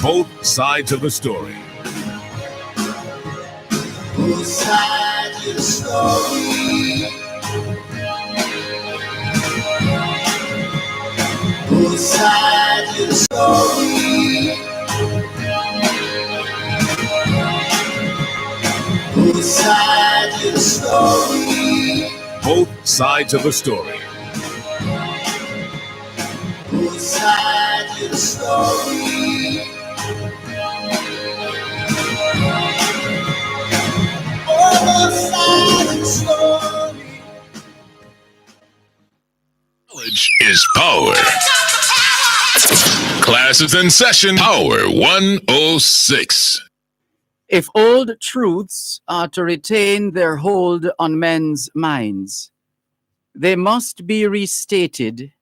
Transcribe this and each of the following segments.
Both sides of the story. Both sides of the story. Both sides of the story. Both sides of the story. Both sides of the story. Both sides of the story. Both sides of the story. Knowledge is power. Class is in session. Power 106. If old truths are to retain their hold on men's minds, they must be restated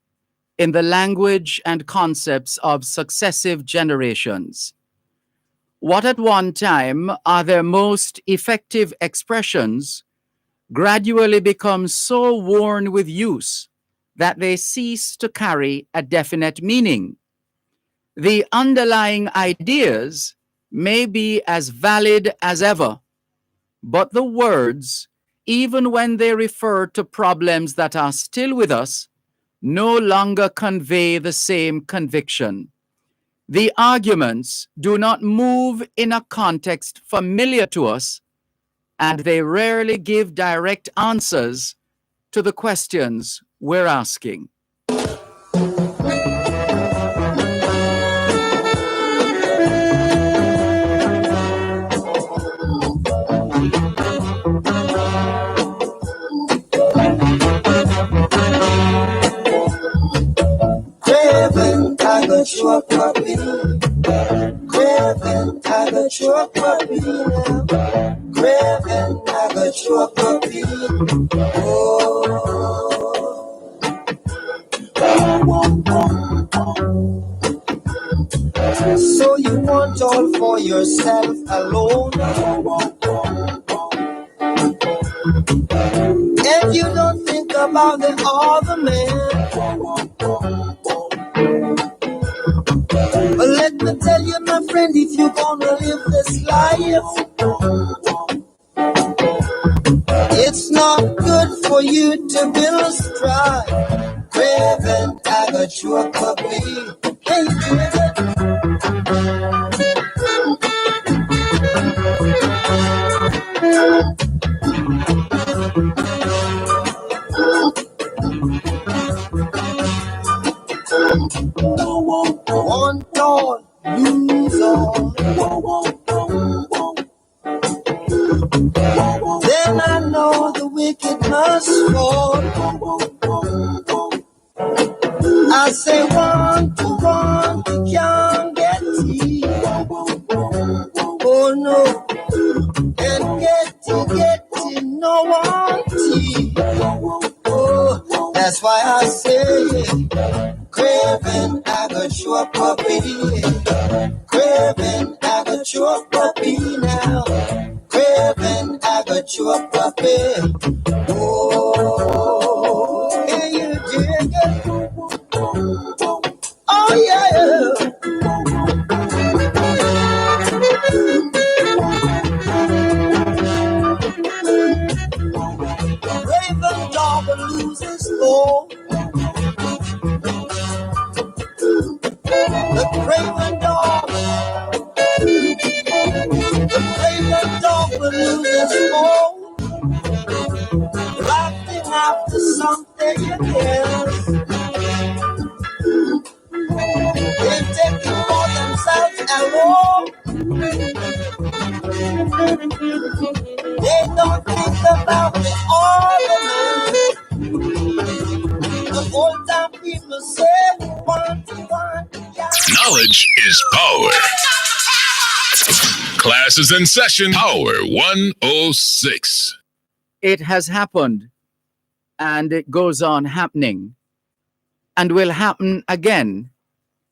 in the language and concepts of successive generations. What at one time are their most effective expressions gradually become so worn with use that they cease to carry a definite meaning. The underlying ideas may be as valid as ever, but the words, even when they refer to problems that are still with us, no longer convey the same conviction. The arguments do not move in a context familiar to us, and they rarely give direct answers to the questions we're asking. Dervan, I got your puppy. Dervan, I got your puppy now. Dervan, I got your puppy. So you want all for yourself alone, and you don't think about the other man. But let me tell you, my friend, if you're gonna live this life, it's not good for you to build strife. Craven, I got your puppy. Hey, Craven. One thought, lose all. Then I know the wicked must fall. I say 1 to 1, can't get tea. Oh no, and get no one tea. Oh, that's why I say, Craven, I got your puppy. Craven, I got your puppy now. Craven, I got your puppy. Oh, yeah, you dig it. Oh, yeah. Raven dog loses bone. The craven dog. The craven dog will lose his bone. Laughing after something else. They're taking for themselves alone. They don't think about the other man. The old time people say 1 to 1. Knowledge is power. Class is in session. Power 106. It has happened, and it goes on happening, and will happen again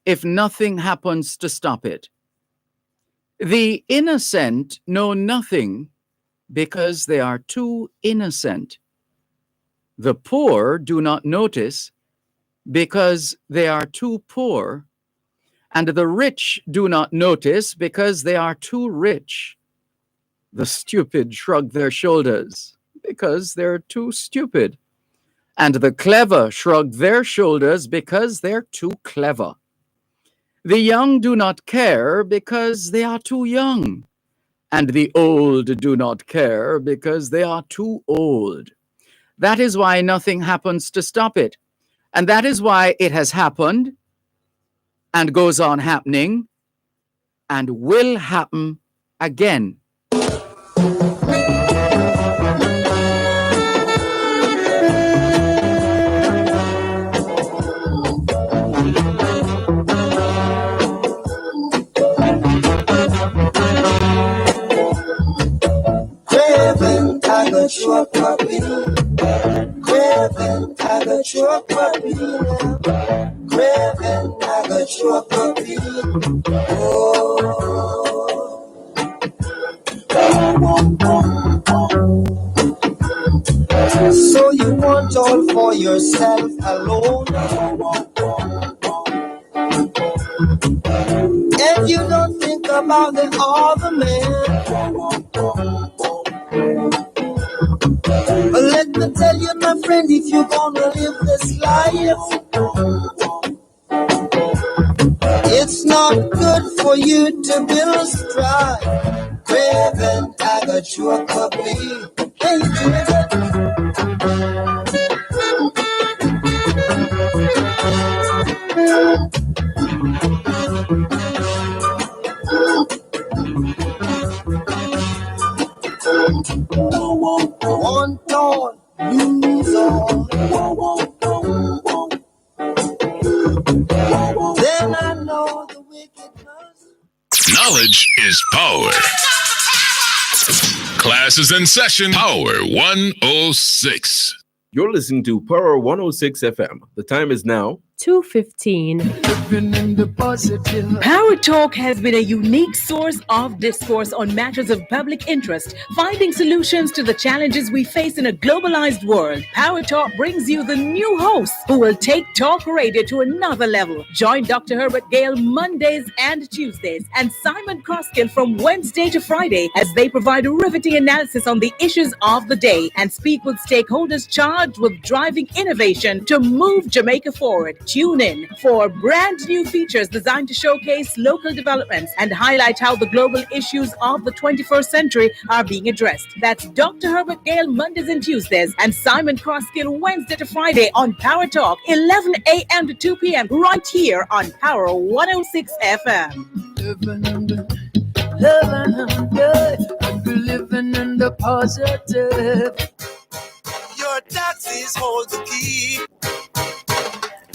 if nothing happens to stop it. The innocent know nothing because they are too innocent. The poor do not notice because they are too poor. And the rich do not notice because they are too rich. The stupid shrug their shoulders because they're too stupid. And the clever shrug their shoulders because they're too clever. The young do not care because they are too young. And the old do not care because they are too old. That is why nothing happens to stop it. And that is why it has happened and goes on happening and will happen again. Craving, I got your puppy. Craving, I got your puppy. Craving, I got your puppy. Oh. So you want all for yourself alone, and you don't think about the other man. Let me tell you, my friend, if you're gonna live this life, it's not good for you to build strife. Craving, I got your puppy. Hey, Craving. Want all, lose all. Then I know the wickedness. Knowledge is power. Class is in session. Power 106. You're listening to Power 106 FM. The time is now 2:15. Power Talk has been a unique source of discourse on matters of public interest, finding solutions to the challenges we face in a globalized world. Power Talk brings you the new host who will take talk radio to another level. Join Dr. Herbert Gale Mondays and Tuesdays and Simon Croskill from Wednesday to Friday as they provide a riveting analysis on the issues of the day and speak with stakeholders charged with driving innovation to move Jamaica forward. Tune in for brand new features designed to showcase local developments and highlight how the global issues of the 21st century are being addressed. That's Dr. Herbert Gale Mondays and Tuesdays and Simon Croskill Wednesday to Friday on Power Talk, 11 a.m. to 2 p.m. right here on Power 106 FM. Living in the positive. Your taxes hold the key.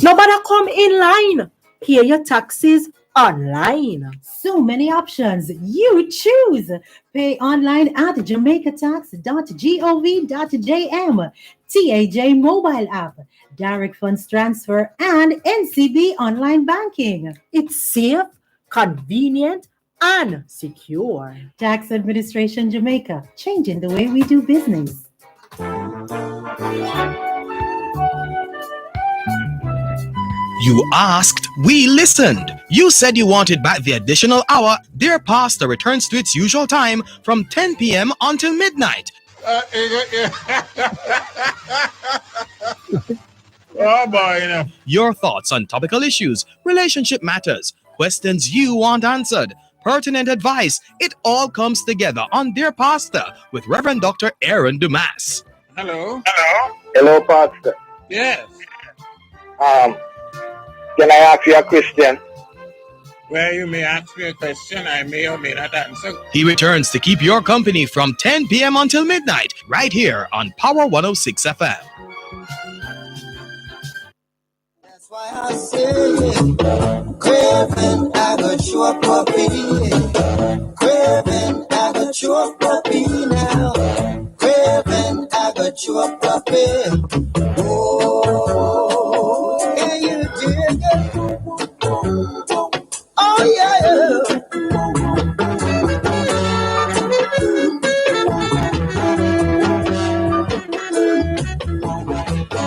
Nobody come in line. Pay your taxes online. So many options. You choose. Pay online at jamaicatax.gov.jm, TAJ mobile app, direct funds transfer, and NCB online banking. It's safe, convenient, and secure. Tax Administration Jamaica, changing the way we do business. You asked, we listened. You said you wanted back the additional hour. Dear Pastor returns to its usual time from 10 p.m. until midnight. Oh boy, you know. Your thoughts on topical issues, relationship matters, questions you want answered, pertinent advice. It all comes together on Dear Pastor with Reverend Dr. Aaron Dumas. Hello. Hello, Pastor. Yes. Can I ask you a question? Well, you may ask me a question. I may or may not answer. He returns to keep your company from 10 p.m. until midnight, right here on Power 106 FM. That's why I say, craving, I got your puppy. Craving, I got your puppy now. Craving, I got your puppy. Oh, can you dig it? Oh, yeah.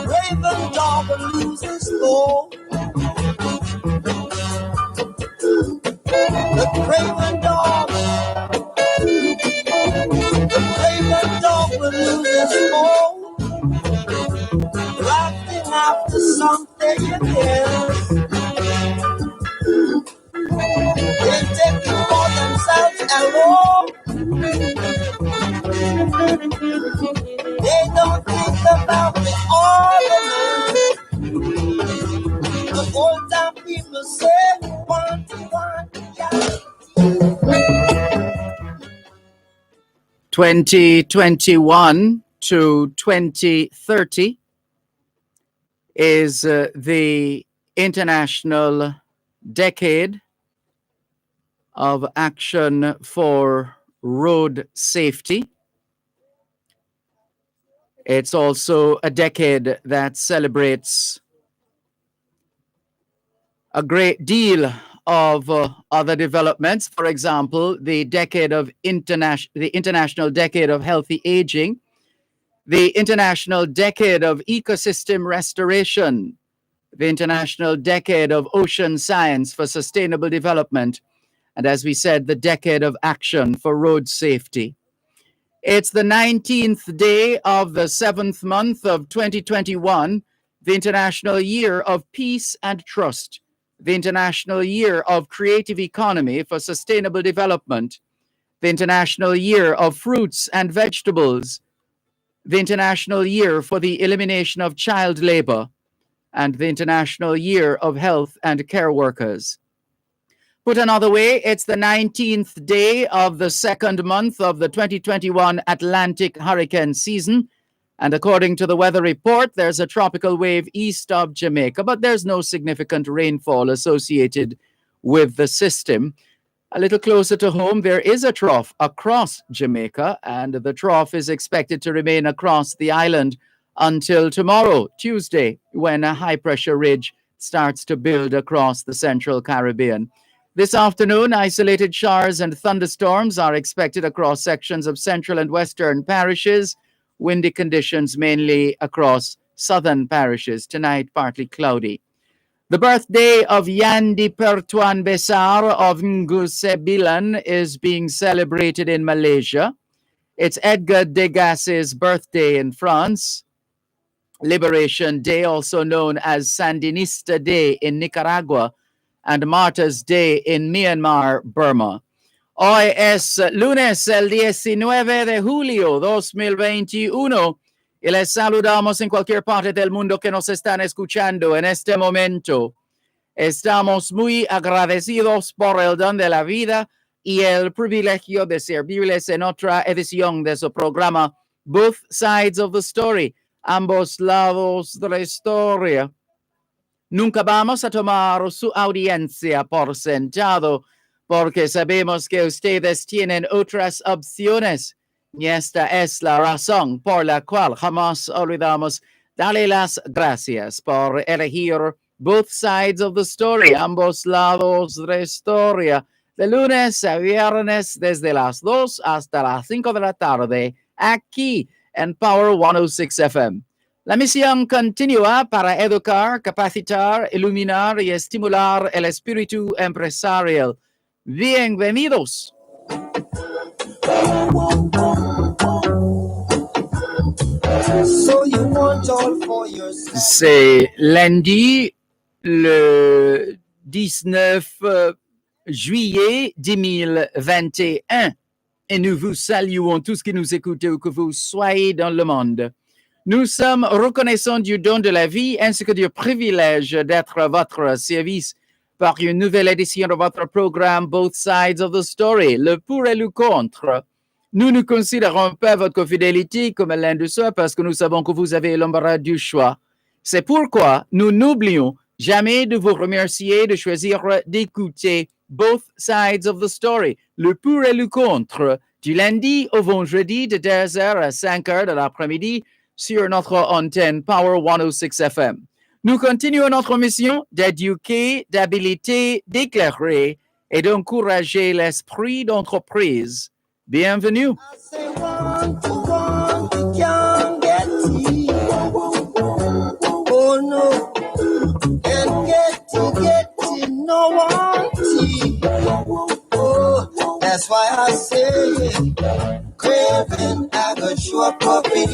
Raven dog loses soul. Raven dog. The Raven dog will lose his home. Lasting after something again. They take it for themselves alone. They don't think about the ornament. The old time people say, want, yeah. 2021 to 2030 is the International Decade of Action for Road Safety. It's also a decade that celebrates a great deal of other developments. For example, the International Decade of Healthy Aging, the International Decade of Ecosystem Restoration, the International Decade of Ocean Science for Sustainable Development, and as we said, the Decade of Action for Road Safety. It's the 19th day of the 7th month of 2021, the International Year of Peace and Trust, the International Year of Creative Economy for Sustainable Development, the International Year of Fruits and Vegetables, the International Year for the Elimination of Child Labor, and the International Year of Health and Care Workers. Put another way, it's the 19th day of the 2nd month of the 2021 Atlantic hurricane season. And according to the weather report, there's a tropical wave east of Jamaica, but there's no significant rainfall associated with the system. A little closer to home, there is a trough across Jamaica, and the trough is expected to remain across the island until tomorrow, Tuesday, when a high-pressure ridge starts to build across the central Caribbean. This afternoon, isolated showers and thunderstorms are expected across sections of central and western parishes. Windy conditions mainly across southern parishes. Tonight, partly cloudy. The birthday of Yandi Pertuan Besar of Ngusebilan is being celebrated in Malaysia. It's Edgar Degas's birthday in France. Liberation Day, also known as Sandinista Day in Nicaragua, and Martyrs Day in Myanmar, Burma. Hoy es lunes, el 19 de julio 2021, y les saludamos en cualquier parte del mundo que nos están escuchando en este momento. Estamos muy agradecidos por el don de la vida y el privilegio de servirles en otra edición de su programa Both Sides of the Story, ambos lados de la historia. Nunca vamos a tomar su audiencia por sentado, porque sabemos que ustedes tienen otras opciones. Y esta es la razón por la cual jamás olvidamos darle las gracias por elegir Both Sides of the Story, ambos lados de la historia, de lunes a viernes desde las 2 hasta las 5 de la tarde, aquí en Power 106 FM. La misión continúa para educar, capacitar, iluminar y estimular el espíritu empresarial. Bienvenidos. C'est lundi, le 19 juillet 2021, et nous vous saluons tous qui nous écoutez où que vous soyez dans le monde. Nous sommes reconnaissants du don de la vie ainsi que du privilège d'être à votre service par une nouvelle édition de votre programme Both Sides of the Story, le pour et le contre. Nous ne considérons pas votre fidélité comme l'un de ceux parce que nous savons que vous avez l'embarras du choix. C'est pourquoi nous n'oublions jamais de vous remercier de choisir d'écouter Both Sides of the Story, le pour et le contre, du lundi au vendredi de 2h à 5h de l'après-midi sur notre antenne Power 106 FM. Nous continuons notre mission d'éduquer, d'habiliter, d'éclairer et d'encourager l'esprit d'entreprise. Bienvenue. Oh no, and get no one tea. That's why I say, craving, I got your puppy.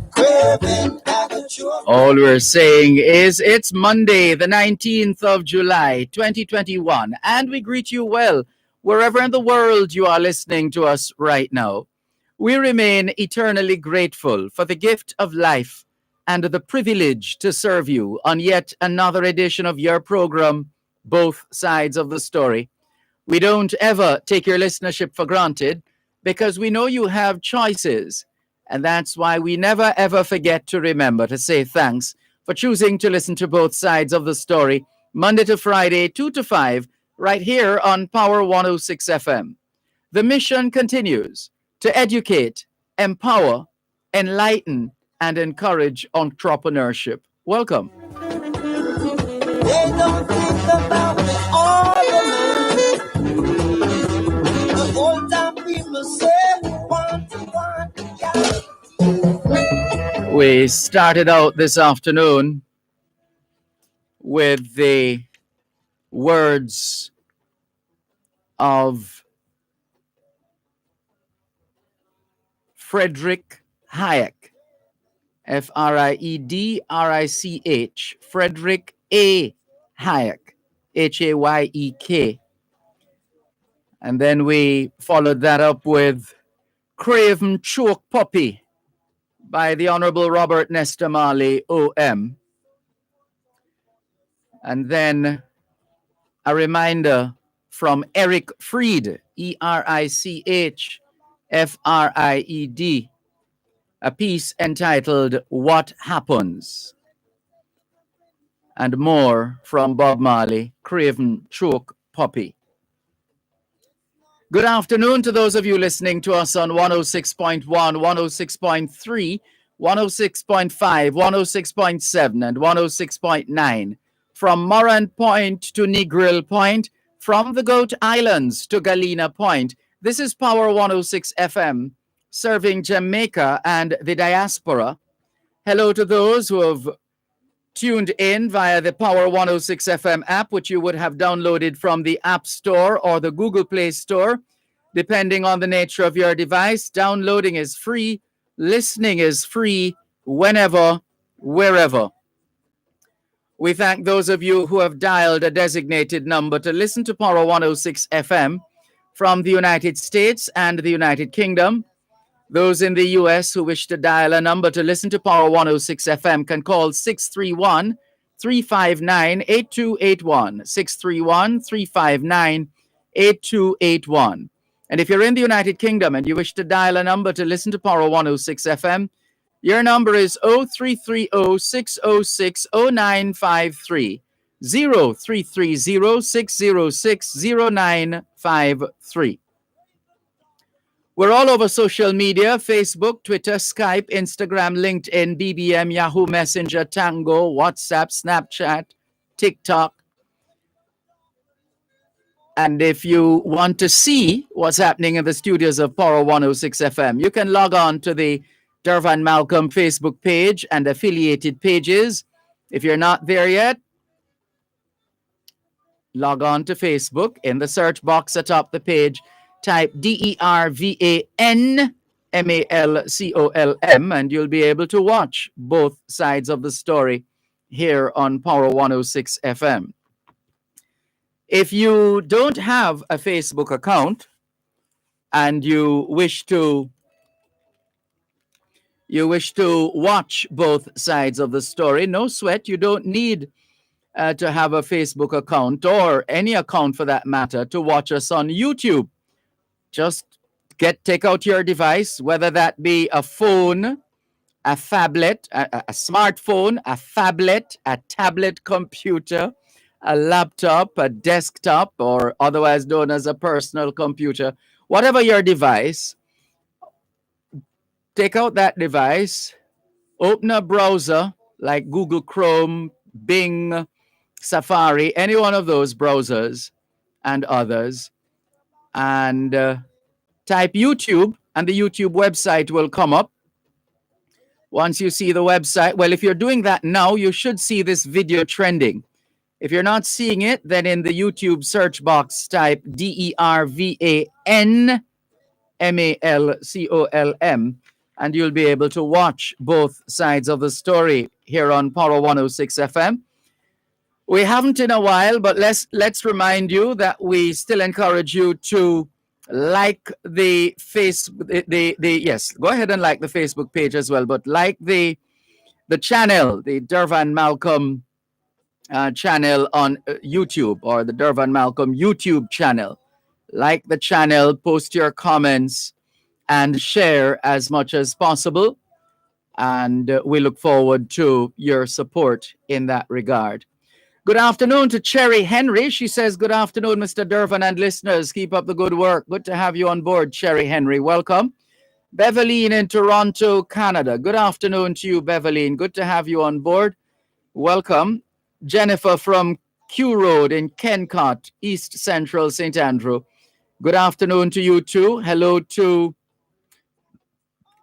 Craving, I got your All we're saying is it's Monday, the 19th of July, 2021, and we greet you well wherever in the world you are listening to us right now. We remain eternally grateful for the gift of life and the privilege to serve you on yet another edition of your program, Both Sides of the Story. We don't ever take your listenership for granted because we know you have choices. And that's why we never ever forget to remember to say thanks for choosing to listen to Both Sides of the Story, Monday to Friday, 2 to 5, right here on Power 106 FM. The mission continues to educate, empower, enlighten, and encourage entrepreneurship. Welcome. They don't think about the ornament. The old time people say, one to one, yeah. We started out this afternoon with the words of Friedrich Hayek, Friedrich, Friedrich A. Hayek, Hayek. And then we followed that up with Craven Choke Puppy by the Honorable Robert Nesta Marley, OM. And then a reminder from Eric Fried, Erichfried, a piece entitled What Happens? And more from Bob Marley, Craven Choke Puppy. Good afternoon to those of you listening to us on 106.1, 106.3, 106.5, 106.7, and 106.9. From Morant Point to Negril Point, from the Goat Islands to Galena Point. This is Power 106 FM, serving Jamaica and the diaspora. Hello to those who have tuned in via the Power 106 FM app, which you would have downloaded from the App Store or the Google Play Store, depending on the nature of your device. Downloading is free. Listening is free whenever, wherever. We thank those of you who have dialed a designated number to listen to Power 106 FM from the United States and the United Kingdom. Those in the U.S. who wish to dial a number to listen to Power 106 FM can call 631-359-8281, 631-359-8281. And if you're in the United Kingdom and you wish to dial a number to listen to Power 106 FM, your number is 0330-606-0953, 0330-606-0953. We're all over social media: Facebook, Twitter, Skype, Instagram, LinkedIn, BBM, Yahoo Messenger, Tango, WhatsApp, Snapchat, TikTok. And if you want to see what's happening in the studios of Power 106 FM, you can log on to the Dervan Malcolm Facebook page and affiliated pages. If you're not there yet, log on to Facebook. In the search box atop the page, type DERVANMALCOLM, and you'll be able to watch both sides of the story here on Power 106 FM. If you don't have a Facebook account and you wish to watch both sides of the story, no sweat. You don't need to have a Facebook account or any account for that matter to watch us on YouTube. Just take out your device, whether that be a phone, a phablet, a smartphone, a phablet, a tablet computer, a laptop, a desktop, or otherwise known as a personal computer. Whatever your device, take out that device, open a browser like Google Chrome, Bing, Safari, any one of those browsers and others, and type YouTube, and the YouTube website will come up. Once you see the website, well, if you're doing that now, you should see this video trending. If you're not seeing it, then in the YouTube search box, type DERVAN MALCOLM, and you'll be able to watch both sides of the story here on Power 106 FM. We haven't in a while, but let's remind you that we still encourage you to like the yes, go ahead and like the Facebook page as well, but like the channel, the Dervan Malcolm channel on YouTube, or the Dervan Malcolm YouTube channel. Like the channel, post your comments, and share as much as possible. And we look forward to your support in that regard. Good afternoon to Cherry Henry. She says, good afternoon, Mr. Dervan and listeners. Keep up the good work. Good to have you on board, Cherry Henry. Welcome. Beverline in Toronto, Canada. Good afternoon to you, Beverline. Good to have you on board. Welcome. Jennifer from Q Road in Kencott, East Central St. Andrew. Good afternoon to you too. Hello to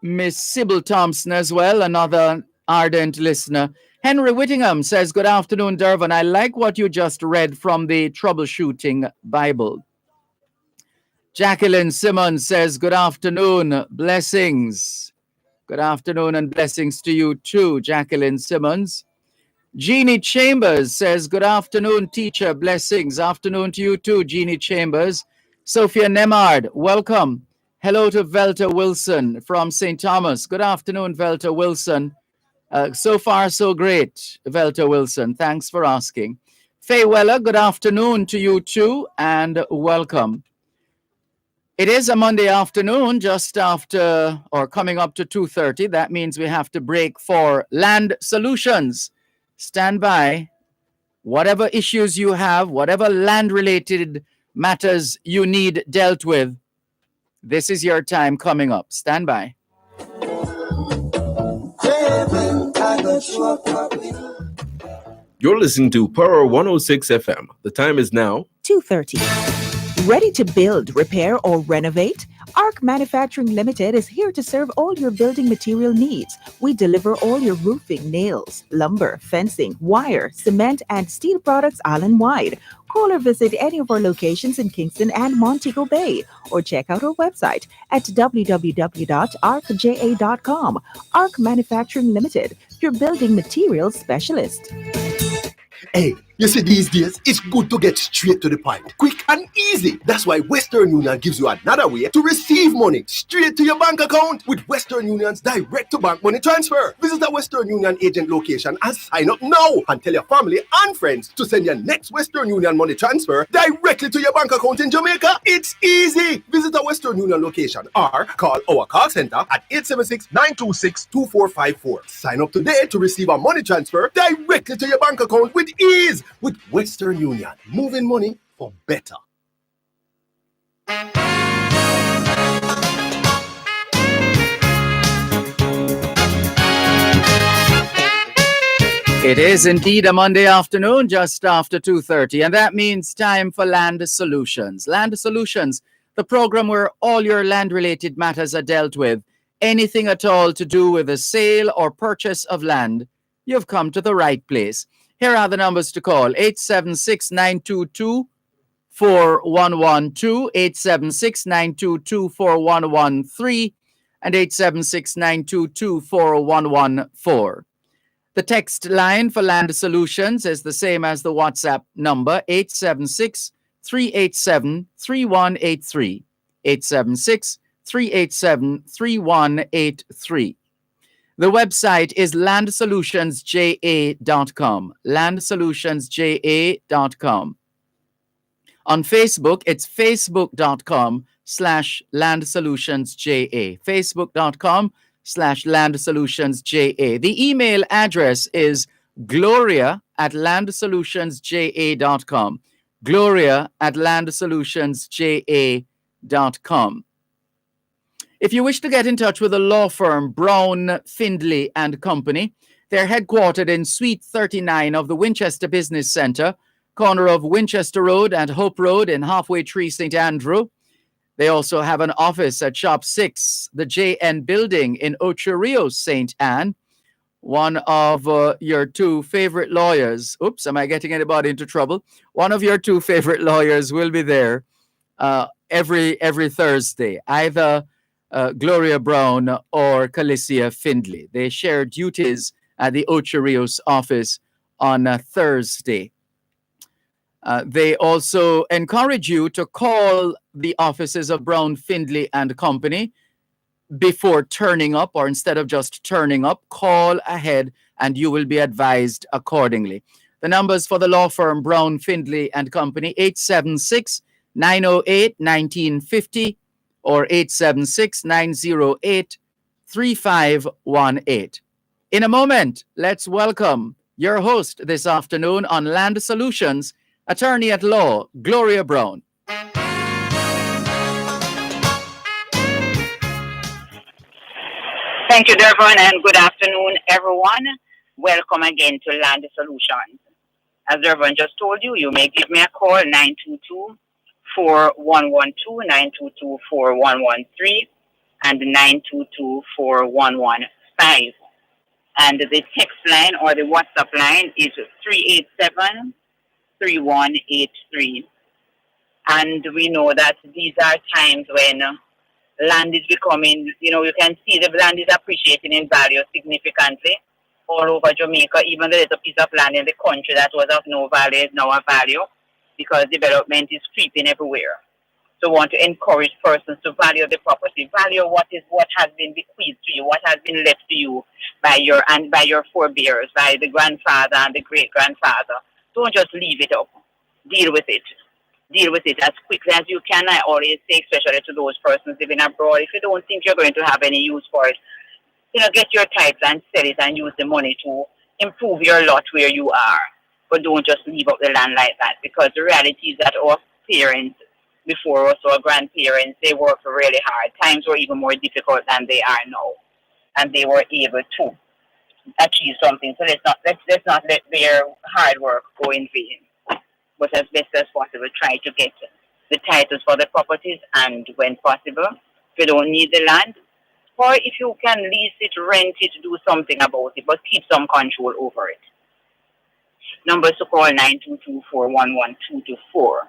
Miss Sybil Thompson as well, another ardent listener. Henry Whittingham says, good afternoon, Dervan. I like what you just read from the Troubleshooting Bible. Jacqueline Simmons says, good afternoon, blessings. Good afternoon and blessings to you too, Jacqueline Simmons. Jeannie Chambers says, good afternoon, teacher, blessings. Afternoon to you too, Jeannie Chambers. Sophia Nemard, welcome. Hello to Velta Wilson from St. Thomas. Good afternoon, Velta Wilson. So far, so great, Velta Wilson. Thanks for asking. Faye Weller, good afternoon to you too, and welcome. It is a Monday afternoon, just after, or coming up to 2:30. That means we have to break for Land Solutions. Stand by. Whatever issues you have, whatever land-related matters you need dealt with, this is your time coming up. Stand by. You're listening to Power 106 FM. The time is now 2:30. Ready to build, repair, or renovate? ARC Manufacturing Limited is here to serve all your building material needs. We deliver all your roofing, nails, lumber, fencing, wire, cement, and steel products island-wide. Call or visit any of our locations in Kingston and Montego Bay, or check out our website at www.arcja.com. ARC Manufacturing Limited, your building materials specialist. Hey, you see, these days, it's good to get straight to the point. Quick and easy. That's why Western Union gives you another way to receive money straight to your bank account with Western Union's direct-to-bank money transfer. Visit a Western Union agent location and sign up now. And tell your family and friends to send your next Western Union money transfer directly to your bank account in Jamaica. It's easy. Visit a Western Union location or call our call center at 876-926-2454. Sign up today to receive a money transfer directly to your bank account with ease. With Western Union, moving money for better. It is indeed a Monday afternoon, just after 2:30, and that means time for Land Solutions. Land Solutions, the program where all your land-related matters are dealt with. Anything at all to do with the sale or purchase of land, you've come to the right place. Here are the numbers to call: 876-922-4112, 876-922-4113, and 876-922-4114. The text line for Land Solutions is the same as the WhatsApp number, 876-387-3183, 876-387-3183. The website is landsolutionsja.com, landsolutionsja.com. On Facebook, it's facebook.com/landsolutionsja, facebook.com/landsolutionsja. The email address is gloria@landsolutionsja.com, gloria@landsolutionsja.com. If you wish to get in touch with the law firm Brown, Findlay and Company, they're headquartered in Suite 39 of the Winchester Business Center, corner of Winchester Road and Hope Road in Halfway Tree, St. Andrew. They also have an office at Shop 6, the JN Building in Ocho Rios, St. Anne, one of your two favorite lawyers. Oops, am I getting anybody into trouble? One of your two favorite lawyers will be there every Thursday, either Gloria Brown or Calicia Findlay. They share duties at the Ocho Rios office on a Thursday. They also encourage you to call the offices of Brown, Findlay and Company before turning up, or instead of just turning up, call ahead and you will be advised accordingly. The numbers for the law firm Brown, Findlay and Company, 876-908-1950 or 876-908-3518. In a moment, let's welcome your host this afternoon on Land Solutions, attorney at law, Gloria Brown. Thank you, Dervan, and good afternoon, everyone. Welcome again to Land Solutions. As Dervan just told you, you may give me a call, 922-4112, 922-4113, and 922-4115. And the text line or the WhatsApp line is 387-3183. And we know that these are times when land is becoming, you can see the land is appreciating in value significantly all over Jamaica. Even the little piece of land in the country that was of no value is now a value because development is creeping everywhere. So we want to encourage persons to value the property, value what has been bequeathed to you, what has been left to you by your forebears, by the grandfather and the great grandfather. Don't just leave it up. Deal with it. Deal with it as quickly as you can. I always say, especially to those persons living abroad, if you don't think you're going to have any use for it, get your titles and sell it and use the money to improve your lot where you are. But don't just leave up the land like that, because the reality is that our parents before us, our grandparents, they worked really hard. Times were even more difficult than they are now, and they were able to achieve something. So let's not let their hard work go in vain. But as best as possible, try to get the titles for the properties, and when possible, if you don't need the land, or if you can lease it, rent it, do something about it, but keep some control over it. Numbers to call 922-411-224.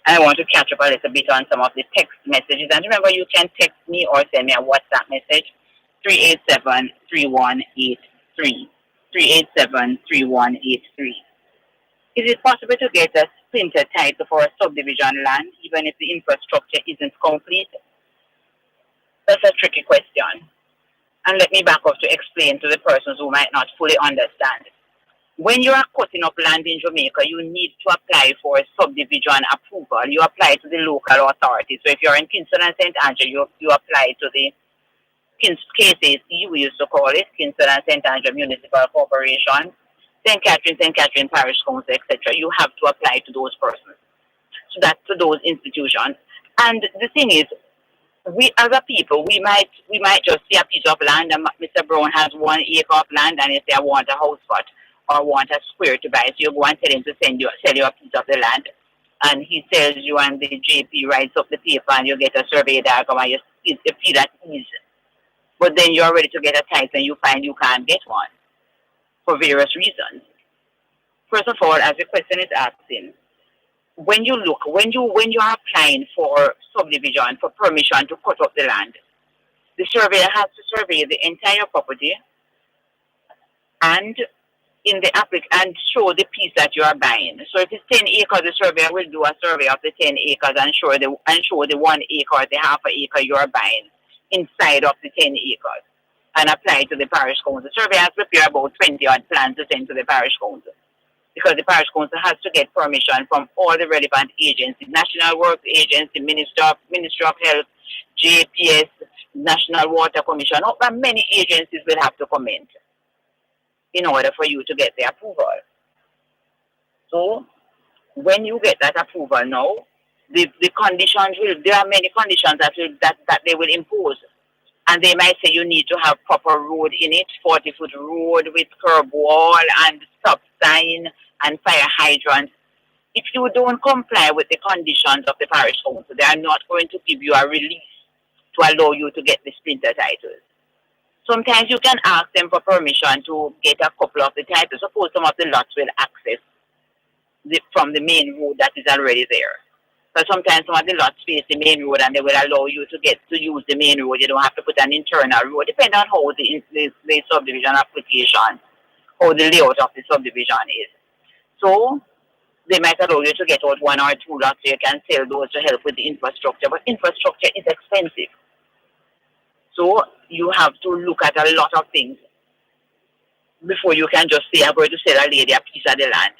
I want to catch up a little bit on some of the text messages. And remember, you can text me or send me a WhatsApp message, 387-3183. 387-3183. Is it possible to get a splinter title for a subdivision land, even if the infrastructure isn't complete? That's a tricky question. And let me back up to explain to the persons who might not fully understand. When you are cutting up land in Jamaica, you need to apply for a subdivision approval. You apply to the local authority. So if you're in Kingston and St. Andrew, you apply to the KCC, we used to call it, Kingston and St. Andrew Municipal Corporation, St. Catherine Parish Council, etc. You have to apply to those persons. So that's to those institutions. And the thing is, we as a people, we might just see a piece of land, and Mr. Brown has 1 acre of land, and he say, I want a house spot or want a square to buy. So you go and tell him to sell you a piece of the land, and he sells you, and the JP writes up the paper, and you get a survey diagram, and you feel at ease. But then you're ready to get a title, and you find you can't get one for various reasons. First of all, as the question is asking, when you are applying for subdivision, for permission to cut up the land, the surveyor has to survey the entire property and and show the piece that you are buying. So if it's 10 acres, the surveyor will do a survey of the 10 acres and show the 1 acre or the half an acre you are buying inside of the 10 acres and apply to the parish council. The surveyor has prepared about 20 odd plans to send to the parish council, because the parish council has to get permission from all the relevant agencies, National Works Agency, Ministry of Health, JPS, National Water Commission. Many agencies will have to comment in order for you to get the approval. So when you get that approval now, the conditions there are many conditions that they will impose. And they might say you need to have proper road in it, 40-foot road with curb wall and stop sign and fire hydrant. If you don't comply with the conditions of the parish council, they are not going to give you a release to allow you to get the splinter titles. Sometimes you can ask them for permission to get a couple of the titles. Suppose some of the lots will access from the main road that is already there. So sometimes some of the lots face the main road and they will allow you to get to use the main road. You don't have to put an internal road, depending on how the subdivision application, how the layout of the subdivision is. So they might allow you to get out one or two lots so you can sell those to help with the infrastructure. But infrastructure is expensive. So you have to look at a lot of things before you can just say, I'm going to sell a lady a piece of the land.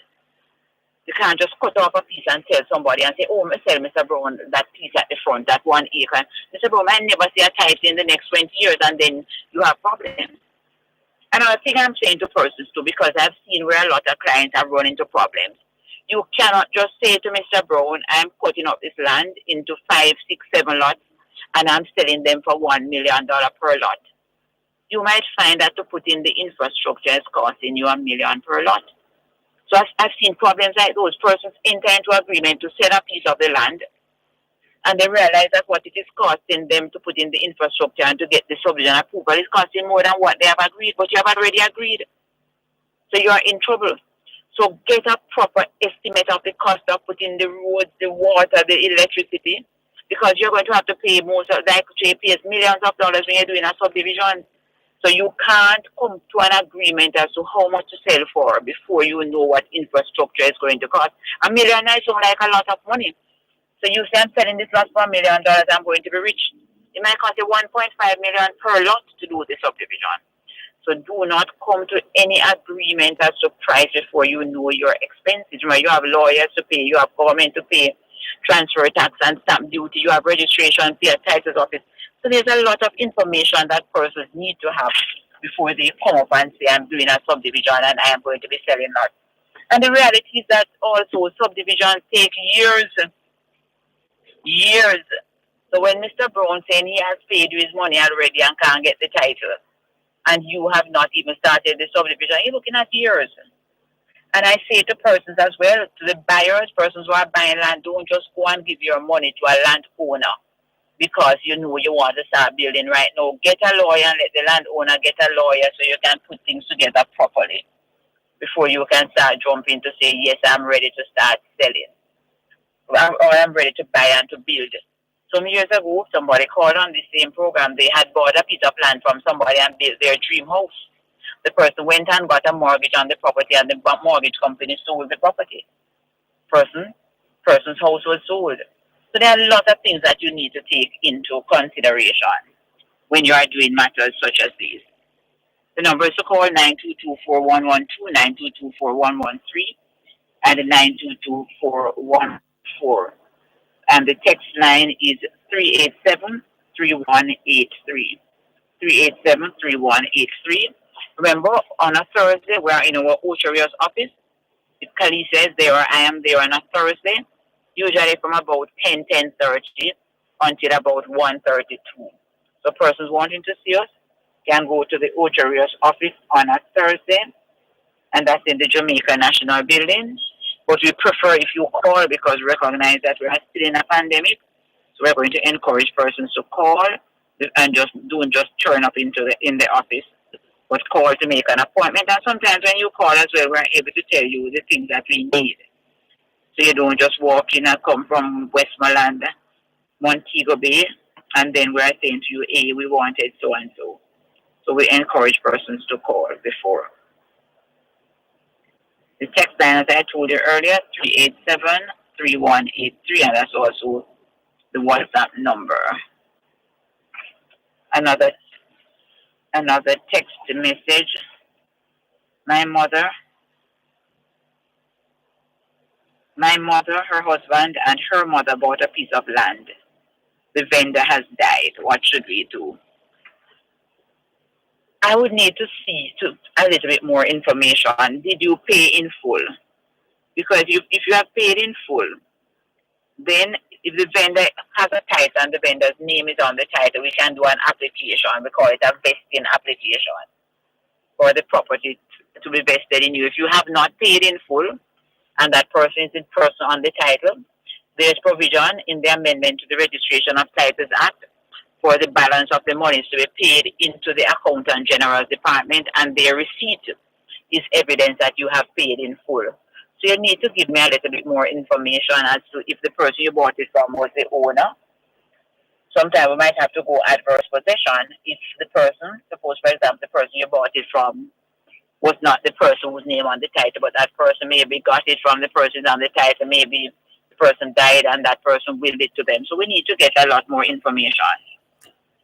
You can't just cut off a piece and tell somebody and say, oh, I sell Mr. Brown that piece at the front, that 1 acre. Mr. Brown, I never see a title in the next 20 years, and then you have problems. Another thing I'm saying to persons too, because I've seen where a lot of clients have run into problems. You cannot just say to Mr. Brown, I'm cutting up this land into 5, 6, 7 lots, and I'm selling them for $1 million per lot. You might find that to put in the infrastructure is costing you $1 million per lot. So I've seen problems like those. Persons enter into agreement to sell a piece of the land, and they realize that what it is costing them to put in the infrastructure and to get the subdivision approval is costing more than what they have agreed, but you have already agreed. So you are in trouble. So get a proper estimate of the cost of putting the roads, the water, the electricity, because you're going to have to pay most of, like Jay pays millions of dollars when you're doing a subdivision. So you can't come to an agreement as to how much to sell for before you know what infrastructure is going to cost. $1 million sounds like a lot of money. So you say, I'm selling this lot for $1 million, I'm going to be rich. It might cost you $1.5 million per lot to do the subdivision. So do not come to any agreement as to price before you know your expenses. Remember, you have lawyers to pay, you have government to pay, transfer tax and stamp duty, you have registration, pay a titles office. So there's a lot of information that persons need to have before they come up and say, I'm doing a subdivision and I am going to be selling lots. And the reality is that also subdivisions take years. So when Mr. Brown saying he has paid you his money already and can't get the title, and you have not even started the subdivision, you're looking at years. And I say to persons as well, to the buyers, persons who are buying land, don't just go and give your money to a landowner because you know you want to start building right now. Get a lawyer and let the landowner get a lawyer so you can put things together properly before you can start jumping to say, yes, I'm ready to start selling. Or I'm ready to buy and to build. Some years ago, somebody called on the same program. They had bought a piece of land from somebody and built their dream house. The person went and got a mortgage on the property and the mortgage company sold the property. Person's house was sold. So there are a lot of things that you need to take into consideration when you are doing matters such as these. The number is to call 922-4112, 922-4113, and 922-4114. And the text line is 387-3183. 387-3183. Remember, on a Thursday, we are in our Ocherios office. If Kali says there, I am there on a Thursday, usually from about 10:30 until about 1:32. So persons wanting to see us can go to the Ocherios office on a Thursday, and that's in the Jamaica National Building. But we prefer if you call because we recognize that we are still in a pandemic. So we're going to encourage persons to call and don't just turn up in the office, but call to make an appointment. And sometimes when you call as well, we're able to tell you the things that we need. So you don't just walk in and come from Westmoreland, Montego Bay, and then we're saying to you, hey, we wanted so and so. So we encourage persons to call before. The text line, as I told you earlier, 387-3183, and that's also the WhatsApp number. Another text message. My mother, her husband, and her mother bought a piece of land. The vendor has died. What should we do? I would need to see a little bit more information. Did you pay in full? Because if you have paid in full, then if the vendor has a title and the vendor's name is on the title, we can do an application. We call it a vesting application for the property to be vested in you. If you have not paid in full and that person is in person on the title, there's provision in the amendment to the Registration of Titles Act for the balance of the monies to be paid into the Accountant General's Department, and their receipt is evidence that you have paid in full. So you need to give me a little bit more information as to if the person you bought it from was the owner. Sometimes we might have to go adverse possession if the person, suppose for example the person you bought it from was not the person whose name on the title, but that person maybe got it from the person on the title, maybe the person died and that person willed it to them. So we need to get a lot more information.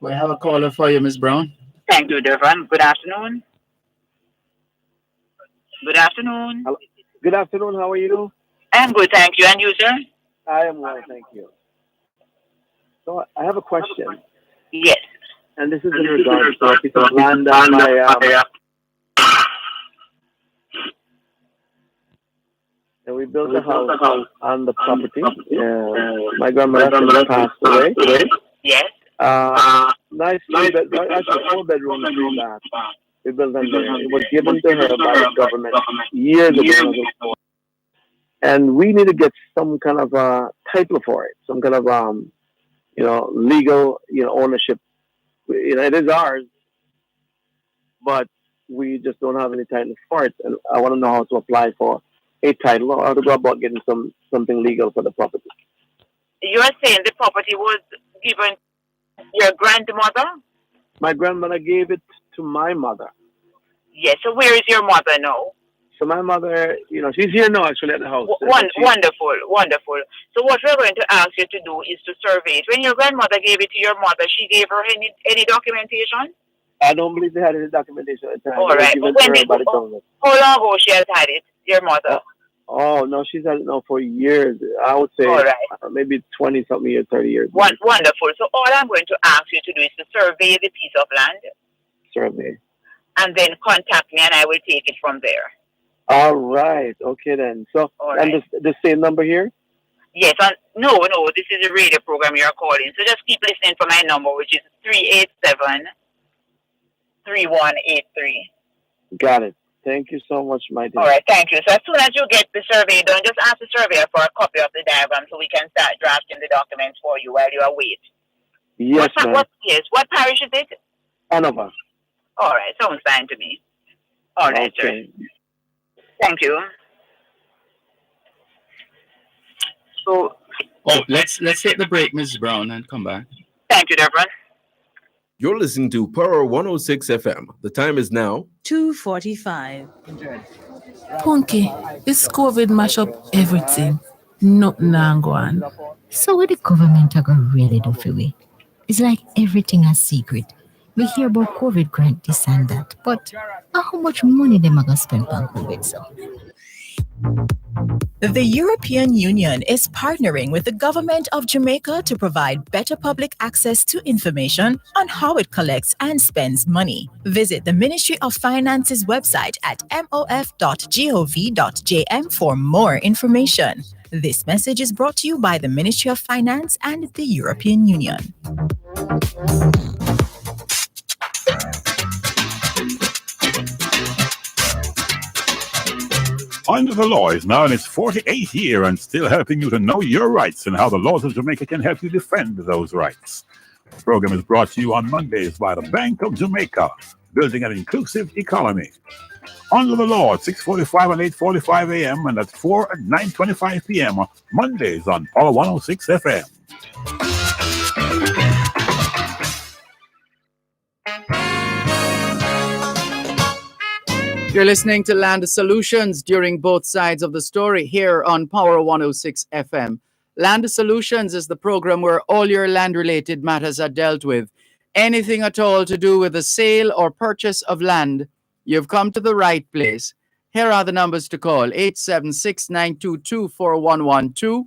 We have a caller for you, Ms. Brown. Thank you, Dervan. Good afternoon. Good afternoon. Hello. Good afternoon. How are you? I'm good, thank you. And you, sir? I am well, thank you. So I have a question. Yes. And this is in regards to a piece of land that and we built a house on the property. My grandmother passed away. Yes. Nice actually 4 bedrooms, 3 baths. We built them there. It was given to her by the government years ago. And we need to get some kind of title for it, some kind of legal ownership. It is ours, but we just don't have any title for it. And I want to know how to apply for a title or how to go about getting something legal for the property. You are saying the property was given your grandmother? My grandmother gave it to my mother. Yes. So where is your mother now? So my mother, she's here now actually at the house. Wonderful, wonderful. So what we're going to ask you to do is to survey it. When your grandmother gave it to your mother, she gave her any documentation? I don't believe they had any documentation at the time. All right. But how long ago she has had it, your mother? Oh, no, she's had it now for years. I would say maybe 20-something years, 30 years. Wonderful. So all I'm going to ask you to do is to survey the piece of land. Survey. And then contact me and I will take it from there. All right. Okay, then. So, and the same number here? Yes. No, this is a radio program you're calling. So just keep listening for my number, which is 387-3183. Got it. Thank you so much, my dear. All right, thank you. So as soon as you get the survey done, just ask the surveyor for a copy of the diagram so we can start drafting the documents for you while you await. Yes, ma'am. What parish is it? Anova. All right, sounds fine to me. All right, sir. Thank you. So, let's take the break, Ms. Brown, and come back. Thank you, Dervan. You're listening to Power 106 FM. The time is now 2:45. Punky, this COVID mash up everything. Nothing on. So what the government are gonna really do for we? It's like everything a secret. We hear about COVID grant this and that, but how much money them are gonna spend on COVID so? The European Union is partnering with the government of Jamaica to provide better public access to information on how it collects and spends money. Visit the Ministry of Finance's website at mof.gov.jm for more information. This message is brought to you by the Ministry of Finance and the European Union. Under the Law is now in its 48th year and still helping you to know your rights and how the laws of Jamaica can help you defend those rights. The program is brought to you on Mondays by the Bank of Jamaica, building an inclusive economy. Under the Law at 6:45 and 8:45 a.m. and at 4 and 9:25 p.m. Mondays on Power 106 FM. You're listening to Land Solutions during both sides of the story here on Power 106 FM. Land Solutions is the program where all your land-related matters are dealt with. Anything at all to do with the sale or purchase of land, you've come to the right place. Here are the numbers to call: 876-922-4112,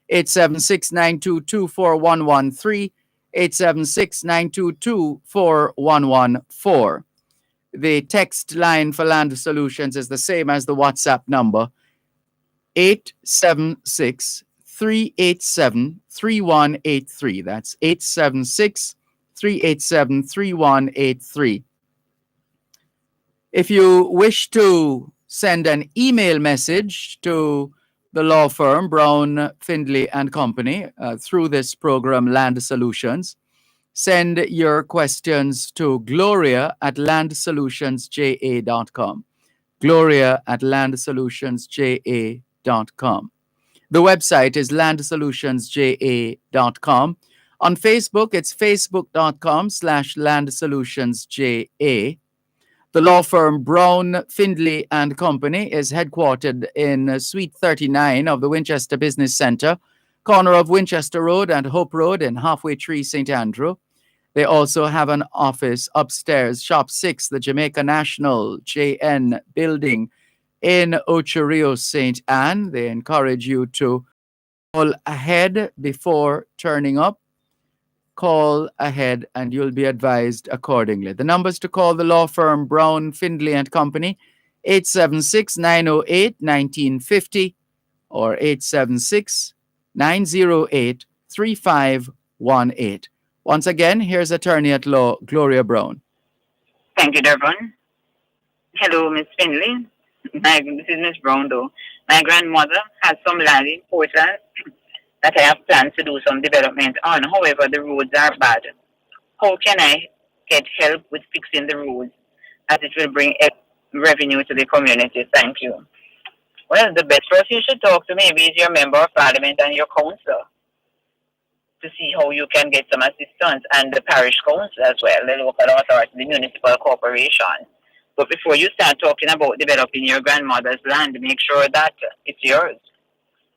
876-922-4113, 876-922-4114. The text line for Land Solutions is the same as the WhatsApp number, 876-387-3183. That's 876-387-3183. If you wish to send an email message to the law firm, Brown, Findlay and Company, through this program, Land Solutions, Send your questions to gloria@landsolutionsja.com. gloria@landsolutionsja.com. The website is landsolutionsja.com. On Facebook, it's facebook.com/landsolutionsja. The law firm Brown, Findley and Company is headquartered in Suite 39 of the Winchester Business Center, corner of Winchester Road and Hope Road in Halfway Tree, St. Andrew. They also have an office upstairs, Shop 6, the Jamaica National JN building in Ocho Rios, St. Anne. They encourage you to call ahead before turning up. Call ahead and you'll be advised accordingly. The numbers to call the law firm Brown, Findley and Company, 876-908-1950 or 876-908-3518. Once again, here's attorney at law, Gloria Brown. Thank you, Dervan. Hello, Miss Finley. This is Miss Brown, though. My grandmother has some land in Portland that I have planned to do some development on. However, the roads are bad. How can I get help with fixing the roads as it will bring revenue to the community? Thank you. Well, the best person you should talk to maybe is your member of parliament and your council to see how you can get some assistance, and the parish council as well, the local authority, the municipal corporation. But before you start talking about developing your grandmother's land, make sure that it's yours.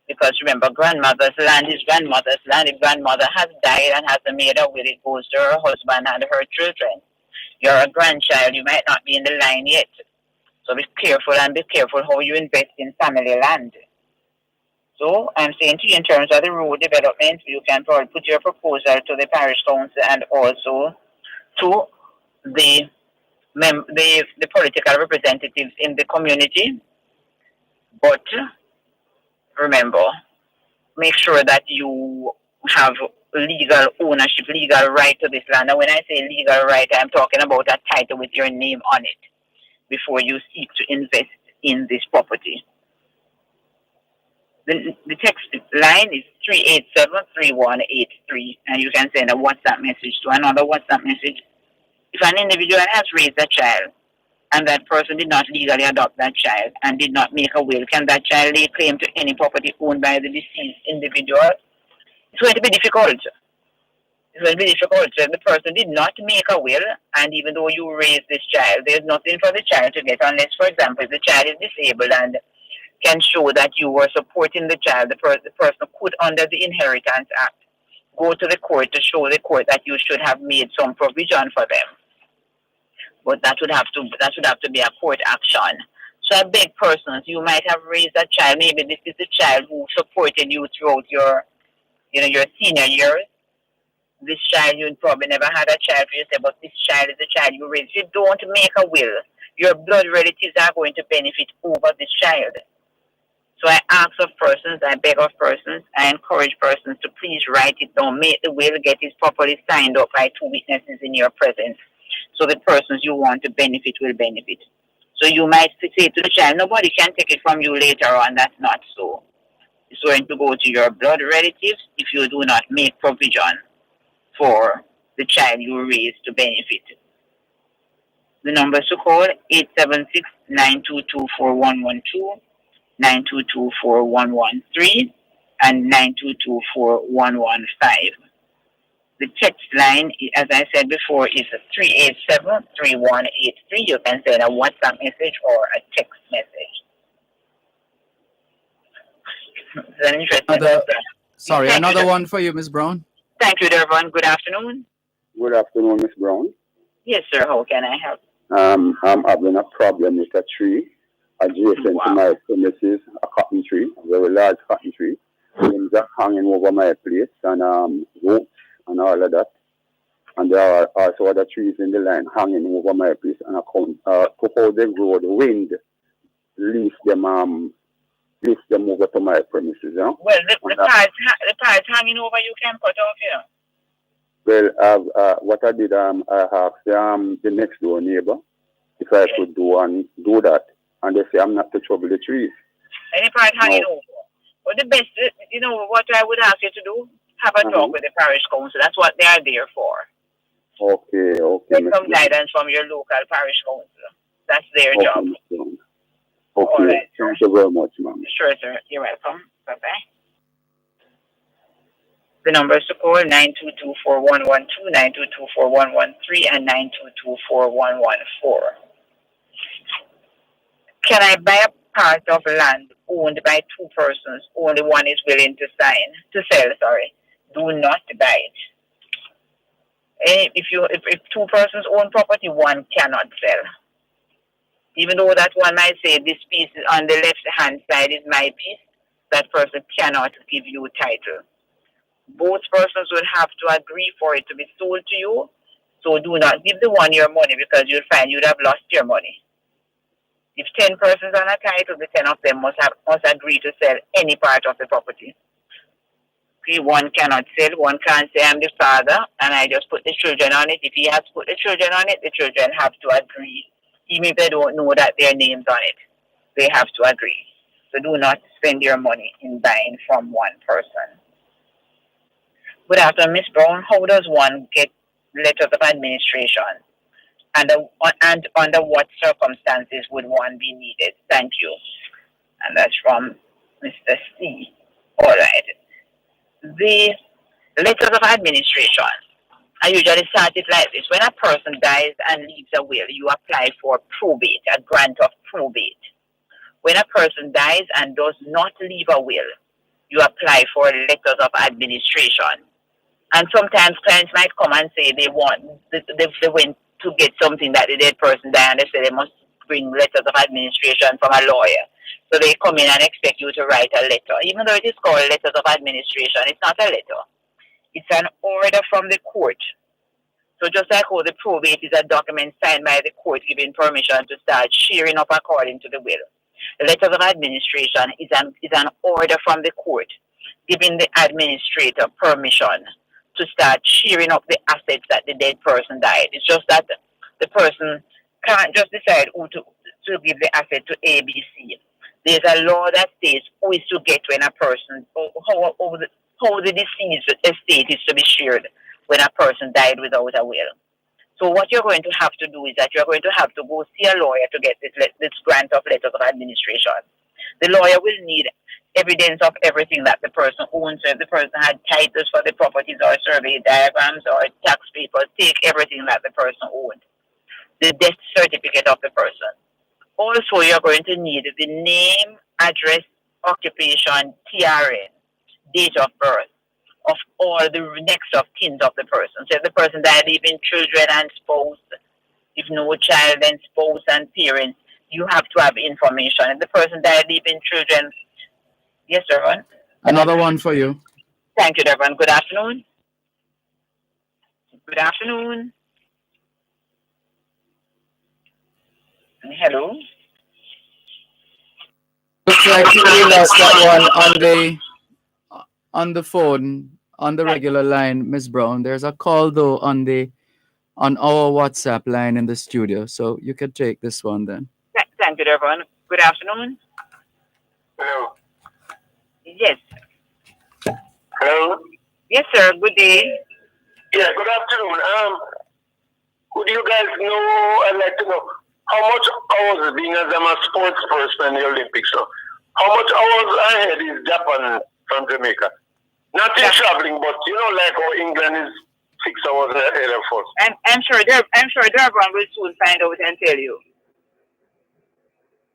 Because remember, grandmother's land is grandmother's land. If grandmother has died and hasn't made a will, it goes to her husband and her children. You're a grandchild, you might not be in the line yet. So be careful and be careful how you invest in family land. So I'm saying to you in terms of the road development, you can probably put your proposal to the parish council and also to the political representatives in the community. But remember, make sure that you have legal ownership, legal right to this land. And when I say legal right, I'm talking about a title with your name on it before you seek to invest in this property. The text line is 387-3183, and you can send a WhatsApp message to another WhatsApp message. If an individual has raised a child and that person did not legally adopt that child and did not make a will, can that child lay claim to any property owned by the deceased individual? It's going to be difficult. It's going to be difficult. So the person did not make a will, and even though you raised this child, there's nothing for the child to get unless, for example, if the child is disabled and can show that you were supporting the child, the person could, under the Inheritance Act, go to the court to show the court that you should have made some provision for them. But that would have to be a court action. So I beg persons, you might have raised a child. Maybe this is the child who supported you throughout your senior years. This child, you probably never had a child for yourself, but this child is the child you raised. If you don't make a will, your blood relatives are going to benefit over this child. So I ask of persons, I beg of persons, I encourage persons to please write it down, make the will, get it properly signed up by two witnesses in your presence. So the persons you want to benefit will benefit. So you might say to the child, nobody can take it from you later on. That's not so. It's going to go to your blood relatives if you do not make provision for the child you raised to benefit. The numbers to call, 876-922-4112, 922-4113, and 922-4115. The text line, as I said before, is 387-3183. You can send a WhatsApp message or a text message. Another one for you, Ms. Brown. Thank you, Dervan. Good afternoon. Good afternoon, Miss Brown. Yes, sir. How can I help? I'm having a problem with a tree adjacent to my premises, a cotton tree, a very large cotton tree. Limbs are hanging over my place and roots and all of that. And there are also other trees in the line hanging over my place, and I come to how they grow, the wind lifts them over to my premises. You know? Well, the parts hanging over you can cut off here. Well, what I did, I asked the next door neighbor if I could do that, and they say I'm not to trouble the trees. Any part hanging over. Well, the best, what I would ask you to do, have a talk with the parish council. That's what they are there for. Okay, Get some guidance from your local parish council. That's their job. Okay. All right. Thank you very much, ma'am. Sure, sir. You're welcome. Bye-bye. The numbers to call 922-4112, 922-4113, and 922-4114. Can I buy a part of land owned by two persons? Only one is willing to sell. Do not buy it. If two persons own property, one cannot sell. Even though that one might say this piece on the left hand side is my piece, that person cannot give you title. Both persons would have to agree for it to be sold to you. So do not give the one your money, because you'll find you'd have lost your money. If 10 persons on a title, the 10 of them must agree to sell any part of the property. Okay, one cannot sell. One can't say, I'm the father and I just put the children on it. If he has put the children on it, the children have to agree. Even if they don't know that their name's on it, they have to agree. So do not spend your money in buying from one person. Good afternoon, Miss Brown. How does one get letters of administration? And under what circumstances would one be needed? Thank you. And that's from Mr. C. All right. The letters of administration, I usually start it like this. When a person dies and leaves a will, you apply for probate, a grant of probate. When a person dies and does not leave a will, you apply for letters of administration. And sometimes clients might come and say they went to get something that the dead person died, and they say they must bring letters of administration from a lawyer. So they come in and expect you to write a letter. Even though it is called letters of administration, it's not a letter. It's an order from the court. So just like how the probate is a document signed by the court giving permission to start sharing up according to the will, the letters of administration is an order from the court giving the administrator permission to start sharing up the assets that the dead person died. It's just that the person can't just decide who to give the asset to A, B, C. There's a law that states who is to get when a person, how the deceased estate is to be shared when a person died without a will. So what you're going to have to do is that you're going to have to go see a lawyer to get this grant of letters of administration. The lawyer will need evidence of everything that the person owns. So if the person had titles for the properties or survey diagrams or tax papers, take everything that the person owned. The death certificate of the person. Also, you're going to need the name, address, occupation, TRN, date of birth of all the next of kin of the person. So if the person died leaving children and spouse, if no child, then spouse and parents, you have to have information. If the person died leaving children, yes, Dervan. Another one for you. Thank you, Dervan. Good afternoon. Good afternoon. Hello. Looks like we lost that one on the phone, on the regular line, Miss Brown. There's a call though on our WhatsApp line in the studio, so you could take this one then. Thank you, Dervan. Good afternoon. Hello. Yes. Hello. Yes, sir. Good day. Yeah. Good afternoon. Would you guys know? I'd like to know how much hours, being as I'm a sports person in the Olympics, so how much hours ahead is Japan from Jamaica? Not in traveling, but like how England is 6 hours ahead of us. I'm sure Dervan will soon find out and tell you.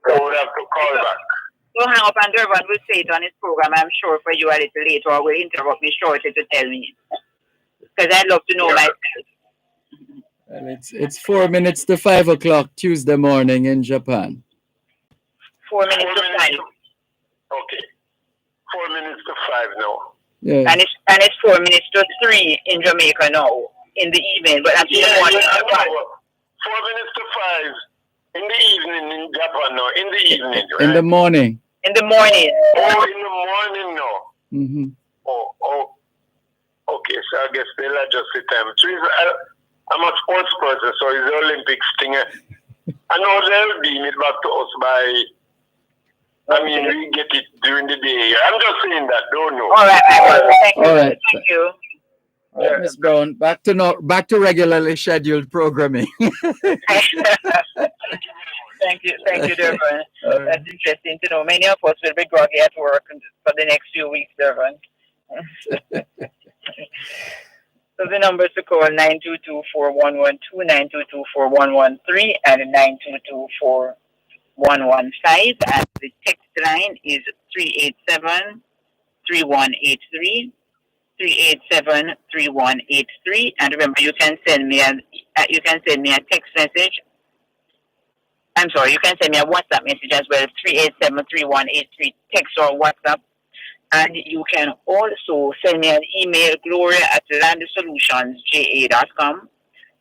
I would have to call back. Don't hang up, and Dervan will say it on his program, I'm sure, for you a little later, or will interrupt me shortly to tell me. Because I'd love to know myself. Well, it's 4 minutes to 5 o'clock Tuesday morning in Japan. 4 minutes to 5. Okay. 4 minutes to 5 now. Yeah. And it's 4 minutes to 3 in Jamaica now, in the evening. But that's in the morning. 4 minutes to 5 in the evening in Japan now. In the evening, right? In the morning. In the morning. Oh, in the morning now. Mm-hmm. Oh. Okay, so I guess they'll adjust the time. So I'm a sports person, so it's the Olympics thing. I know they'll beam it back to us by... we get it during the day. I'm just saying that. Don't know. All right, Michael. Thank you. All right. Thank you. Miss Brown, back to regularly scheduled programming. Thank you, Dervan. That's interesting to know. Many of us will be groggy at work for the next few weeks, Dervan. So the numbers to call 922-4112, 922-4113, and 922-4115. And the text line is 387-3183. 387-3183. And remember, you can send me a text message. I'm sorry, you can send me a WhatsApp message as well, 387-3183, text or WhatsApp. And you can also send me an email, gloria@landssolutionsja.com,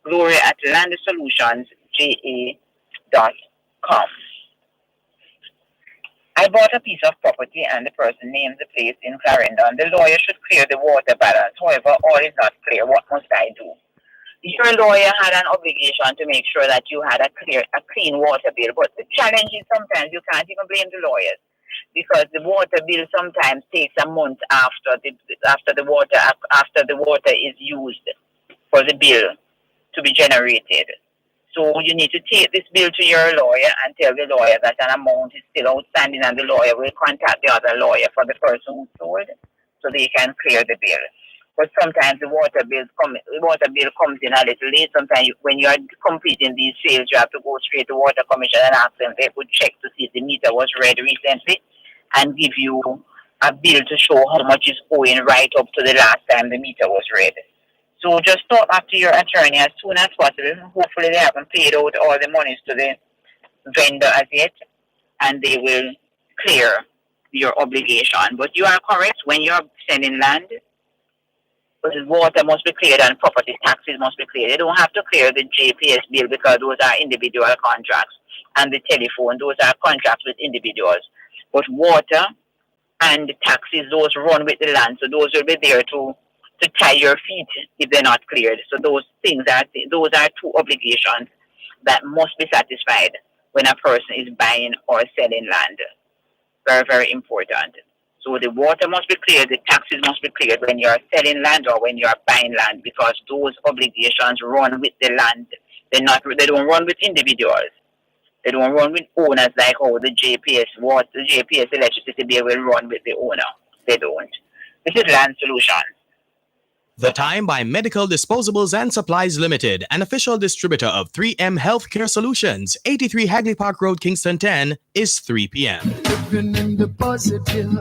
gloria@landssolutionsja.com. I bought a piece of property and the person named the place in Clarendon. The lawyer should clear the water balance. However, all is not clear. What must I do? Your lawyer had an obligation to make sure that you had a clean water bill. But the challenge is sometimes you can't even blame the lawyers, because the water bill sometimes takes a month after the water is used for the bill to be generated. So you need to take this bill to your lawyer and tell the lawyer that an amount is still outstanding, and the lawyer will contact the other lawyer for the person who sold, so they can clear the bill. But sometimes the water bill comes in a little late. Sometimes when you are completing these sales, you have to go straight to Water Commission and ask them if they could check to see if the meter was read recently, and give you a bill to show how much is owing right up to the last time the meter was read. So just talk back to your attorney as soon as possible. Hopefully they haven't paid out all the monies to the vendor as yet, and they will clear your obligation. But you are correct, when you're selling land, the water must be cleared and property taxes must be cleared. They don't have to clear the JPS bill because those are individual contracts, and the telephone, those are contracts with individuals. But water and taxes, those run with the land, so those will be there to tie your feet if they're not cleared. So those are two obligations that must be satisfied when a person is buying or selling land. Very, very important. So the water must be cleared, the taxes must be cleared when you're selling land or when you're buying land, because those obligations run with the land. They don't run with individuals. They don't run with owners like how the JPS electricity bill will run with the owner. They don't. This is Land Solutions. The Time by Medical Disposables and Supplies Limited, an official distributor of 3M Healthcare Solutions, 83 Hagley Park Road, Kingston 10, is 3 p.m.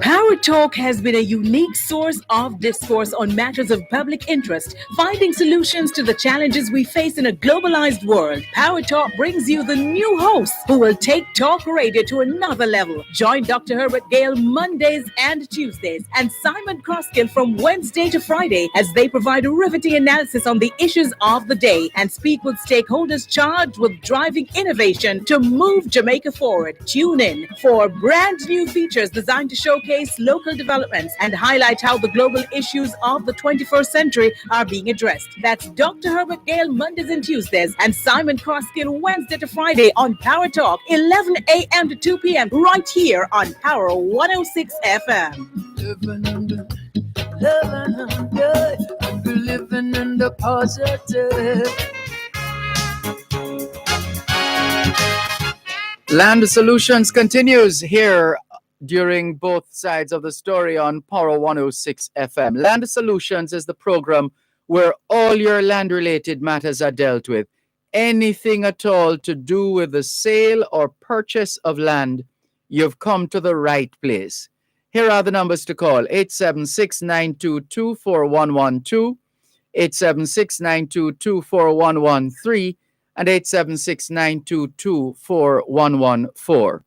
Power Talk has been a unique source of discourse on matters of public interest, finding solutions to the challenges we face in a globalized world. Power Talk brings you the new host who will take talk radio to another level. Join Dr. Herbert Gale Mondays and Tuesdays, and Simon Croskill from Wednesday to Friday as they provide a riveting analysis on the issues of the day and speak with stakeholders charged with driving innovation to move Jamaica forward. Tune in for brand new features designed to showcase local developments and highlight how the global issues of the 21st century are being addressed. That's Dr. Herbert Gale Mondays and Tuesdays, and Simon Croskill Wednesday to Friday on Power Talk, 11 a.m. to 2 p.m. right here on Power 106 FM. Living in the positive. Land Solutions continues here during both sides of the story on Power 106 FM. Land Solutions is the program where all your land-related matters are dealt with. Anything at all to do with the sale or purchase of land, you've come to the right place. Here are the numbers to call: 876-922-4112, 876-922-4113, and 876-922-4114.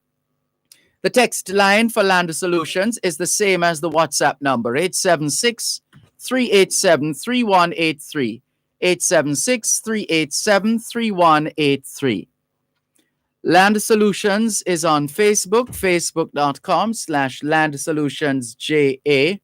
The text line for Land Solutions is the same as the WhatsApp number, 876-387-3183, 876-387-3183. Land Solutions is on Facebook, facebook.com/landsolutionsja.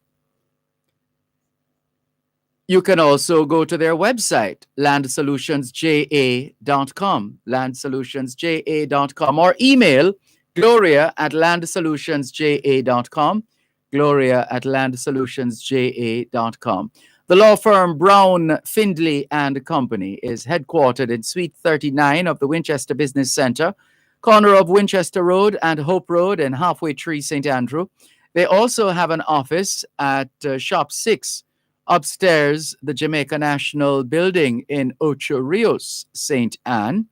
You can also go to their website, landsolutionsja.com, landsolutionsja.com, or email gloria@landsolutionsja.com, gloria@landsolutionsja.com. The law firm Brown, Findley and Company is headquartered in Suite 39 of the Winchester Business Center, corner of Winchester Road and Hope Road in Halfway Tree, St. Andrew. They also have an office at Shop 6 upstairs, the Jamaica National Building in Ocho Rios, St. Anne.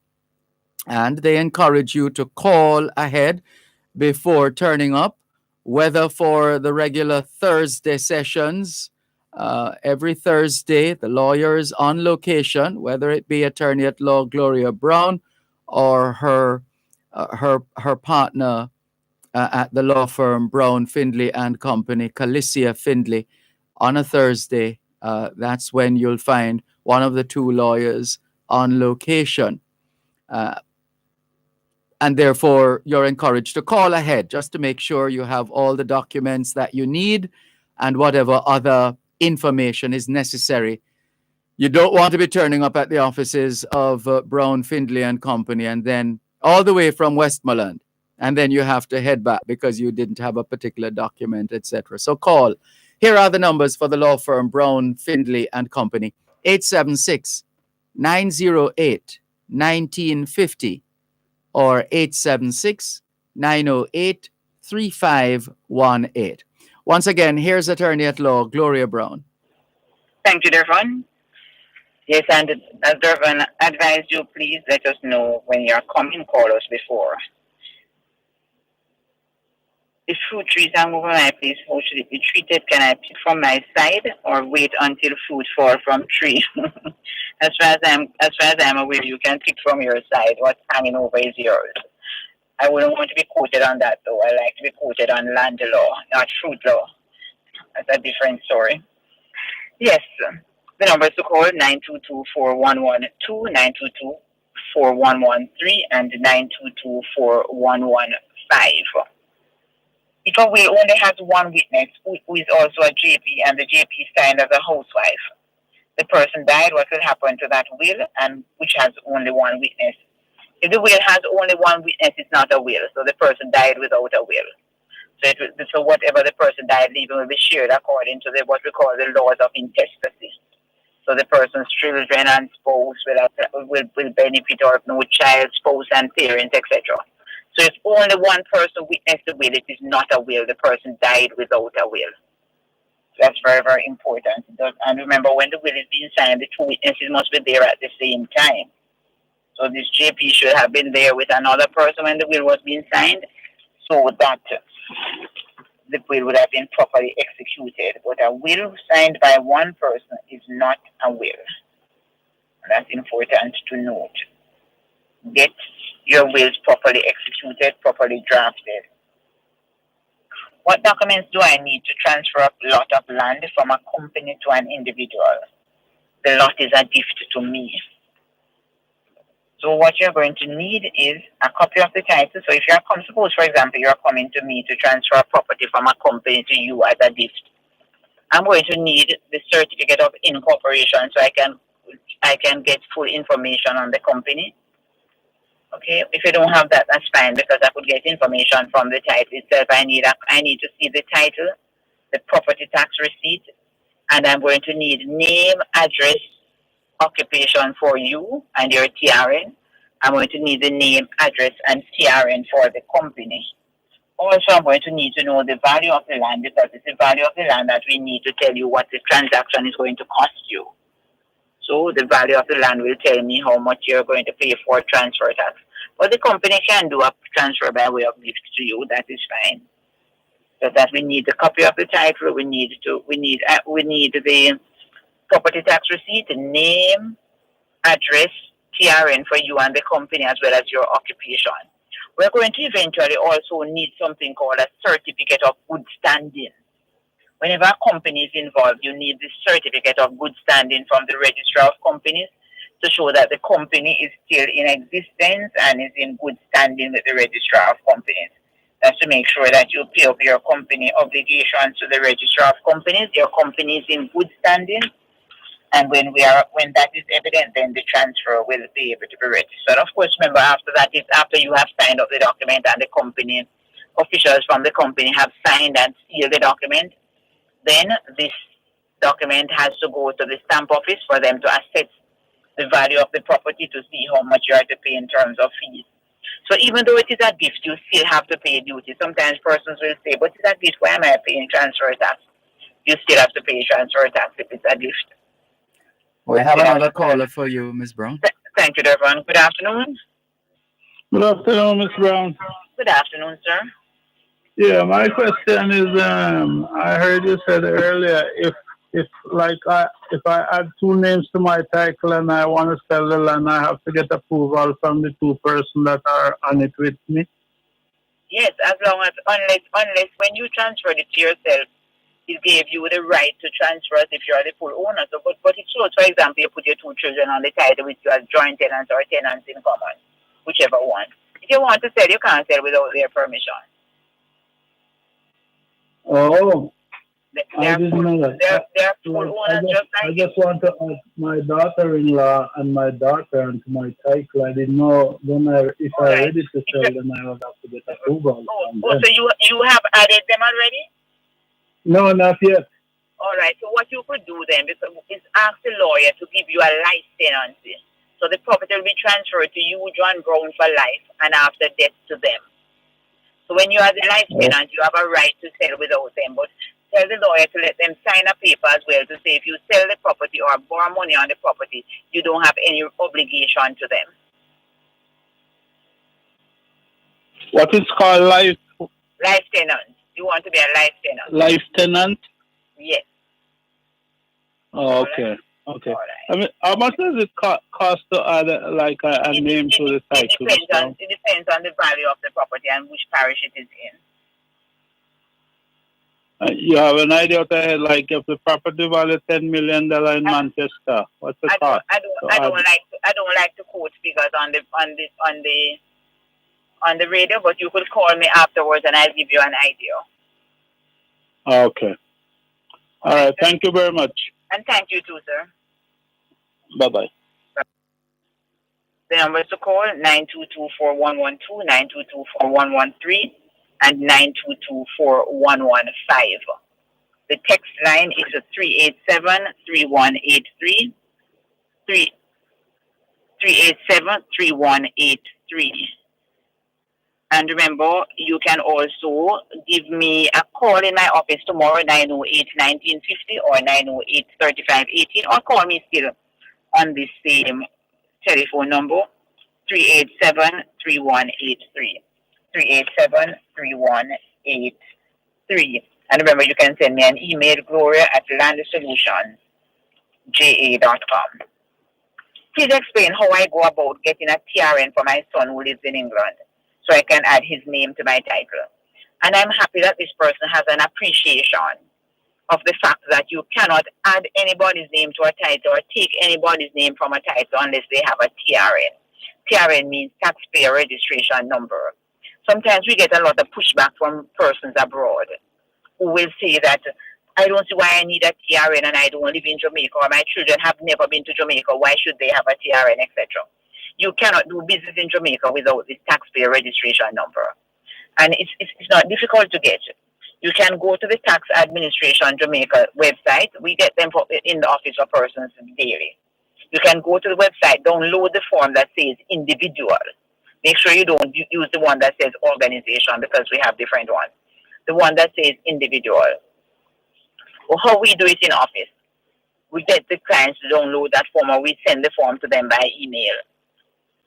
And they encourage you to call ahead before turning up, whether for the regular Thursday sessions. Every Thursday, the lawyer is on location, whether it be attorney at law Gloria Brown or her partner at the law firm Brown, Findley and Company, Calicia Findley, on a Thursday. That's when you'll find one of the two lawyers on location. And therefore, you're encouraged to call ahead just to make sure you have all the documents that you need and whatever other information is necessary. You don't want to be turning up at the offices of Brown, Findley and Company and then all the way from Westmoreland. And then you have to head back because you didn't have a particular document, etc. So call. Here are the numbers for the law firm Brown, Findley and Company. 876-908-1950 or 876-908-3518. Once again, here's attorney at law Gloria Brown. Thank you, Dervan. Yes, and as Dervan advised you, please let us know when you're coming. Call us before. The fruit trees are moving my place. How should it be treated? Can I pick from my side or wait until fruit fall from tree? As far as I'm aware, you can pick from your side. What's hanging over is yours. I wouldn't want to be quoted on that, though. I like to be quoted on land law, not fruit law. That's a different story. Yes, the numbers to call 922-4112, 922-4113, and 922-4115. If a will only has one witness who is also a JP and the JP signed as a housewife, the person died, what will happen to that will, and which has only one witness? If the will has only one witness, it's not a will, so the person died without a will. So whatever the person died leaving will be shared according to what we call the laws of intestacy. So the person's children and spouse will benefit, or no child, spouse and parents, etc. So if only one person witnessed the will, it is not a will. The person died without a will. So that's very, very important. And remember, when the will is being signed, the two witnesses must be there at the same time. So this JP should have been there with another person when the will was being signed, so that the will would have been properly executed. But a will signed by one person is not a will. And that's important to note. Get your wills properly executed, properly drafted. What documents do I need to transfer a lot of land from a company to an individual? The lot is a gift to me. So what you're going to need is a copy of the title. So if you're suppose, for example, you're coming to me to transfer a property from a company to you as a gift, I'm going to need the certificate of incorporation so I can get full information on the company. Okay, if you don't have that, that's fine, because I could get information from the title itself. I need to see the title, the property tax receipt, and I'm going to need name, address, occupation for you and your TRN. I'm going to need the name, address, and TRN for the company. Also, I'm going to need to know the value of the land, because it's the value of the land that we need to tell you what the transaction is going to cost you. So the value of the land will tell me how much you're going to pay for transfer tax. But the company can do a transfer by way of gift to you. That is fine. So that we need the copy of the title. We need the property tax receipt, name, address, TRN for you and the company, as well as your occupation. We're going to eventually also need something called a certificate of good standing. Whenever a company is involved, you need the certificate of good standing from the registrar of companies to show that the company is still in existence and is in good standing with the registrar of companies. That's to make sure that you pay up your company obligations to the registrar of companies. Your company is in good standing, and when that is evident, then the transfer will be able to be registered. Of course, remember, after that is after you have signed up the document and the company officials from the company have signed and sealed the document. Then this document has to go to the stamp office for them to assess the value of the property to see how much you are to pay in terms of fees. So even though it is a gift, you still have to pay duty. Sometimes persons will say, but it's a gift, why am I paying transfer tax? You still have to pay transfer tax if it's a gift. We have another caller for you, Ms. Brown. Thank you, Dervan. Good afternoon. Good afternoon, Ms. Brown. Good afternoon, sir. Yeah, my question is, I heard you said earlier, if I add two names to my title and I want to sell the land, I have to get approval from the two persons that are on it with me. Yes, as long as unless when you transferred it to yourself, it gave you the right to transfer it if you are the full owner. So, but it shows, for example, you put your two children on the title with you as joint tenants or tenants in common, whichever one. If you want to sell, you can't sell without their permission. Oh, I didn't know that. They're full owners just like I just want to add my daughter-in-law and my daughter onto my title. I didn't know if I'm ready to sell, then I would have to get approval. So you have added them already? No, not yet. All right. So what you could do then is ask the lawyer to give you a life tenancy. So the property will be transferred to you, John Brown, for life, and after death to them. So when you are the life tenant, you have a right to sell without them. But tell the lawyer to let them sign a paper as well to say if you sell the property or borrow money on the property, you don't have any obligation to them. What is called life? Life tenant. You want to be a life tenant? Life tenant? Yes. Oh, okay. Okay. I mean, how much does it cost to add a name to the title? It depends on the value of the property and which parish it is in. You have an idea of if the property value $10 million in Manchester, what's the cost? I don't like to quote figures on the radio, but you could call me afterwards and I'll give you an idea. Okay. All right. Thank you very much. And thank you too, sir. Bye-bye. The numbers to call 922-4112, 922-4113, and 922-4115. The text line is 387-3183, 387-3183. And remember, you can also give me a call in my office tomorrow, 908-1950 or 908-3518, or call me still on the same telephone number, 387-3183. 387-3183. And remember, you can send me an email, gloria@landsolutions.ja.com. Please explain how I go about getting a TRN for my son who lives in England, so I can add his name to my title. And I'm happy that this person has an appreciation of the fact that you cannot add anybody's name to a title or take anybody's name from a title unless they have a TRN. TRN means taxpayer registration number. Sometimes we get a lot of pushback from persons abroad who will say that I don't see why I need a TRN and I don't live in Jamaica, or my children have never been to Jamaica. Why should they have a TRN, etc.? You cannot do business in Jamaica without this taxpayer registration number. And it's not difficult to get. You can go to the Tax Administration Jamaica website. We get them in the office of persons daily. You can go to the website, download the form that says individual. Make sure you don't use the one that says organization because we have different ones. The one that says individual. Well, how we do it in office, we get the clients to download that form or we send the form to them by email.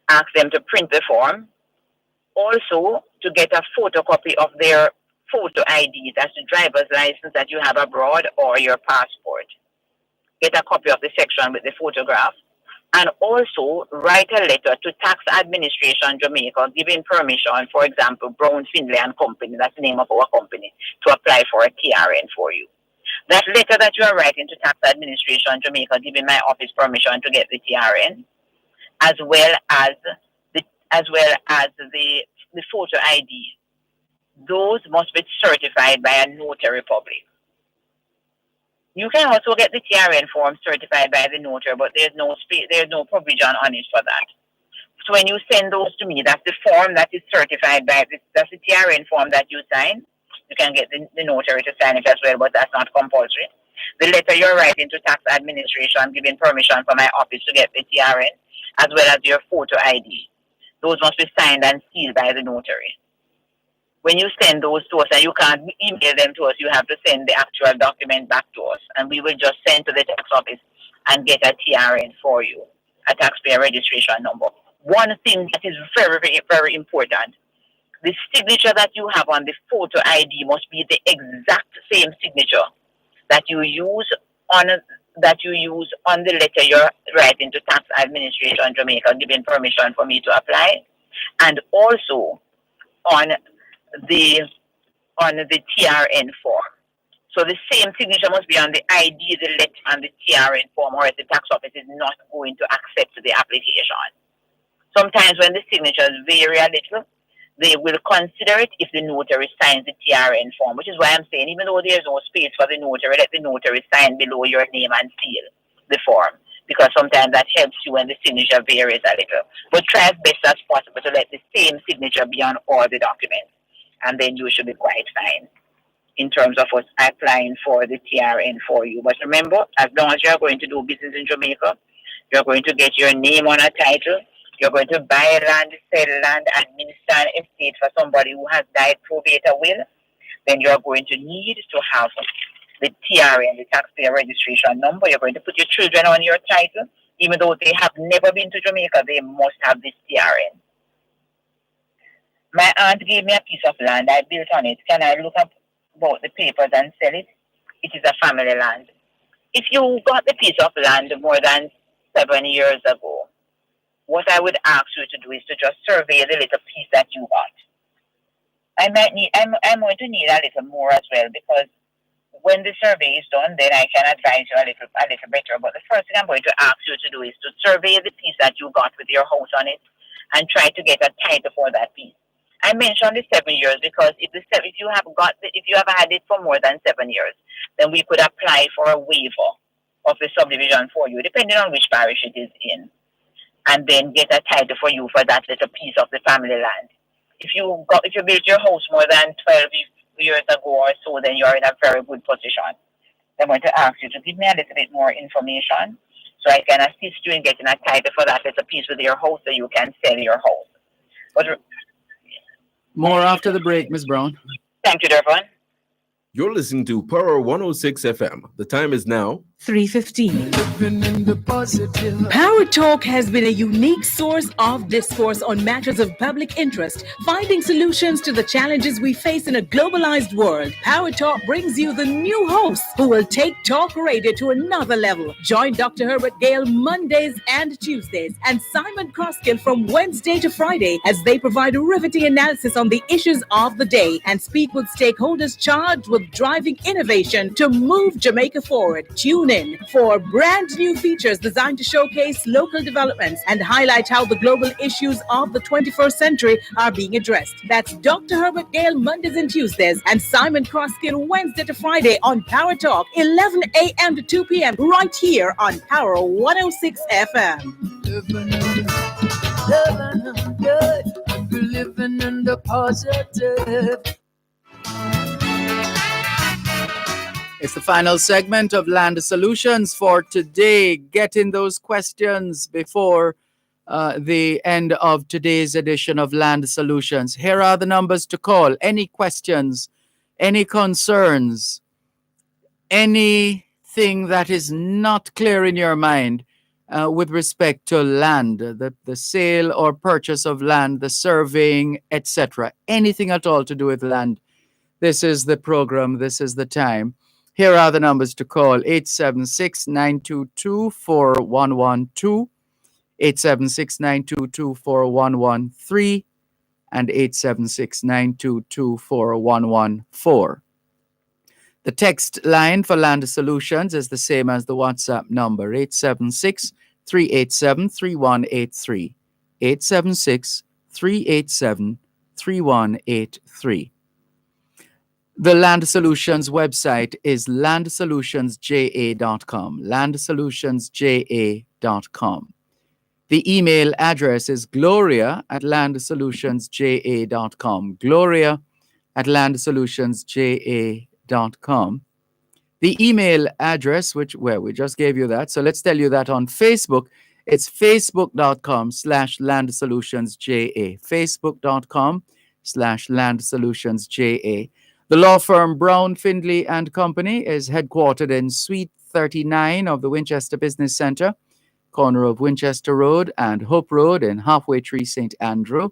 Ask them to print the form. Also, to get a photocopy of their photo ID, that's the driver's license that you have abroad or your passport. Get a copy of the section with the photograph. And also write a letter to Tax Administration Jamaica giving permission, for example, Brown, Finlay and Company, that's the name of our company, to apply for a TRN for you. That letter that you are writing to Tax Administration Jamaica giving my office permission to get the TRN, as well as the photo ID, those must be certified by a notary public. You can also get the TRN form certified by the notary, but there's no provision on it for that. So when you send those to me, that's the form that is certified by that's the TRN form that you sign. You can get the notary to sign it as well, but that's not compulsory. The letter you're writing to tax administration giving permission for my office to get the TRN, as well as your photo ID. Those must be signed and sealed by the notary. When you send those to us, and you can't email them to us, you have to send the actual document back to us, and we will just send to the tax office and get a TRN for you, a taxpayer registration number. One thing that is very, very, very important, the signature that you have on the photo ID must be the exact same signature that you use on the letter you're writing to Tax Administration Jamaica, giving permission for me to apply, and also on the TRN form. So the same signature must be on the ID, the letter, and the TRN form, or else the tax office is not going to accept the application. Sometimes when the signatures vary a little, they will consider it if the notary signs the TRN form, which is why I'm saying, even though there's no space for the notary, let the notary sign below your name and seal the form, because sometimes that helps you when the signature varies a little. But try as best as possible to let the same signature be on all the documents, and then you should be quite fine in terms of us applying for the TRN for you. But remember, as long as you're going to do business in Jamaica, you're going to get your name on a title, you're going to buy land, sell land, administer an estate for somebody who has died, probate a will, then you're going to need to have the TRN, the taxpayer registration number. You're going to put your children on your title. Even though they have never been to Jamaica, they must have this TRN. My aunt gave me a piece of land. I built on it. Can I look up about the papers and sell it? It is a family land. If you got the piece of land more than 7 years ago, what I would ask you to do is to just survey the little piece that you got. I'm going to need a little more as well, because when the survey is done, then I can advise you a little better. But the first thing I'm going to ask you to do is to survey the piece that you got with your house on it and try to get a title for that piece. I mentioned the 7 years because if you have had it for more than 7 years, then we could apply for a waiver of the subdivision for you, depending on which parish it is in, and then get a title for you for that little piece of the family land. If you built your house more than 12 years ago or so, then you're in a very good position. I'm going to ask you to give me a little bit more information so I can assist you in getting a title for that little piece with your house so you can sell your house. But more after the break, Ms. Brown. Thank you, Dervan. You're listening to Power 106 FM. The time is now 3:15. Power Talk has been a unique source of discourse on matters of public interest, finding solutions to the challenges we face in a globalized world. Power Talk brings you the new host who will take talk radio to another level. Join Dr. Herbert Gale Mondays and Tuesdays and Simon Croskill from Wednesday to Friday as they provide a riveting analysis on the issues of the day and speak with stakeholders charged with driving innovation to move Jamaica forward. Tune in for brand new features designed to showcase local developments and highlight how the global issues of the 21st century are being addressed. That's Dr. Herbert Gale Mondays and Tuesdays and Simon Croskill Wednesday to Friday on Power Talk, 11 a.m. to 2 p.m. right here on Power 106 FM. Living in the positive. It's the final segment of Land Solutions for today. Get in those questions before the end of today's edition of Land Solutions. Here are the numbers to call. Any questions, any concerns, anything that is not clear in your mind with respect to land, the sale or purchase of land, the surveying, etc. Anything at all to do with land. This is the program. This is the time. Here are the numbers to call: 876-922-4112, 876-922-4113, and 876-922-4114. The text line for Land Solutions is the same as the WhatsApp number, 876-387-3183, 876-387-3183. The Land Solutions website is landsolutionsja.com, landsolutionsja.com. The email address is gloria@landsolutionsja.com, gloria@landsolutionsja.com. The email address, which we just gave you that. So let's tell you that on Facebook, it's facebook.com/landsolutionsja. Facebook.com/landsolutionsja. The law firm Brown, Findlay and Company is headquartered in Suite 39 of the Winchester Business Center, corner of Winchester Road and Hope Road in Halfway Tree, St. Andrew.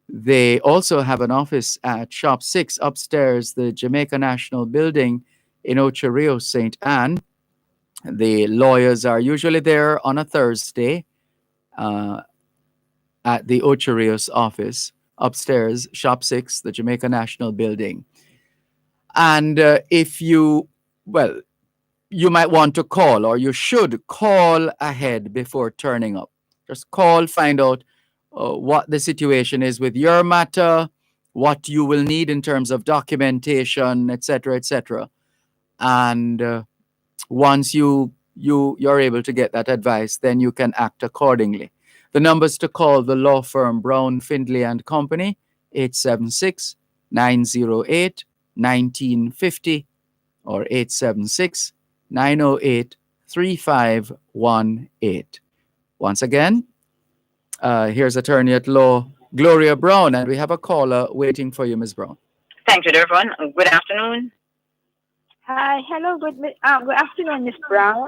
They also have an office at Shop 6 upstairs, the Jamaica National Building in Ocho Rios, St. Anne. The lawyers are usually there on a Thursday at the Ocho Rios office upstairs, Shop 6, the Jamaica National Building. And if you might want to call, or you should call ahead before turning up. Just call, find out what the situation is with your matter, what you will need in terms of documentation, etc., etc. And once you're able to get that advice, then you can act accordingly. The numbers to call the law firm Brown, Findlay and Company, 876-908-1950 or 876-908-3518. Once again, here's attorney at law Gloria Brown, and we have a caller waiting for you, Ms. Brown. Thank you, Dervan. Good afternoon. Hi, hello, good afternoon, Miss Brown.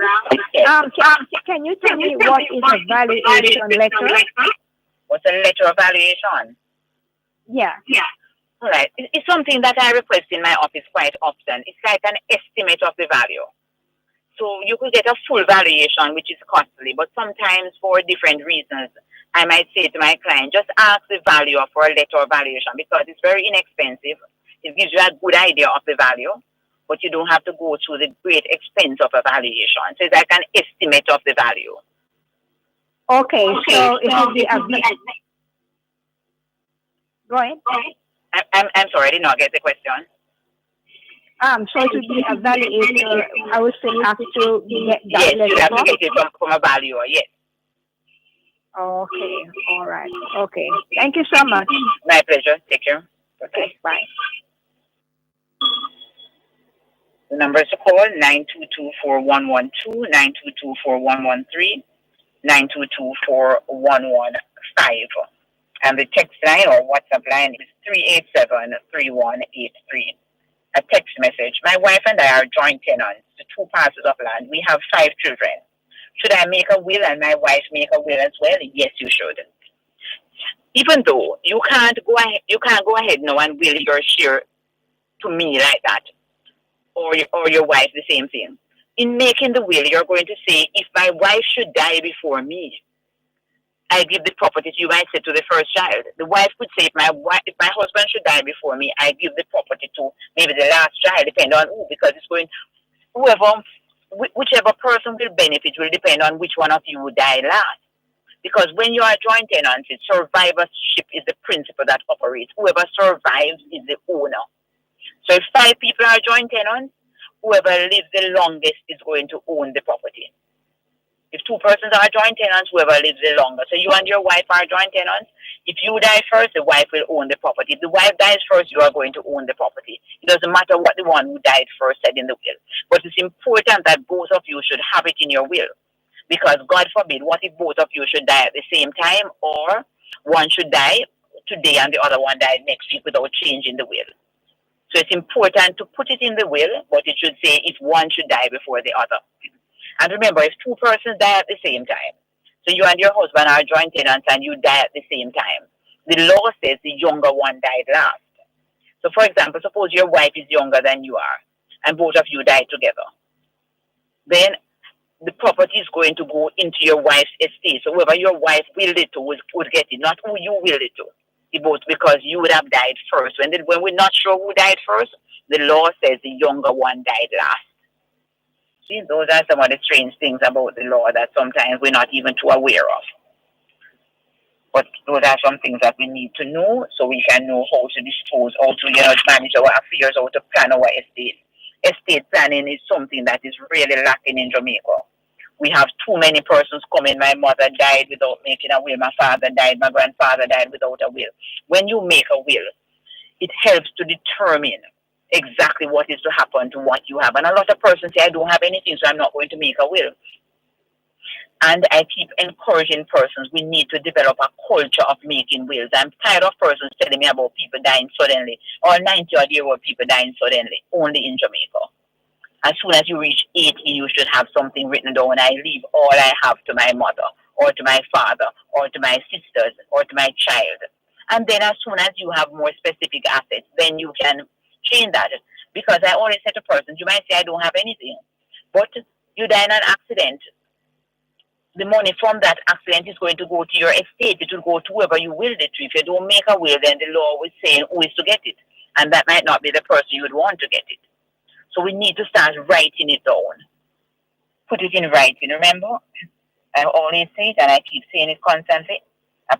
Can you tell me what is a valuation letter? What's a letter of valuation? Yeah. All right. It's something that I request in my office quite often. It's like an estimate of the value. So you could get a full valuation, which is costly, but sometimes for different reasons, I might say to my client, just ask the value for a letter of valuation because it's very inexpensive. It gives you a good idea of the value, but you don't have to go through the great expense of a valuation. So it's like an estimate of the value. Okay, so it will be a Go ahead. I'm sorry, I did not get the question. So it would be a valuator. I would say have to get that yes, letter. You have to get it from a valuer, yes. Okay, all right. Okay. Thank you so much. My pleasure. Take care. Okay, bye. The number is to call 922-4112, 922-4113, 922-4115. And the text line or WhatsApp line is 387-3183. A text message. My wife and I are joint tenants to 2 parcels of land. We have 5 children. Should I make a will and my wife make a will as well? Yes, you should. Even though you can't go ahead now and will your share to me like that, or your wife the same thing. In making the will, you're going to say, if my wife should die before me, I give the property to you. I said to the first child. The wife could say, if my husband should die before me, I give the property to maybe the last child, depending on who, because it's going whichever person will benefit will depend on which one of you will die last. Because when you are joint tenancy, survivorship is the principle that operates. Whoever survives is the owner. So if 5 people are joint tenants, whoever lives the longest is going to own the property. If 2 persons are joint tenants, whoever lives the longest. So you and your wife are joint tenants. If you die first, the wife will own the property. If the wife dies first, you are going to own the property. It doesn't matter what the one who died first said in the will. But it's important that both of you should have it in your will. Because God forbid, what if both of you should die at the same time, or one should die today and the other one died next week without changing the will. So it's important to put it in the will, but it should say if one should die before the other. And remember, if 2 persons die at the same time, so you and your husband are joint tenants and you die at the same time, the law says the younger one died last. So for example, suppose your wife is younger than you are and both of you died together. Then the property is going to go into your wife's estate. So whoever your wife willed it to would get it, not who you willed it to. Both because you would have died first. When we're not sure who died first, the law says the younger one died last. See, those are some of the strange things about the law that sometimes we're not even too aware of. But those are some things that we need to know so we can know how to dispose, how to manage our affairs, how to plan our estate. Estate planning is something that is really lacking in Jamaica. We have too many persons coming. My mother died without making a will. My father died. My grandfather died without a will. When you make a will, it helps to determine exactly what is to happen to what you have. And a lot of persons say, I don't have anything, so I'm not going to make a will. And I keep encouraging persons, we need to develop a culture of making wills. I'm tired of persons telling me about people dying suddenly, or 90-odd-year-old people dying suddenly, only in Jamaica. As soon as you reach 18, you should have something written down. I leave all I have to my mother, or to my father, or to my sisters, or to my child. And then as soon as you have more specific assets, then you can change that. Because I always say to persons, you might say, I don't have anything. But you die in an accident. The money from that accident is going to go to your estate. It will go to whoever you willed it to. If you don't make a will, then the law will say who is to get it. And that might not be the person you would want to get it. So we need to start writing it down. Put it in writing. Remember, I always say it and I keep saying it constantly. A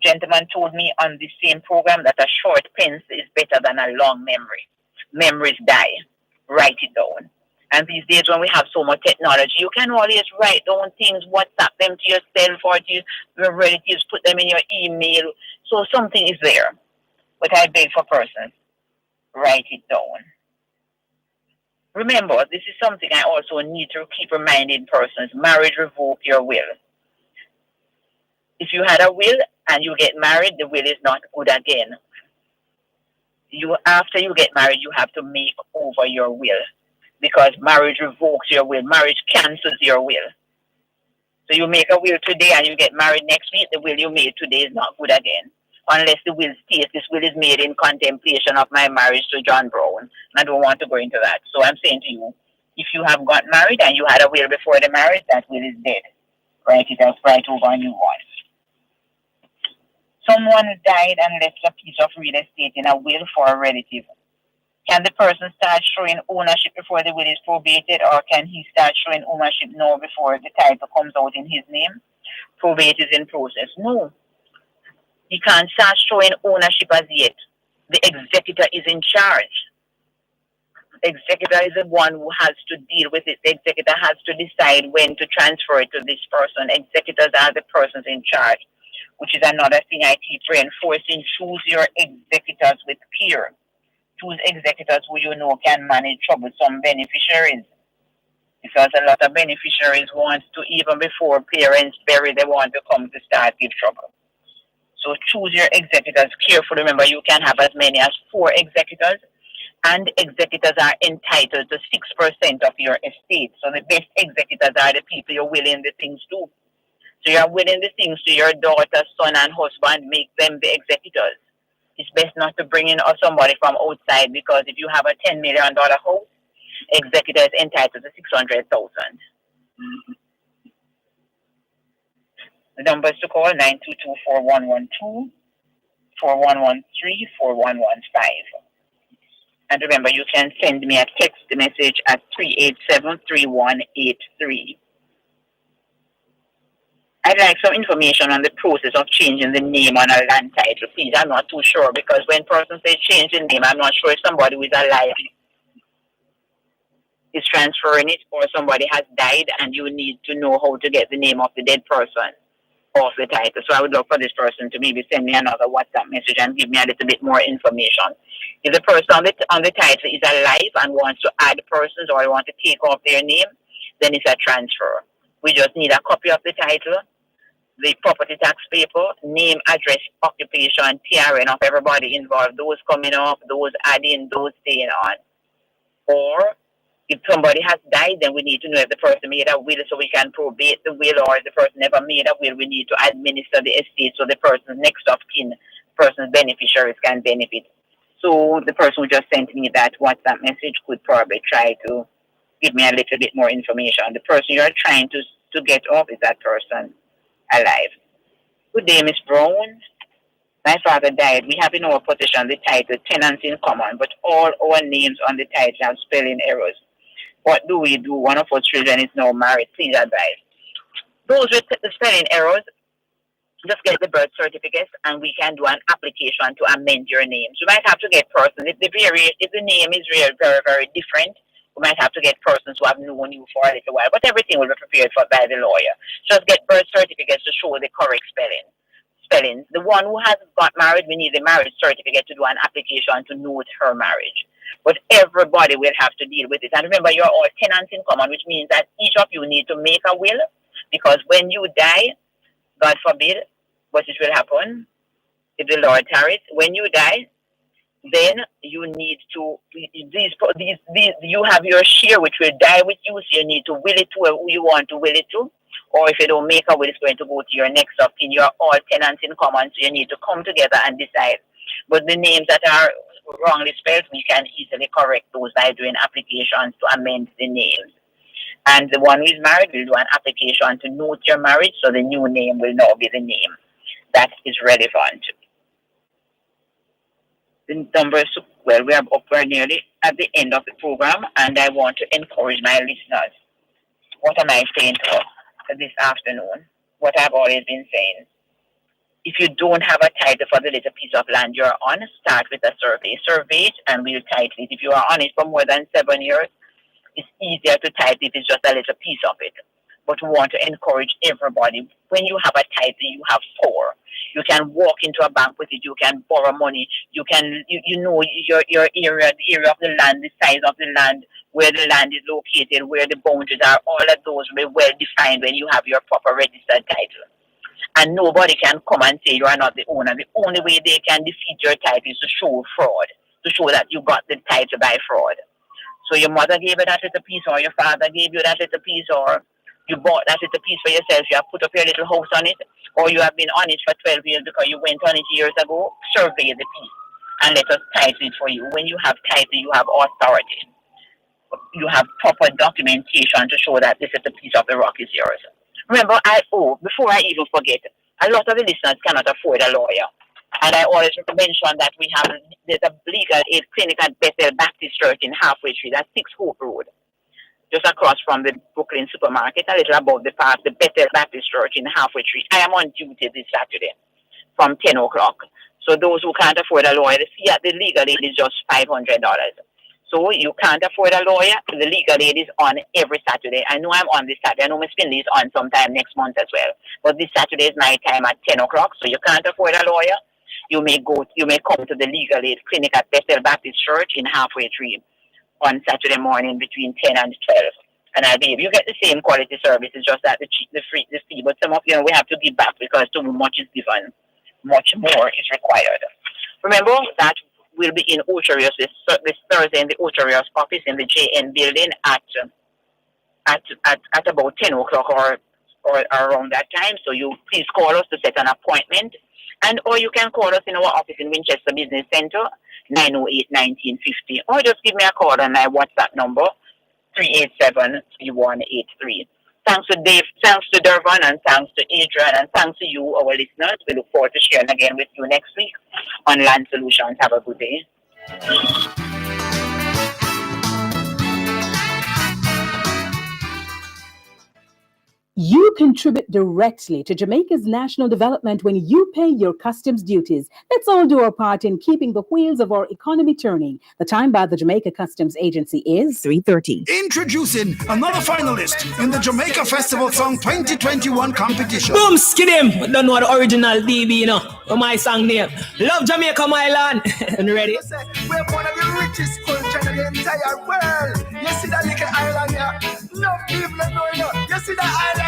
gentleman told me on the same program that a short pencil is better than a long memory. Memories die. Write it down. And these days when we have so much technology, you can always write down things, WhatsApp them to yourself or to your relatives, put them in your email. So something is there. But I beg for persons, write it down. Remember, this is something I also need to keep reminding persons. Marriage revoke your will. If you had a will and you get married, the will is not good again. After you get married, you have to make over your will. Because marriage revokes your will. Marriage cancels your will. So you make a will today and you get married next week, the will you made today is not good again. Unless the will states this will is made in contemplation of my marriage to John Brown. And I don't want to go into that. So I'm saying to you, if you have got married and you had a will before the marriage, that will is dead. Write it out, write over a new one. Someone died and left a piece of real estate in a will for a relative. Can the person start showing ownership before the will is probated, or can he start showing ownership now before the title comes out in his name? Probate is in process. No. He can't start showing ownership as yet. The executor is in charge. The executor is the one who has to deal with it. The executor has to decide when to transfer it to this person. Executors are the persons in charge, which is another thing I keep reinforcing. Choose your executors with care. Choose executors who you know can manage troublesome beneficiaries. Because a lot of beneficiaries want to, even before parents bury, they want to come to start give trouble. So choose your executors carefully. Remember, you can have as many as 4 executors, and executors are entitled to 6% of your estate. So the best executors are the people you're willing the things to. So you're willing the things to your daughter, son, and husband, make them the executors. It's best not to bring in somebody from outside, because if you have a $10 million house, executor is entitled to $600,000. The numbers to call 922-4112, 4113, 4115. And remember, you can send me a text message at 387-3183. I'd like some information on the process of changing the name on a land title, please. I'm not too sure, because when person says change the name, I'm not sure if somebody who is alive is transferring it, or somebody has died and you need to know how to get the name of the dead person off the title. So I would love for this person to maybe send me another WhatsApp message and give me a little bit more information. If the person on the title is alive and wants to add persons, or want to take off their name, then it's a transfer. We just need a copy of the title, the property tax paper, name, address, occupation, TRN of everybody involved, those coming off, those adding, those staying on. Or if somebody has died, then we need to know if the person made a will so we can probate the will, or if the person never made a will, we need to administer the estate so the person's next of kin, person's beneficiaries can benefit. So the person who just sent me that WhatsApp message could probably try to give me a little bit more information. The person you're trying to get off, is that person alive? Good day, Miss Brown. My father died. We have in our possession the title tenants in common, but all our names on the title have spelling errors. What do we do? One of our children is now married. Please advise. Those with the spelling errors, just get the birth certificates and we can do an application to amend your names. You might have to get persons. If the name is very, very different, we might have to get persons who have known you for a little while. But everything will be prepared for by the lawyer. Just get birth certificates to show the correct spellings. The one who has got married, we need the marriage certificate to do an application to note her marriage. But everybody will have to deal with it. And remember, you're all tenants in common, which means that each of you need to make a will, because when you die, God forbid, but it will happen if the Lord tarries. When you die, then you need to these you have your share which will die with you, so you need to will it to who you want to will it to. Or if you don't make a will, it's going to go to your next of kin. You're all tenants in common, so you need to come together and decide. But the names that are wrongly spelled, we can easily correct those by doing applications to amend the names. And the one who is married will do an application to note your marriage, so the new name will now be the name that is relevant. The numbers, well, we are up very nearly at the end of the program, and I want to encourage my listeners. What am I saying to us this afternoon? What I've always been saying. If you don't have a title for the little piece of land you're on, start with a survey. Survey it and we'll title it. If you are on it for more than 7 years, it's easier to title if it's just a little piece of it. But we want to encourage everybody. When you have a title, you have power. You can walk into a bank with it. You can borrow money. You can, you know your area, the area of the land, the size of the land, where the land is located, where the boundaries are. All of those will be well defined when you have your proper registered title. And nobody can come and say you are not the owner. The only way they can defeat your title is to show fraud, to show that you got the title by fraud. So your mother gave you that little piece, or your father gave you that little piece, or you bought that little piece for yourself. You have put up your little house on it, or you have been on it for 12 years because you went on it years ago. Survey the piece and let us title it for you. When you have title, you have authority. You have proper documentation to show that this is the piece of the rock is yours. Remember, before I even forget, a lot of the listeners cannot afford a lawyer. And I always mention that there's a legal aid clinic at Bethel Baptist Church in Halfway Street, that's 6 Hope Road, just across from the Brooklyn supermarket, a little above the park, the Bethel Baptist Church in Halfway Street. I am on duty this Saturday from 10 o'clock. So those who can't afford a lawyer, the fee at the legal aid is just $500. So you can't afford a lawyer, the legal aid is on every Saturday. I know I'm on this Saturday. I know Miss Finley is on sometime next month as well. But this Saturday is my time at 10 o'clock. So you can't afford a lawyer. You may come to the legal aid clinic at Bethel Baptist Church in Halfway Tree on Saturday morning between 10 and 12. And I believe you get the same quality service. It's just that the fee. But some of you, we have to give back because too much is given. Much more is required. Remember that we'll be in Ocherios this Thursday in the Ocherios office in the JN building at about 10 o'clock or around that time. So you please call us to set an appointment. Or you can call us in our office in Winchester Business Center, 908-1950. Or just give me a call on my WhatsApp number, 387-3183. Thanks to Dave, thanks to Dervan, and thanks to Adrian, and thanks to you, our listeners. We look forward to sharing again with you next week on Land Solutions. Have a good day. You contribute directly to Jamaica's national development when you pay your customs duties. Let's all do our part in keeping the wheels of our economy turning. The time by the Jamaica Customs Agency is 3:30. Introducing another finalist in the Jamaica Festival Song 2021 competition. Boom, skid him! Don't know the original DB, you know. My song name. Love Jamaica, my land. You ready? We're one of the richest culture in the entire world. You see that little island here? No people know you. You see that island?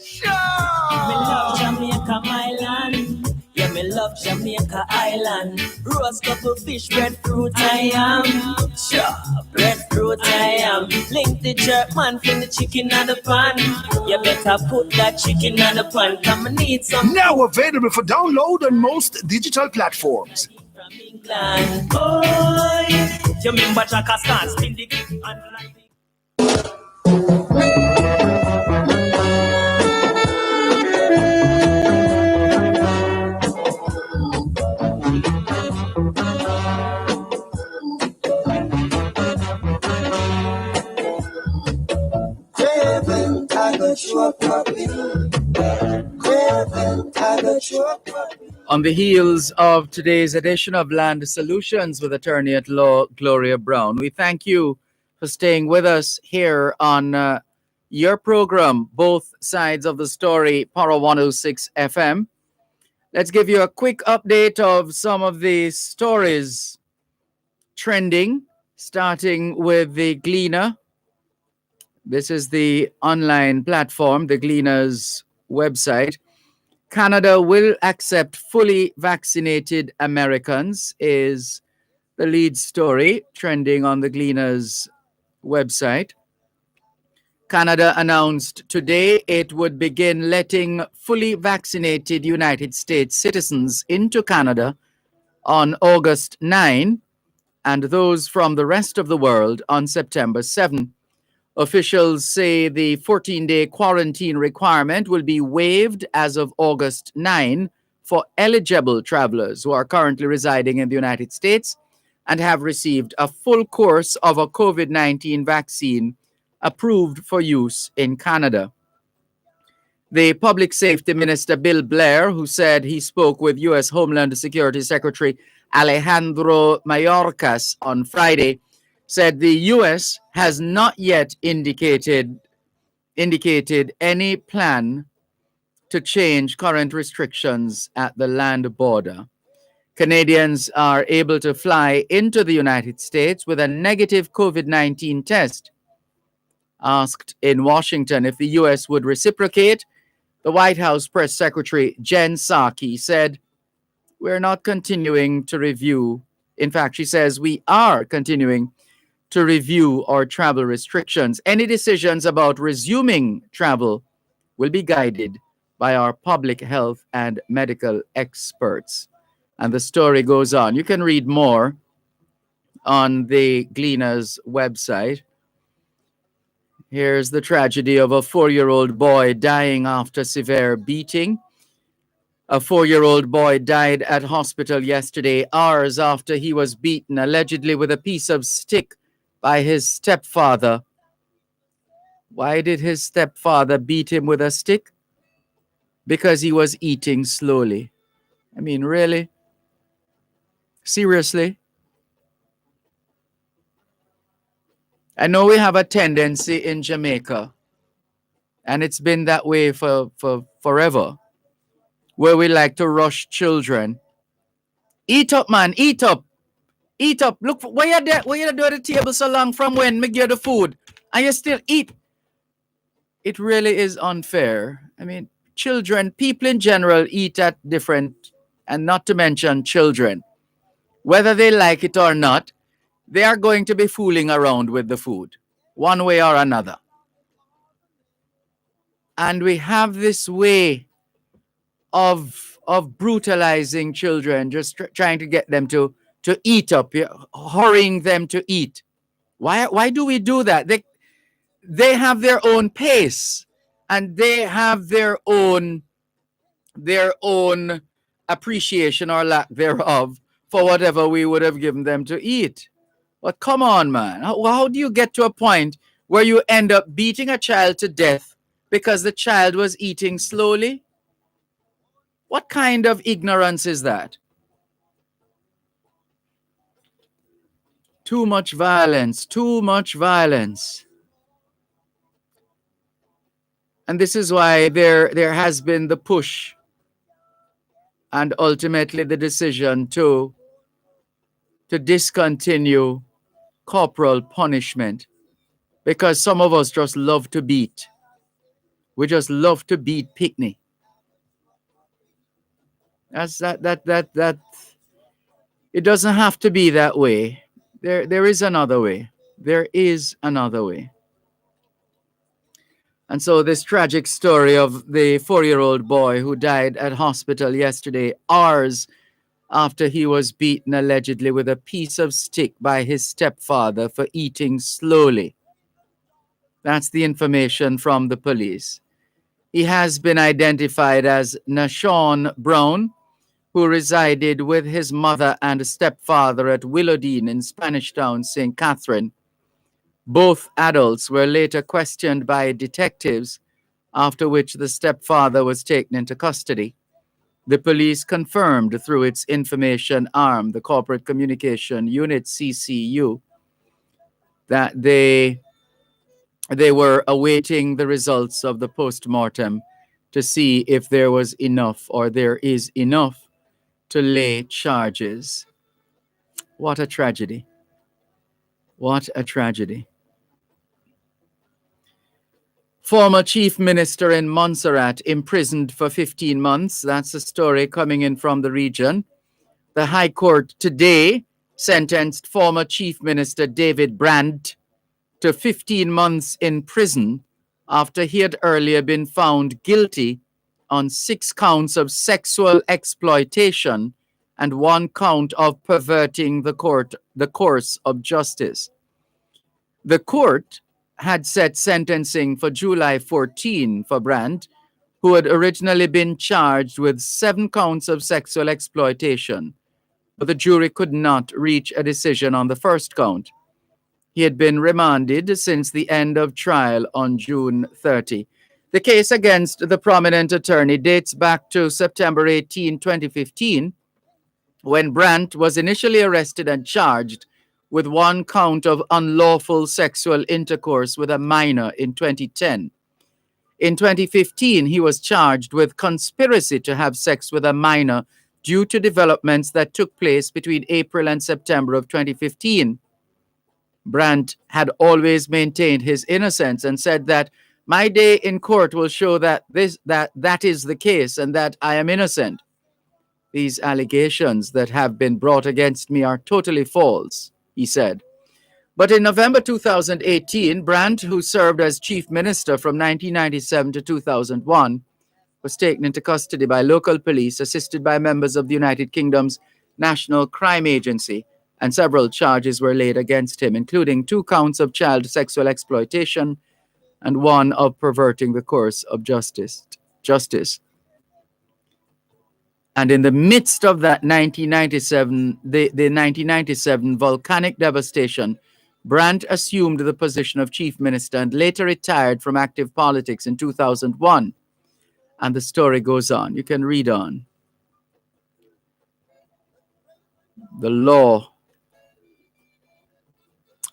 Sure. Me love Jamaica, my land. Yeah, me love Jamaica Island. Rose couple fish, breadfruit I am. Sure, breadfruit I am. Link the jerk man, fling the chicken on the pan. You better put that chicken on the pan, come and need some. Now available for download on most digital platforms. Oh, you remember Chaka Stan, spin the and fly. On the heels of today's edition of Land Solutions with Attorney at Law Gloria Brown, we thank you for staying with us here on your program, Both Sides of the Story, Power 106 FM. Let's give you a quick update of some of the stories trending starting with the Gleaner. This is the online platform, the Gleaner's website. Canada will accept fully vaccinated Americans is the lead story trending on the Gleaner's website. Canada announced today it would begin letting fully vaccinated United States citizens into Canada on August 9 and those from the rest of the world on September 7. Officials say the 14-day quarantine requirement will be waived as of August 9 for eligible travelers who are currently residing in the United States and have received a full course of a COVID-19 vaccine approved for use in Canada. The Public Safety Minister Bill Blair, who said he spoke with U.S. Homeland Security Secretary Alejandro Mayorkas on Friday, said the U.S. has not yet indicated any plan to change current restrictions at the land border. Canadians are able to fly into the United States with a negative COVID-19 test. Asked in Washington if the U.S. would reciprocate, the White House Press Secretary Jen Psaki said, "We're not continuing to review." In fact, she says, "We are continuing to review our travel restrictions. Any decisions about resuming travel will be guided by our public health and medical experts." And the story goes on. You can read more on the Gleaner's website. Here's the tragedy of a 4-year-old boy dying after severe beating. A 4-year-old boy died at hospital yesterday, hours after he was beaten, allegedly with a piece of stick, by his stepfather. Why did his stepfather beat him with a stick? Because he was eating slowly. I mean, really? Seriously? I know we have a tendency in Jamaica, and it's been that way for forever, where we like to rush children. Eat up, man, eat up. Eat up. Look, why you there? Why you do at the table so long from when me give the food? And you still eat. It really is unfair. I mean, children, people in general eat at different, and not to mention children. Whether they like it or not, they are going to be fooling around with the food, one way or another. And we have this way of brutalizing children, just trying to get them to eat up, hurrying them to eat. Why do we do that? They have their own pace, and they have their own appreciation or lack thereof for whatever we would have given them to eat. But come on, man. How do you get to a point where you end up beating a child to death because the child was eating slowly? What kind of ignorance is that? Too much violence, too much violence. And this is why there has been the push and ultimately the decision to discontinue corporal punishment, because some of us just love to beat. We just love to beat picnic. That's that. It doesn't have to be that way. There is another way. There is another way. And so this tragic story of the 4-year-old boy who died at hospital yesterday, hours after he was beaten allegedly with a piece of stick by his stepfather for eating slowly. That's the information from the police. He has been identified as Nashawn Brown, who resided with his mother and stepfather at Willowdene in Spanish Town, St. Catherine. Both adults were later questioned by detectives, after which the stepfather was taken into custody. The police confirmed through its information arm, the Corporate Communication Unit, CCU, that they were awaiting the results of the post-mortem to see if there was enough, or there is enough, to lay charges. What a tragedy. What a tragedy. Former chief minister in Montserrat imprisoned for 15 months. That's a story coming in from the region. The High Court today sentenced former chief minister David Brandt to 15 months in prison after he had earlier been found guilty on 6 counts of sexual exploitation and 1 count of perverting the course of justice. The court had set sentencing for July 14 for Brandt, who had originally been charged with 7 counts of sexual exploitation, but the jury could not reach a decision on the first count. He had been remanded since the end of trial on June 30. The case against the prominent attorney dates back to September 18, 2015, when Brandt was initially arrested and charged with 1 count of unlawful sexual intercourse with a minor in 2010. In 2015, he was charged with conspiracy to have sex with a minor due to developments that took place between April and September of 2015. Brandt had always maintained his innocence and said that my day in court will show that that is the case and that I am innocent. These allegations that have been brought against me are totally false, he said. But in November 2018, Brandt, who served as chief minister from 1997 to 2001, was taken into custody by local police, assisted by members of the United Kingdom's National Crime Agency, and several charges were laid against him, including 2 counts of child sexual exploitation and 1 of perverting the course of justice. And in the midst of that 1997, the 1997 volcanic devastation, Brandt assumed the position of chief minister and later retired from active politics in 2001. And the story goes on. You can read on. The law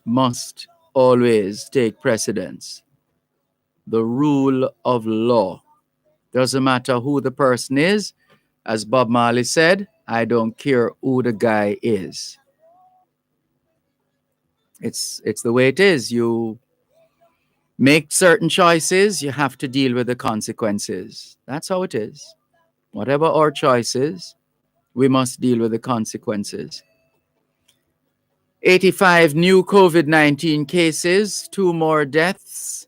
must always take precedence. The rule of law. Doesn't matter who the person is. As Bob Marley said, I don't care who the guy is. It's the way it is. You make certain choices, you have to deal with the consequences. That's how it is. Whatever our choices, we must deal with the consequences. 85 new COVID-19 cases, 2 more deaths.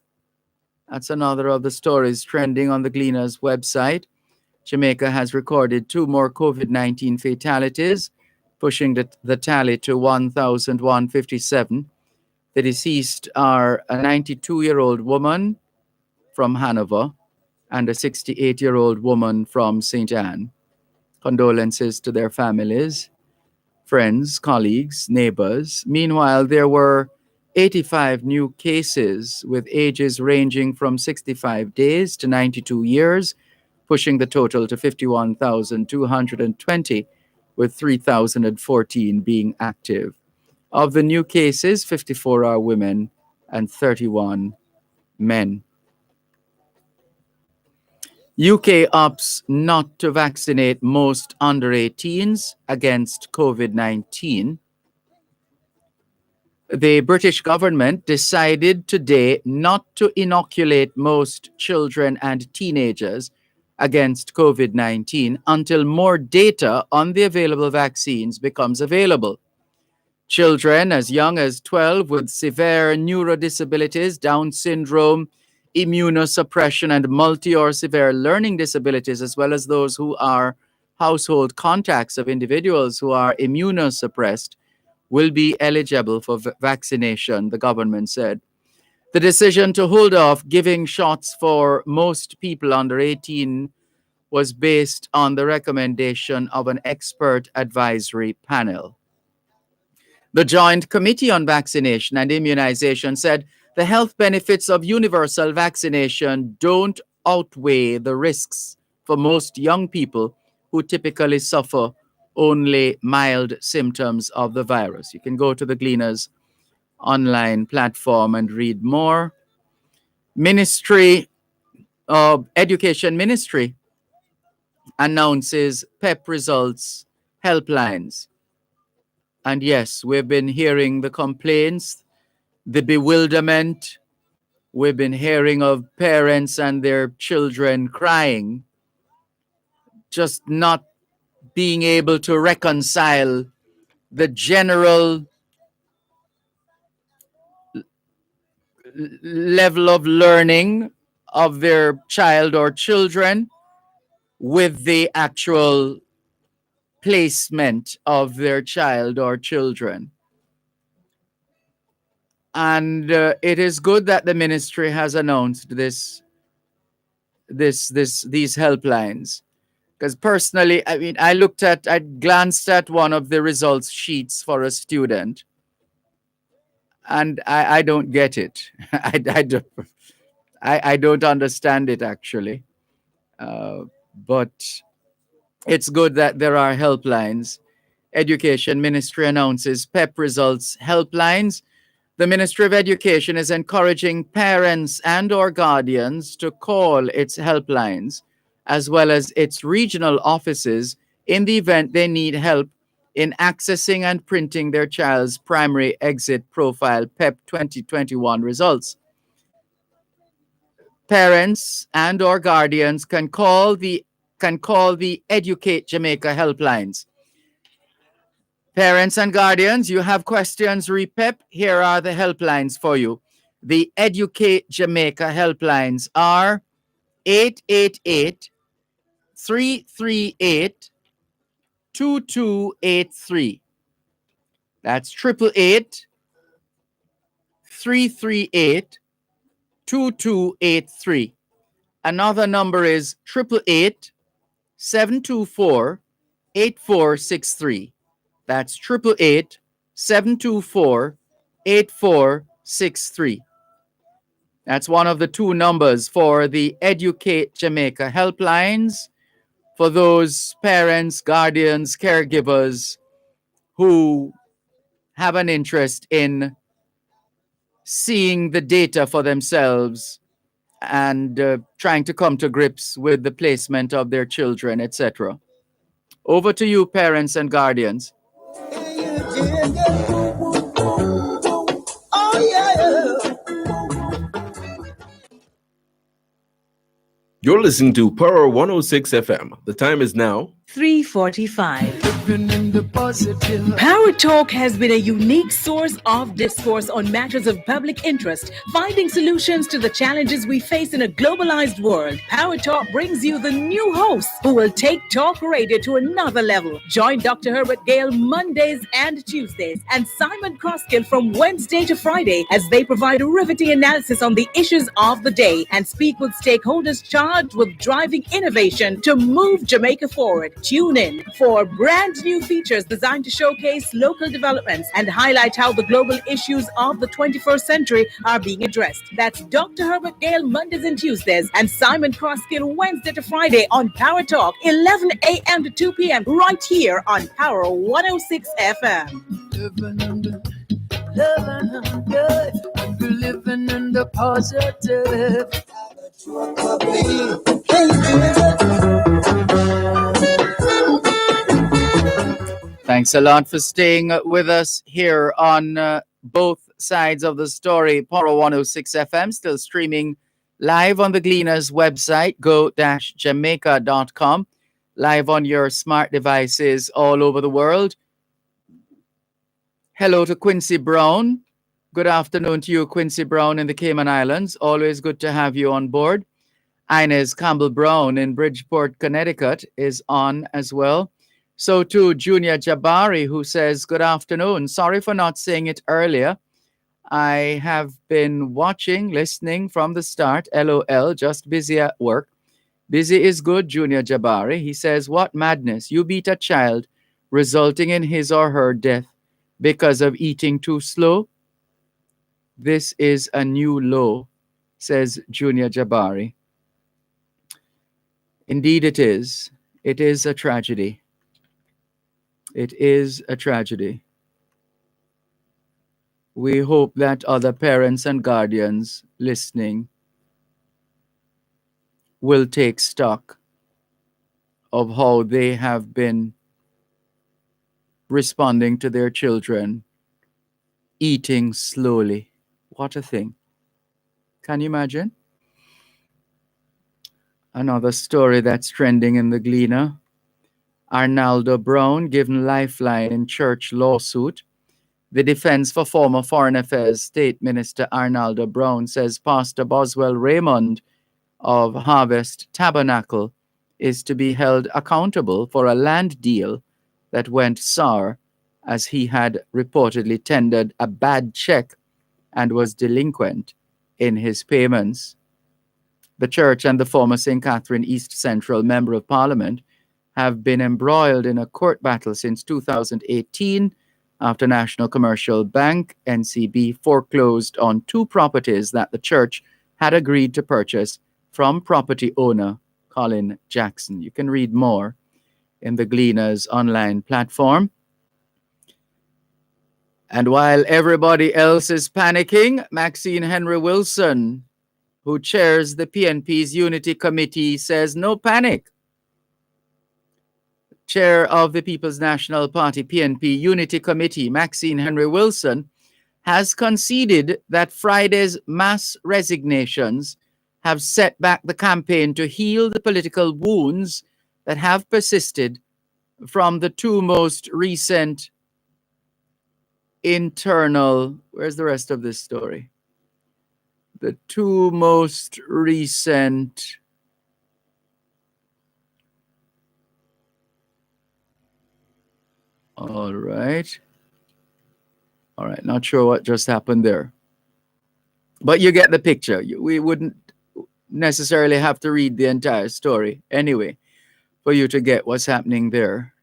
That's another of the stories trending on the Gleaner's website. Jamaica has recorded 2 more COVID-19 fatalities, pushing the tally to 1,157. The deceased are a 92-year-old woman from Hanover and a 68-year-old woman from St. Anne. Condolences to their families, friends, colleagues, neighbors. Meanwhile, there were 85 new cases with ages ranging from 65 days to 92 years, pushing the total to 51,220, with 3,014 being active. Of the new cases, 54 are women and 31 men. UK opts not to vaccinate most under 18s against COVID-19. The British government decided today not to inoculate most children and teenagers against COVID-19 until more data on the available vaccines becomes available. Children as young as 12 with severe neurodisabilities, Down syndrome, immunosuppression, and multi or severe learning disabilities, as well as those who are household contacts of individuals who are immunosuppressed, will be eligible for vaccination, the government said. The decision to hold off giving shots for most people under 18 was based on the recommendation of an expert advisory panel. The Joint Committee on Vaccination and Immunization said the health benefits of universal vaccination don't outweigh the risks for most young people who typically suffer only mild symptoms of the virus. You can go to the Gleaner's online platform and read more. Education Ministry announces PEP results helplines. And yes, we've been hearing the complaints the bewilderment. We've been hearing of parents and their children crying, just not being able to reconcile the general level of learning of their child or children with the actual placement of their child or children. And it is good that the ministry has announced these helplines. Because personally, I mean, I glanced at one of the results sheets for a student, and I don't get it. I don't understand it actually. But it's good that there are helplines. Education Ministry announces PEP results helplines. The Ministry of Education is encouraging parents and or guardians to call its helplines as well as its regional offices in the event they need help in accessing and printing their child's primary exit profile PEP 2021 results. Parents and or guardians can call the Educate Jamaica helplines. Parents and guardians, you have questions, REPEP, here are the helplines for you. The Educate Jamaica helplines are 888-338-2283. That's 888-338-2283. Another number is 888-724-8463. That's 888-724-8463. That's one of the two numbers for the Educate Jamaica helplines for those parents, guardians, caregivers who have an interest in seeing the data for themselves and trying to come to grips with the placement of their children, etc. Over to you, parents and guardians. Oh, yeah. You're listening to Power 106 FM. The time is now 3:45. Power Talk has been a unique source of discourse on matters of public interest, finding solutions to the challenges we face in a globalized world. Power Talk brings you the new host who will take talk radio to another level. Join Dr. Herbert Gale Mondays and Tuesdays and Simon Croskill from Wednesday to Friday as they provide a riveting analysis on the issues of the day and speak with stakeholders charged with driving innovation to move Jamaica forward. Tune in for brand new features designed to showcase local developments and highlight how the global issues of the 21st century are being addressed. That's Dr. Herbert Gale Mondays and Tuesdays and Simon Croskill Wednesday to Friday on Power Talk, 11 a.m. to 2 p.m. right here on Power 106 FM. Living in the positive. Thanks a lot for staying with us here on both sides of the story. Power 106 FM, still streaming live on the Gleaners website, go-jamaica.com, live on your smart devices all over the world. Hello to Quincy Brown. Good afternoon to you, Quincy Brown in the Cayman Islands. Always good to have you on board. Inez Campbell Brown in Bridgeport, Connecticut is on as well. So too, Junior Jabari, who says, good afternoon. Sorry for not saying it earlier. I have been watching, listening from the start. LOL, just busy at work. Busy is good, Junior Jabari. He says, what madness. You beat a child, resulting in his or her death because of eating too slow. This is a new low, says Junior Jabari. Indeed it is. It is a tragedy. It is a tragedy. We hope that other parents and guardians listening will take stock of how they have been responding to their children eating slowly. What a thing. Can you imagine? Another story that's trending in the Gleaner. Arnaldo Brown given lifeline in church lawsuit. The defense for former Foreign Affairs State Minister Arnaldo Brown says Pastor Boswell Raymond of Harvest Tabernacle is to be held accountable for a land deal that went sour as he had reportedly tendered a bad check and was delinquent in his payments. The church and the former St. Catherine East Central Member of Parliament have been embroiled in a court battle since 2018 after National Commercial Bank, NCB, foreclosed on 2 properties that the church had agreed to purchase from property owner Colin Jackson. You can read more in the Gleaner's online platform. And while everybody else is panicking, Maxine Henry Wilson, who chairs the PNP's Unity Committee, says no panic. Chair of the People's National Party PNP Unity Committee, Maxine Henry Wilson, has conceded that Friday's mass resignations have set back the campaign to heal the political wounds that have persisted from the 2 most recent internal... Where's the rest of this story? The 2 most recent... All right, not sure what just happened there. But you get the picture. We wouldn't necessarily have to read the entire story anyway for you to get what's happening there.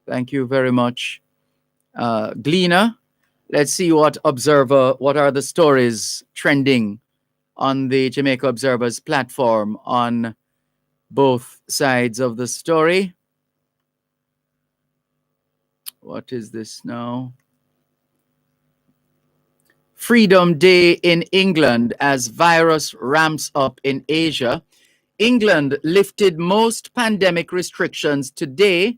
Thank you very much, Gleaner. Let's see what are the stories trending on the Jamaica Observer's platform on both sides of the story. What is this now? Freedom Day in England as virus ramps up in Asia. England lifted most pandemic restrictions today,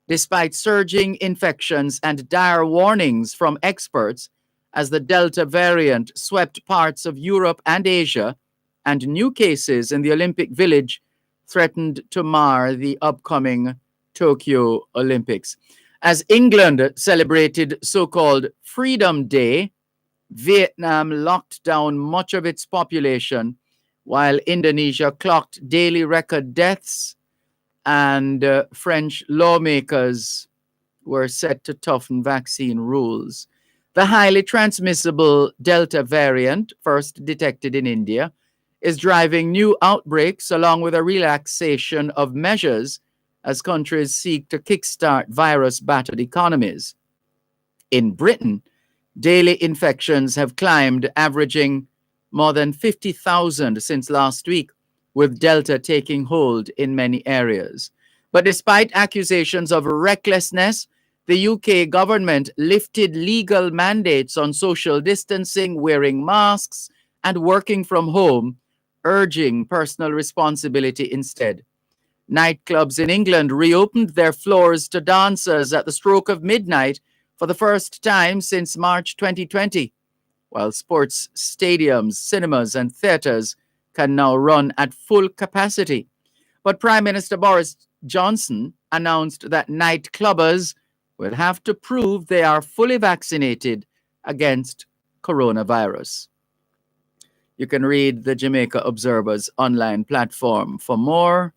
despite surging infections and dire warnings from experts as the Delta variant swept parts of Europe and Asia, and new cases in the Olympic Village threatened to mar the upcoming Tokyo Olympics. As England celebrated so-called Freedom Day, Vietnam locked down much of its population, while Indonesia clocked daily record deaths, and French lawmakers were set to toughen vaccine rules. The highly transmissible Delta variant, first detected in India, is driving new outbreaks along with a relaxation of measures as countries seek to kickstart virus-battered economies. In Britain, daily infections have climbed, averaging more than 50,000 since last week, with Delta taking hold in many areas. But despite accusations of recklessness, the UK government lifted legal mandates on social distancing, wearing masks, and working from home, urging personal responsibility instead. Nightclubs in England reopened their floors to dancers at the stroke of midnight for the first time since March 2020, while sports stadiums, cinemas, and theatres can now run at full capacity. But Prime Minister Boris Johnson announced that nightclubbers will have to prove they are fully vaccinated against coronavirus. You can read the Jamaica Observer's online platform for more.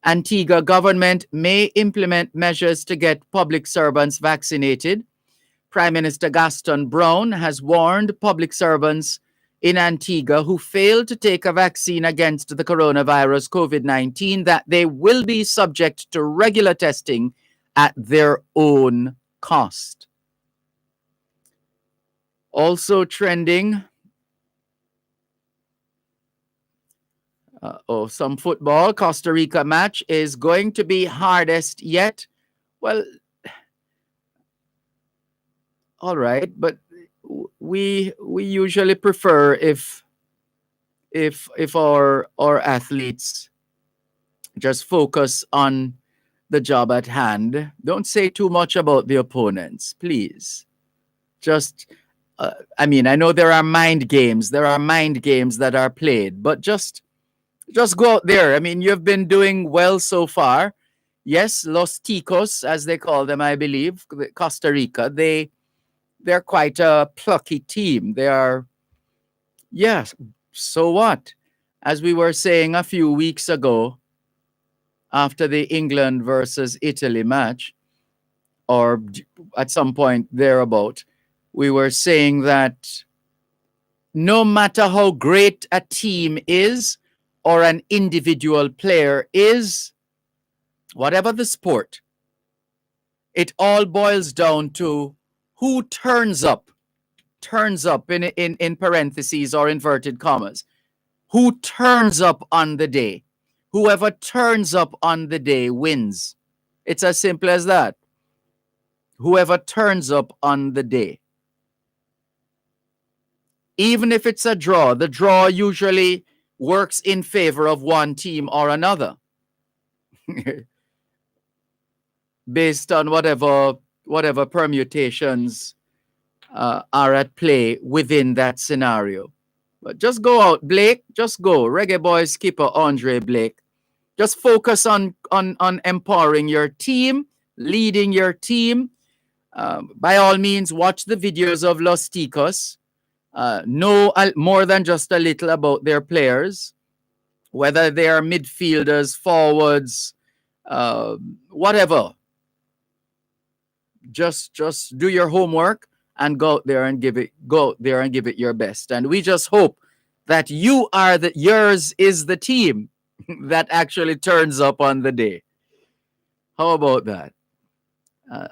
Antigua government may implement measures to get public servants vaccinated. Prime Minister Gaston Brown has warned public servants in Antigua who fail to take a vaccine against the coronavirus COVID-19 that they will be subject to regular testing at their own cost. Also trending, some football. Costa Rica match is going to be hardest yet. Well, all right, but we usually prefer if our athletes just focus on the job at hand. Don't say too much about the opponents, please. Just I mean, I know there are mind games. There are mind games that are played, but just go out there. I mean, you've been doing well so far. Yes, Los Ticos, as they call them, I believe, Costa Rica, they're quite a plucky team. They are, yes, so what? As we were saying a few weeks ago, after the England versus Italy match, or at some point thereabout, we were saying that no matter how great a team is or an individual player is, whatever the sport, it all boils down to who turns up in parentheses or inverted commas, who turns up on the day. Whoever turns up on the day wins. It's as simple as that. Whoever turns up on the day. Even if it's a draw, the draw usually works in favor of one team or another. Based on whatever permutations are at play within that scenario. But just go out, Blake. Just go. Reggae Boy skipper Andre Blake. Just focus on empowering your team, leading your team. By all means, watch the videos of Los Ticos. Know more than just a little about their players, whether they are midfielders, forwards, whatever. Just do your homework and go out there and give it your best. And we just hope that yours is the team that actually turns up on the day. How about that?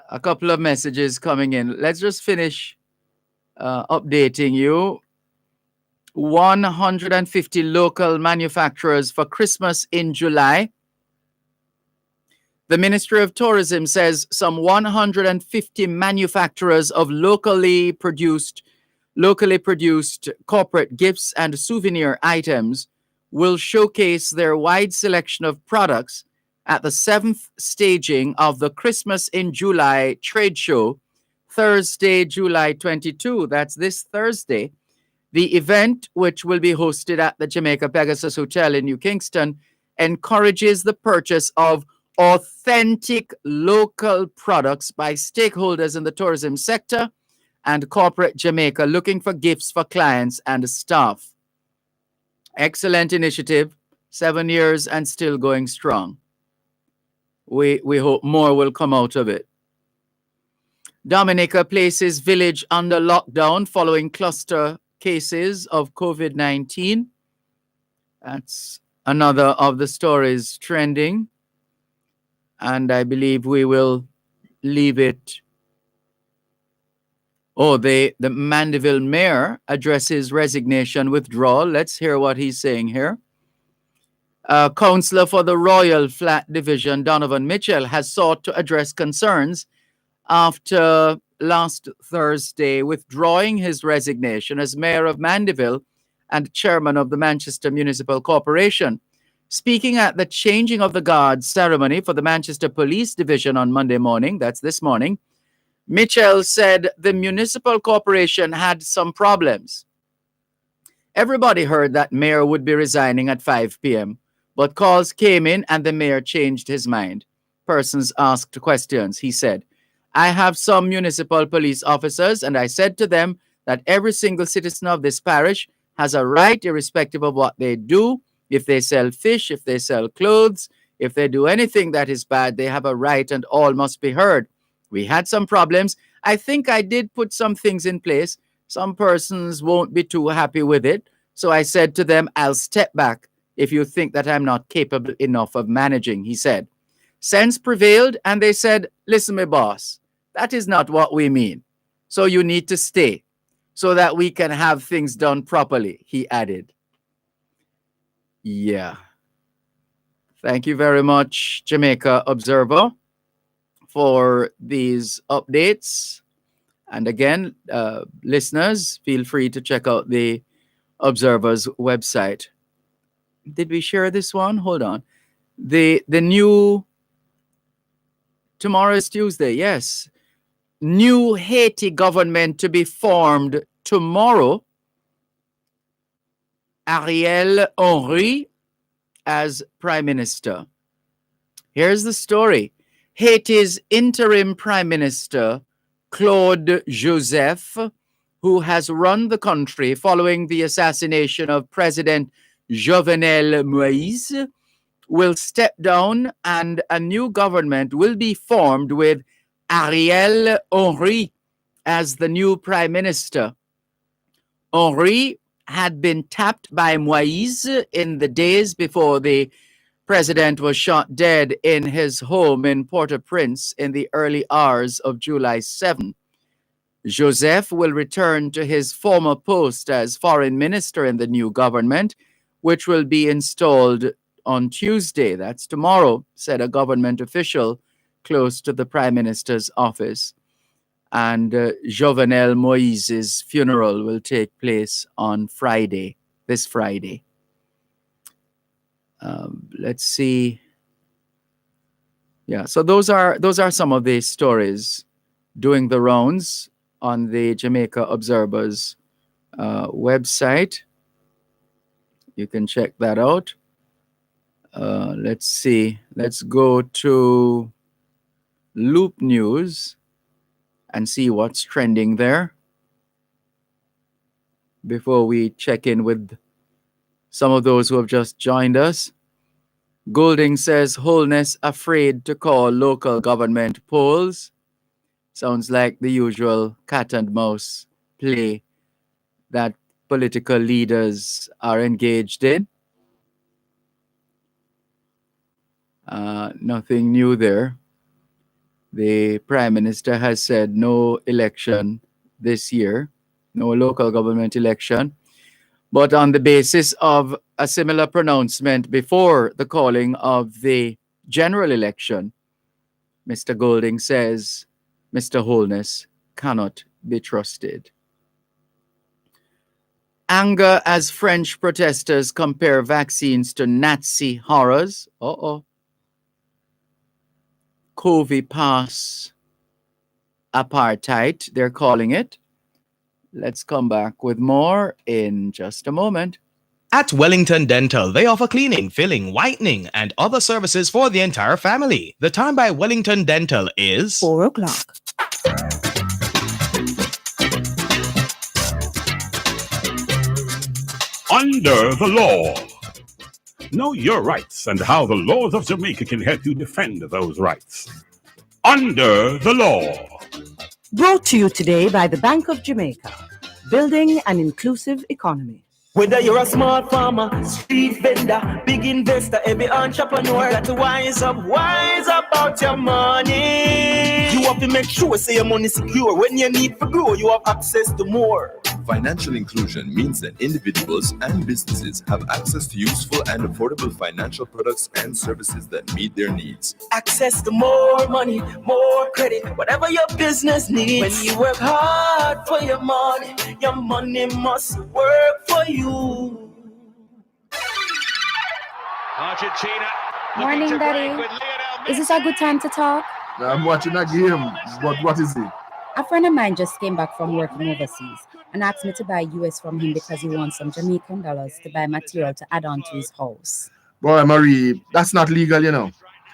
A couple of messages coming in. Let's just finish updating you. 150 local manufacturers for Christmas in July. The Ministry of Tourism says some 150 manufacturers of locally produced corporate gifts and souvenir items will showcase their wide selection of products at the 7th staging of the Christmas in July trade show, Thursday, July 22. That's this Thursday. The event, which will be hosted at the Jamaica Pegasus Hotel in New Kingston, encourages the purchase of authentic local products by stakeholders in the tourism sector and corporate Jamaica looking for gifts for clients and staff. Excellent initiative, 7 years and still going strong. We hope more will come out of it. Dominica places village under lockdown following cluster cases of COVID-19. That's another of the stories trending. And I believe we will leave it. Oh, the Mandeville mayor addresses resignation withdrawal. Let's hear what he's saying here. Councillor for the Royal Flat Division, Donovan Mitchell, has sought to address concerns after last Thursday withdrawing his resignation as mayor of Mandeville and chairman of the Manchester Municipal Corporation. Speaking at the changing of the guards ceremony for the Manchester Police Division on Monday morning, that's this morning, Mitchell said the municipal corporation had some problems. Everybody heard that mayor would be resigning at 5 p.m., but calls came in and the mayor changed his mind. Persons asked questions. He said, I have some municipal police officers, and I said to them that every single citizen of this parish has a right, irrespective of what they do. If they sell fish, if they sell clothes, if they do anything that is bad, they have a right and all must be heard. We had some problems. I think I did put some things in place. Some persons won't be too happy with it. So I said to them, I'll step back if you think that I'm not capable enough of managing, he said. Sense prevailed and they said, listen, my boss, that is not what we mean. So you need to stay so that we can have things done properly, he added. Yeah. Thank you very much, Jamaica Observer, for these updates. And again, listeners, feel free to check out the Observer's website. Did we share this one? Hold on. The new, tomorrow is Tuesday, yes. New Haiti government to be formed tomorrow Ariel Henry as Prime Minister. Here's the story. Haiti's interim Prime Minister, Claude Joseph, who has run the country following the assassination of President Jovenel Moïse, will step down and a new government will be formed with Ariel Henry as the new Prime Minister. Henry had been tapped by Moïse in the days before the president was shot dead in his home in Port-au-Prince in the early hours of July 7. Joseph will return to his former post as foreign minister in the new government, which will be installed on Tuesday, that's tomorrow, said a government official close to the prime minister's office. And Jovenel Moïse's funeral will take place on Friday, this Friday. Let's see. Yeah, so those are some of the stories doing the rounds on the Jamaica Observer's website. You can check that out. Let's see. Let's go to Loop News and see what's trending there before we check in with some of those who have just joined us. Golding says, Holness afraid to call local government polls. Sounds like the usual cat and mouse play that political leaders are engaged in. Nothing new there. The Prime Minister has said no election this year, no local government election. But on the basis of a similar pronouncement before the calling of the general election, Mr. Golding says Mr. Holness cannot be trusted. Anger as French protesters compare vaccines to Nazi horrors. COVID pass apartheid, they're calling it. Let's come back with more in just a moment. At Wellington Dental, they offer cleaning, filling, whitening, and other services for the entire family. The time by Wellington Dental is 4 o'clock. Under the law. Know your rights and how the laws of Jamaica can help you defend those rights. Under the law. Brought to you today by the Bank of Jamaica, building an inclusive economy. Whether you're a small farmer, street vendor, big investor, every entrepreneur, got to wise up about your money. You have to make sure say your money secure. When you need to grow, you have access to more. Financial inclusion means that individuals and businesses have access to useful and affordable financial products and services that meet their needs. Access to more money, more credit, whatever your business needs. When you work hard for your money must work for you. Argentina. Morning, Daddy. Is this a good time to talk? I'm watching a game, but what is it? A friend of mine just came back from working overseas and asked me to buy US from him because he wants some Jamaican dollars to buy material to add on to his house. Boy, Marie, that's not legal, you know.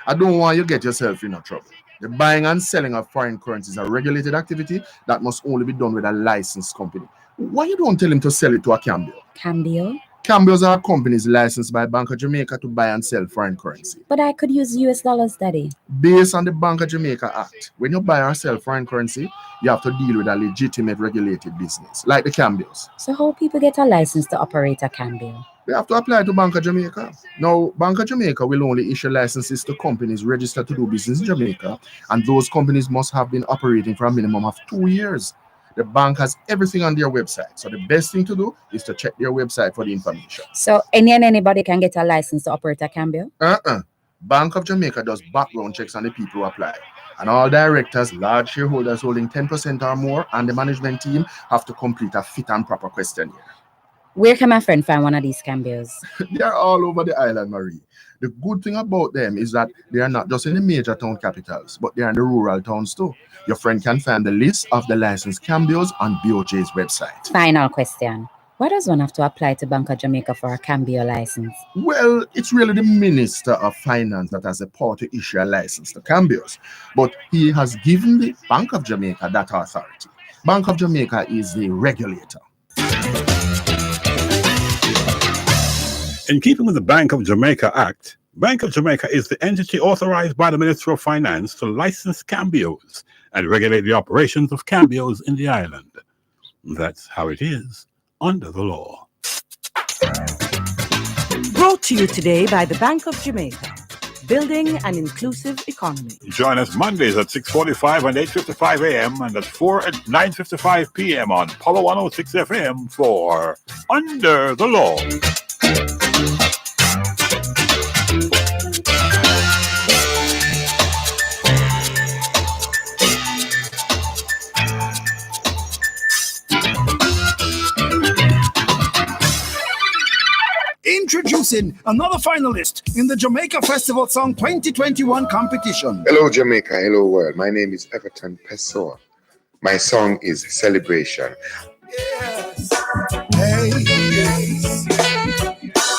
I don't want you to get yourself in trouble. The buying and selling of foreign currency is a regulated activity that must only be done with a licensed company. Why you don't tell him to sell it to a Cambio? Cambio? Cambios are companies licensed by Bank of Jamaica to buy and sell foreign currency. But I could use US dollars, Daddy. Based on the Bank of Jamaica Act, when you buy or sell foreign currency, you have to deal with a legitimate regulated business, like the Cambios. So how people get a license to operate a Cambio? They have to apply to Bank of Jamaica. Now, Bank of Jamaica will only issue licenses to companies registered to do business in Jamaica, and those companies must have been operating for a minimum of 2 years. The bank has everything on their website. So the best thing to do is to check their website for the information. So anybody can get a license to operate a Cambio? Bank of Jamaica does background checks on the people who apply. And all directors, large shareholders holding 10% or more, and the management team have to complete a fit and proper questionnaire. Where can my friend find one of these cambios? They are all over the island, Marie. The good thing about them is that they are not just in the major town capitals, but they are in the rural towns too. Your friend can find the list of the licensed cambios on BOJ's website. Final question. Why does one have to apply to Bank of Jamaica for a cambio license? Well, it's really the Minister of Finance that has the power to issue a license to cambios, but he has given the Bank of Jamaica that authority. Bank of Jamaica is the regulator. In keeping with the Bank of Jamaica Act, Bank of Jamaica is the entity authorized by the Minister of Finance to license cambios and regulate the operations of cambios in the island. That's how it is under the law. Brought to you today by the Bank of Jamaica, building an inclusive economy. Join us Mondays at 6:45 and 8:55 a.m. and at 4 and 9:55 p.m. on Power 106 FM for Under the Law. Introducing another finalist in the Jamaica Festival Song 2021 competition. Hello, Jamaica. Hello, world. My name is Everton Pessoa. My song is Celebration. Hey, yes.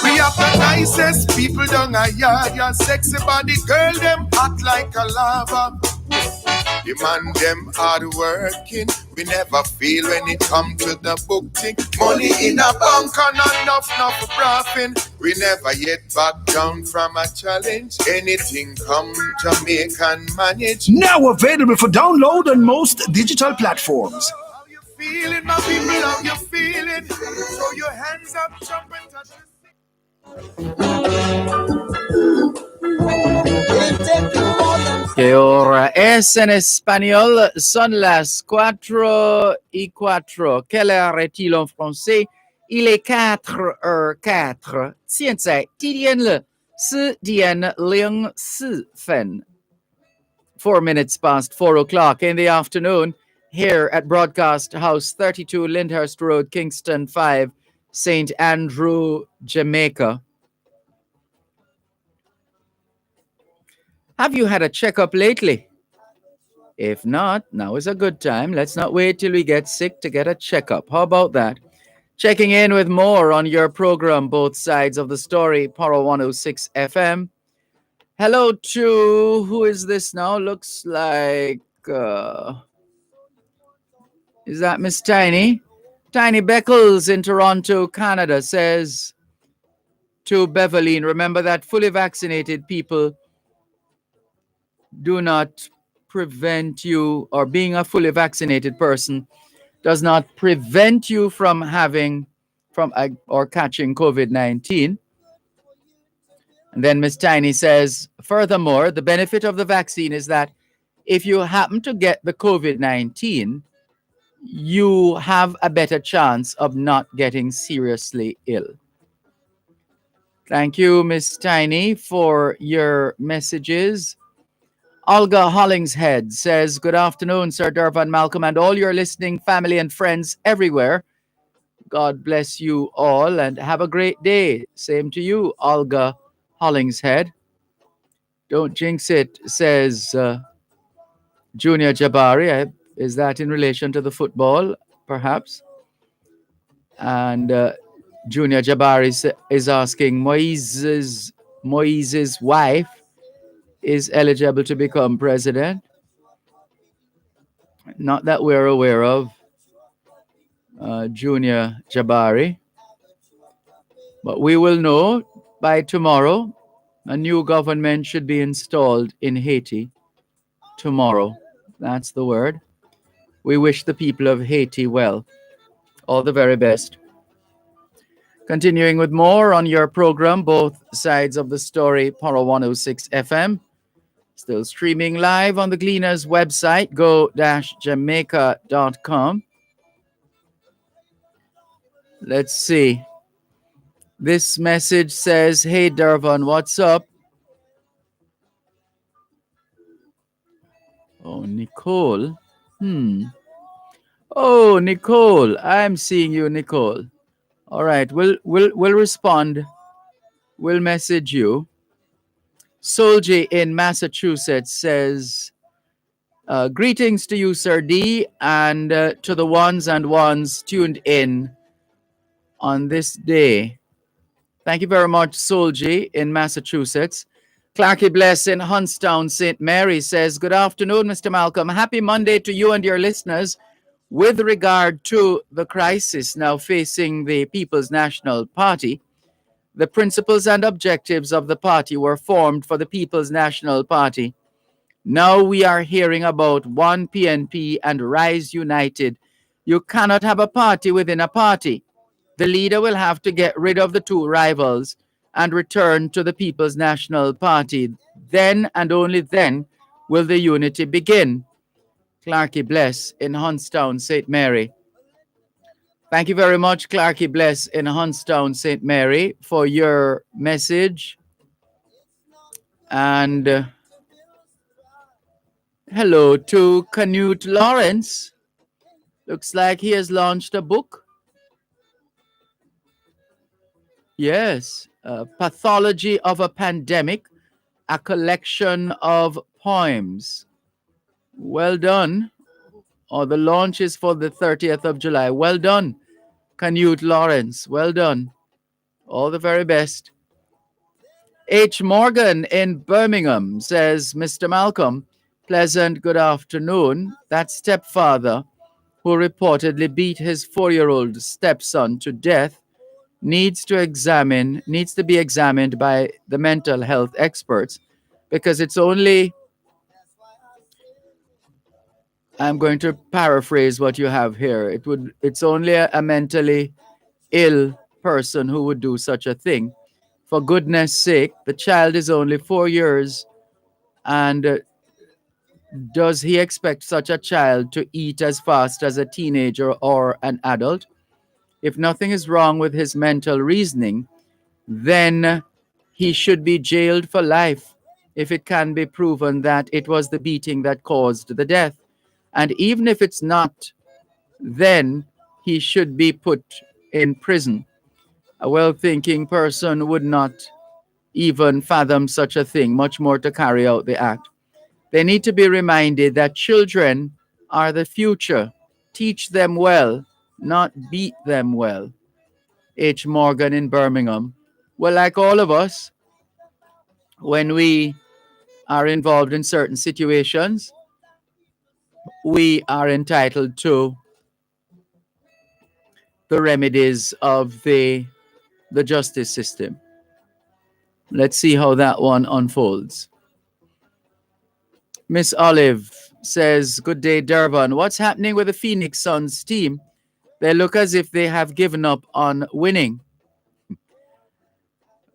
We have the nicest people down a yard. Your sexy body, girl, them hot like a lava. The man, them hard working. We never feel when it come to the book thing. Money in a bank and enough braffing. We never yet back down from a challenge. Anything come Jamaican manage. Now available for download on most digital platforms. Feeling my people, how you feeling? Throw your hands up, jump and touch Que hora es en espagnol? Son las 4:04. Quelle heure est-il en français? Il est 4:04. 现在几点了？4:04分. 4 minutes past 4 o'clock in the afternoon here at Broadcast House 32 Lyndhurst Road, Kingston 5, St. Andrew, Jamaica. Have you had a checkup lately? If not, now is a good time. Let's not wait till we get sick to get a checkup. How about that? Checking in with more on your program, Both Sides of the Story, Power 106 FM. Hello to, who is this now? Looks like, is that Miss Tiny? Tiny Beckles in Toronto, Canada says to Beverline, remember that fully vaccinated people do not prevent you, or being a fully vaccinated person does not prevent you from having or catching COVID-19. And then Miss Tiny says, furthermore, the benefit of the vaccine is that if you happen to get the COVID-19, you have a better chance of not getting seriously ill. Thank you, Miss Tiny, for your messages. Olga Hollingshead says, good afternoon, Sir Dervan, Malcolm, and all your listening family and friends everywhere. God bless you all and have a great day. Same to you, Olga Hollingshead. Don't jinx it, says Junior Jabari. Is that in relation to the football, perhaps? And Junior Jabari is asking, Moise's wife is eligible to become president? Not that we're aware of, Junior Jabari. But we will know by tomorrow. A new government should be installed in Haiti tomorrow. That's the word. We wish the people of Haiti well. All the very best. Continuing with more on your program, Both Sides of the Story, Power 106 FM. Still streaming live on the Gleaners website, go-jamaica.com. Let's see. This message says, hey, Dervan, what's up? Oh, Nicole. Oh, Nicole. I'm seeing you, Nicole. All right, we'll respond. We'll message you. Solji in Massachusetts says, greetings to you, Sir D, and to the ones and ones tuned in on this day. Thank you very much, Solji in Massachusetts. Clarky Bless in Huntstown, St. Mary says, good afternoon, Mr. Malcolm. Happy Monday to you and your listeners. With regard to the crisis now facing the People's National Party, the principles and objectives of the party were formed for the People's National Party. Now we are hearing about one PNP and Rise United. You cannot have a party within a party. The leader will have to get rid of the two rivals and return to the People's National Party. Then and only then will the unity begin. Clarky Bless in Huntstown, St. Mary. Thank you very much, Clarky Bless in Huntstown, St. Mary, for your message. And hello to Canute Lawrence. Looks like he has launched a book. Yes, Pathology of a Pandemic, a collection of poems. Well done. The launch is for the 30th of July. Well done, Canute Lawrence. Well done. All the very best. H. Morgan in Birmingham says, Mr. Malcolm, pleasant good afternoon. That stepfather who reportedly beat his 4-year-old stepson to death needs to be examined by the mental health experts, because it's only, I'm going to paraphrase what you have here. It's only a mentally ill person who would do such a thing. For goodness sake, the child is only 4 years, and does he expect such a child to eat as fast as a teenager or an adult? If nothing is wrong with his mental reasoning, then he should be jailed for life if it can be proven that it was the beating that caused the death. And even if it's not, then he should be put in prison. A well-thinking person would not even fathom such a thing, much more to carry out the act. They need to be reminded that children are the future. Teach them well, not beat them well. H. Morgan in Birmingham. Well, like all of us, when we are involved in certain situations, we are entitled to the remedies of the justice system. Let's see how that one unfolds. Miss Olive says, good day, Dervan. What's happening with the Phoenix Suns team? They look as if they have given up on winning.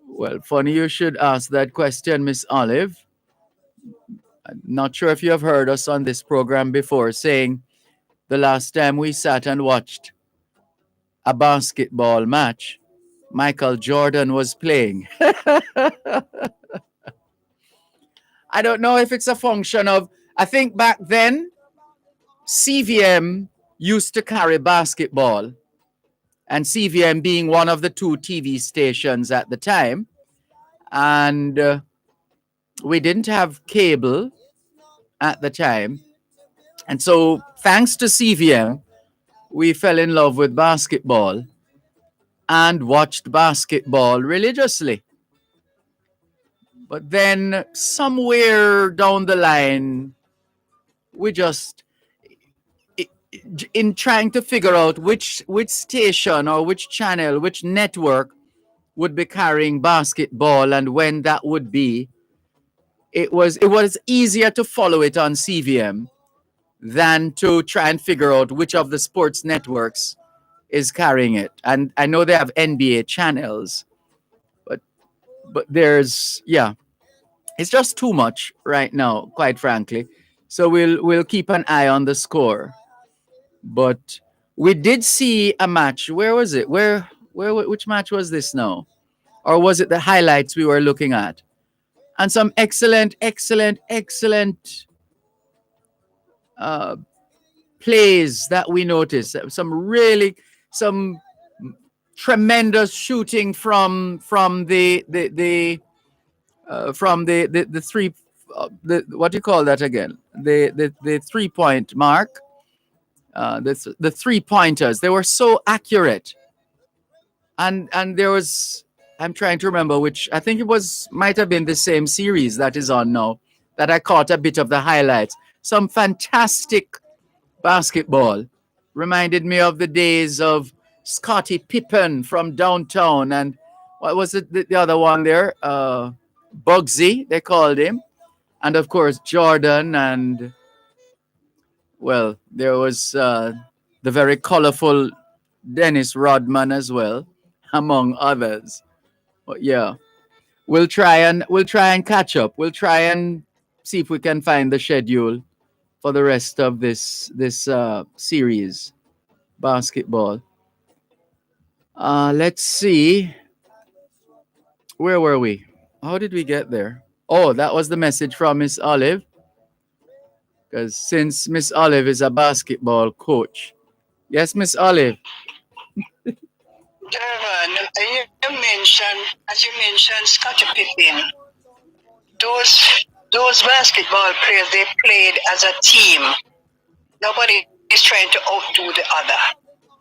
Well, funny you should ask that question, Miss Olive. I'm not sure if you have heard us on this program before saying the last time we sat and watched a basketball match, Michael Jordan was playing. I don't know if it's a function of, I think back then, CVM used to carry basketball, and CVM being one of the two TV stations at the time. And we didn't have cable at the time. And so thanks to CVM, we fell in love with basketball and watched basketball religiously. But then somewhere down the line, we just, in trying to figure out which station or which channel, which network would be carrying basketball and when that would be, it was easier to follow it on CVM than to try and figure out which of the sports networks is carrying it. And I know they have NBA channels, but there's, yeah, it's just too much right now, quite frankly. So we'll keep an eye on the score. But we did see a match. Where was it? Which match was this now? Or was it the highlights we were looking at? And some excellent plays that we noticed. Some tremendous shooting from the three what do you call that again? The 3-point mark. The 3-pointers, they were so accurate. And there was, I'm trying to remember which, I think it might have been the same series that is on now, that I caught a bit of the highlights. Some fantastic basketball. Reminded me of the days of Scottie Pippen from downtown, and what was it, the other one there? Bugsy, they called him. And of course, Jordan, and well, there was the very colorful Dennis Rodman as well, among others. But yeah, we'll try and catch up. We'll try and see if we can find the schedule for the rest of this series, basketball. Let's see. Where were we? How did we get there? Oh, that was the message from Miss Olive. Because since Miss Olive is a basketball coach. Yes, Miss Olive. Dervan, as you mentioned, Scottie Pippen. Those basketball players, they played as a team. Nobody is trying to outdo the other.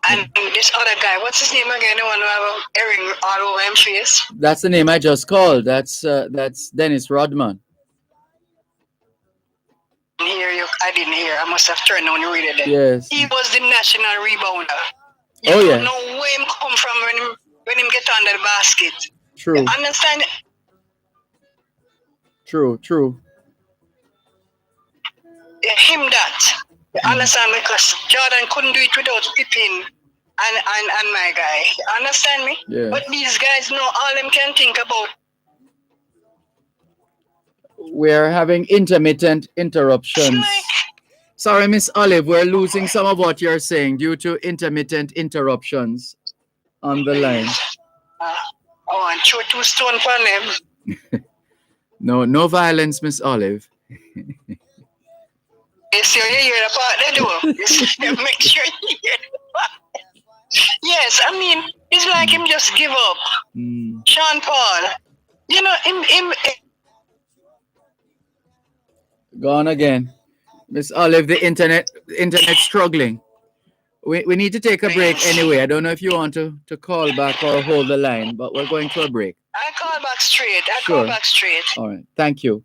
And this other guy, what's his name again? The one who have an earring all over his face. That's the name I just called. That's Dennis Rodman. I didn't hear. I must have turned on the radio then. Yes. He was the national rebounder. You don't know where him come from when him get under the basket. True. You understand? True. Him that. You understand? Because Jordan couldn't do it without Pippen and my guy. You understand me? Yeah. But these guys know all them can think about. We're having intermittent interruptions. Sorry, Miss Olive, we're losing some of what you're saying due to intermittent interruptions on the line. And throw 2 stones on them. No violence, Miss Olive. Yes, you hear the part they do. Make sure you hear the part. Yes, I mean, it's like him just give up. Sean Paul. You know, him Gone again. Miss Olive, the internet struggling. We need to take a break anyway. I don't know if you want to call back or hold the line, but we're going to a break. I call back straight. Sure. All right. Thank you.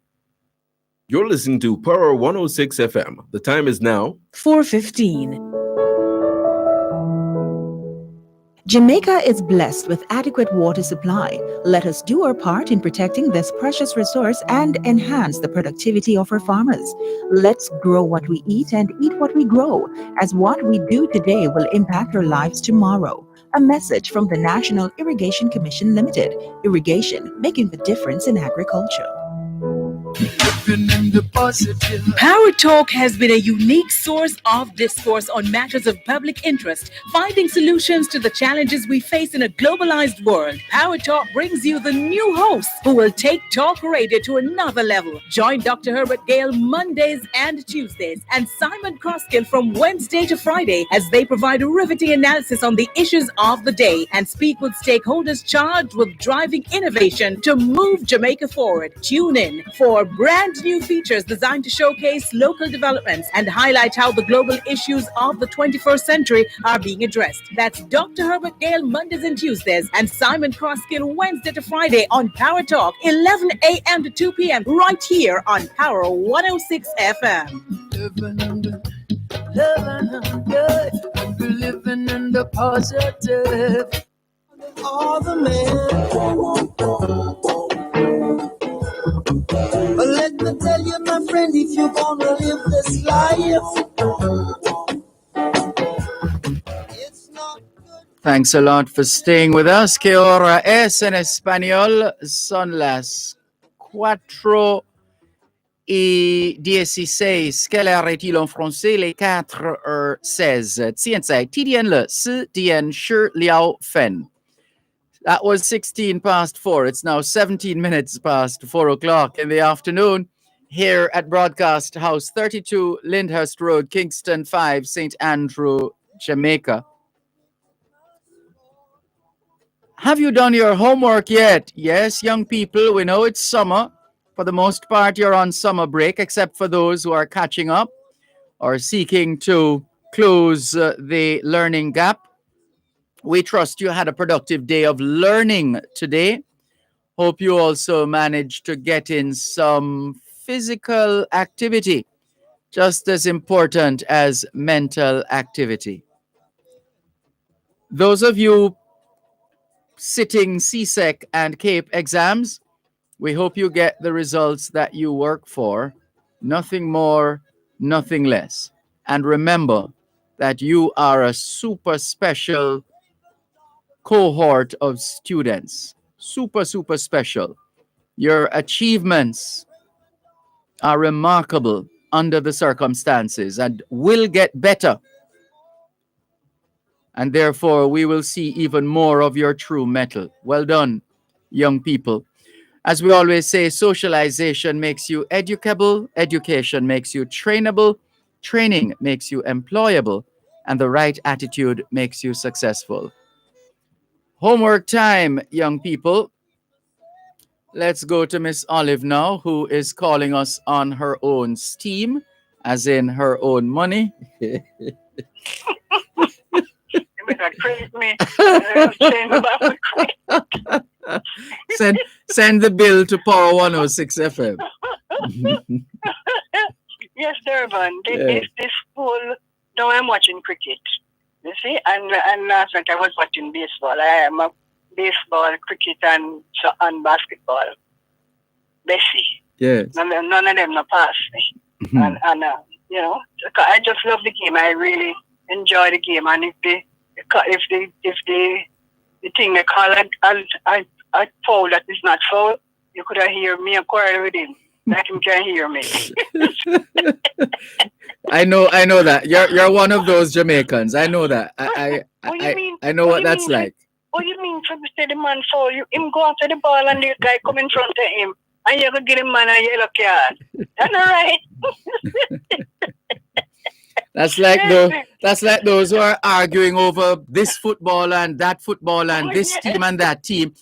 You're listening to Power 106 FM. The time is now 4:15. Jamaica is blessed with adequate water supply. Let us do our part in protecting this precious resource and enhance the productivity of our farmers. Let's grow what we eat and eat what we grow, as what we do today will impact our lives tomorrow. A message from the National Irrigation Commission Limited. Irrigation, making the difference in agriculture. Power Talk has been a unique source of discourse on matters of public interest, finding solutions to the challenges we face in a globalized world. Power Talk brings you the new host who will take talk radio to another level. Join Dr. Herbert Gale Mondays and Tuesdays and Simon Croskill from Wednesday to Friday as they provide a riveting analysis on the issues of the day and speak with stakeholders charged with driving innovation to move Jamaica forward. Tune in for brand new features designed to showcase local developments and highlight how the global issues of the 21st century are being addressed. That's Dr. Herbert Gale Mondays and Tuesdays and Simon Croskill Wednesday to Friday on Power Talk, 11 a.m. to 2 p.m. right here on Power 106 FM. Living good, and we're living in the positive. All the but let me tell you, my friend, if you wanna live this life, it's not good. Thanks a lot for staying with us. Que hora es en español? Son las 4:16. Quelle heure est-il en français? Les 4:16. Tien sai, TDN le, si dien shi liao fen. That was 16 past 4. It's now 17 minutes past 4 o'clock in the afternoon here at Broadcast House 32, Lyndhurst Road, Kingston 5, St. Andrew, Jamaica. Have you done your homework yet? Yes, young people, we know it's summer. For the most part, you're on summer break, except for those who are catching up or seeking to close the learning gap. We trust you had a productive day of learning today. Hope you also managed to get in some physical activity, just as important as mental activity. Those of you sitting CSEC and CAPE exams, we hope you get the results that you work for. Nothing more, nothing less. And remember that you are a super special cohort of students. Super, super special. Your achievements are remarkable under the circumstances and will get better. And therefore, we will see even more of your true mettle. Well done, young people. As we always say, socialization makes you educable, education makes you trainable, training makes you employable, and the right attitude makes you successful. Homework time, young people. Let's go to Miss Olive now, who is calling us on her own steam, as in her own money. Send the bill to Power 106 FM. Yes, Dervan. Yeah. This whole, now I'm watching cricket. You see, and last night I was watching baseball. I am a baseball, cricket, and basketball. Bessie. Yes. None of them no pass me. And you know, I just love the game. I really enjoy the game. And if the thing they call a foul that is not foul, you could hear me a quarrel with him. Like him can hear me. I know that. You're one of those Jamaicans. I know that. I know what that's like. What you mean for say the man foul? Him go after the ball and the guy come in front of him and you go give him man a yellow card. That's all right. That's like those who are arguing over this football and that football and this team and that team.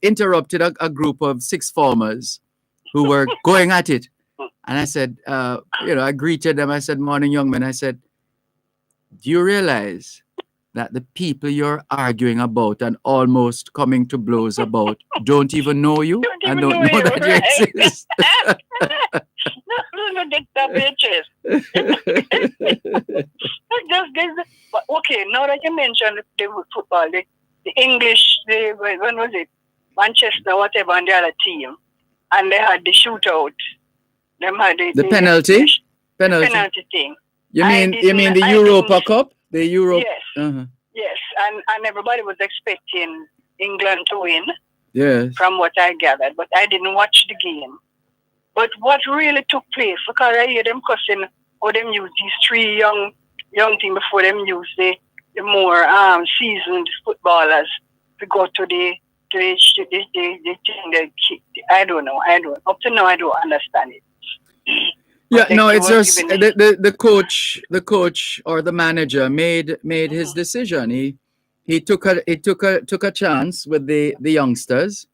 Interrupted a group of sixth formers who were going at it. And I said, I greeted them. I said, morning, young men. I said, do you realize that the people you're arguing about and almost coming to blows about don't even know you and don't know that you exist? Okay, now that you mentioned the football, the English, when was it? Manchester, whatever, and the other team, and they had the shootout. Them had the penalty thing. You mean the Europa Cup? The Euro. Yes. Yes, and everybody was expecting England to win. Yes. From what I gathered, but I didn't watch the game. But what really took place, because I hear them cussing how them use these three young things before them use the more seasoned footballers to go to the thing. I don't know. Up to now, I don't understand it. Yeah, no, it's just the coach or the manager made his decision. He took a chance with the youngsters,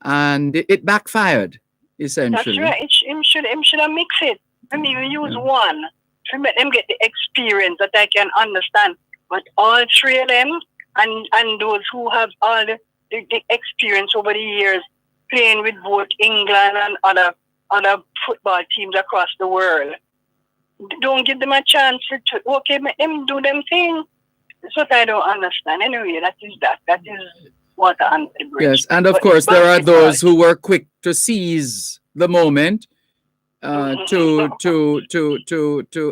and it backfired essentially. That's right. Him should have mixed it. I mean, you use one to make them get the experience that I can understand. But all three of them and those who have all the experience over the years playing with both England and other football teams across the world, don't give them a chance to make them do them thing. That's what I don't understand. Anyway, that is water under the bridge. Yes, and of course there are those who were quick to seize the moment to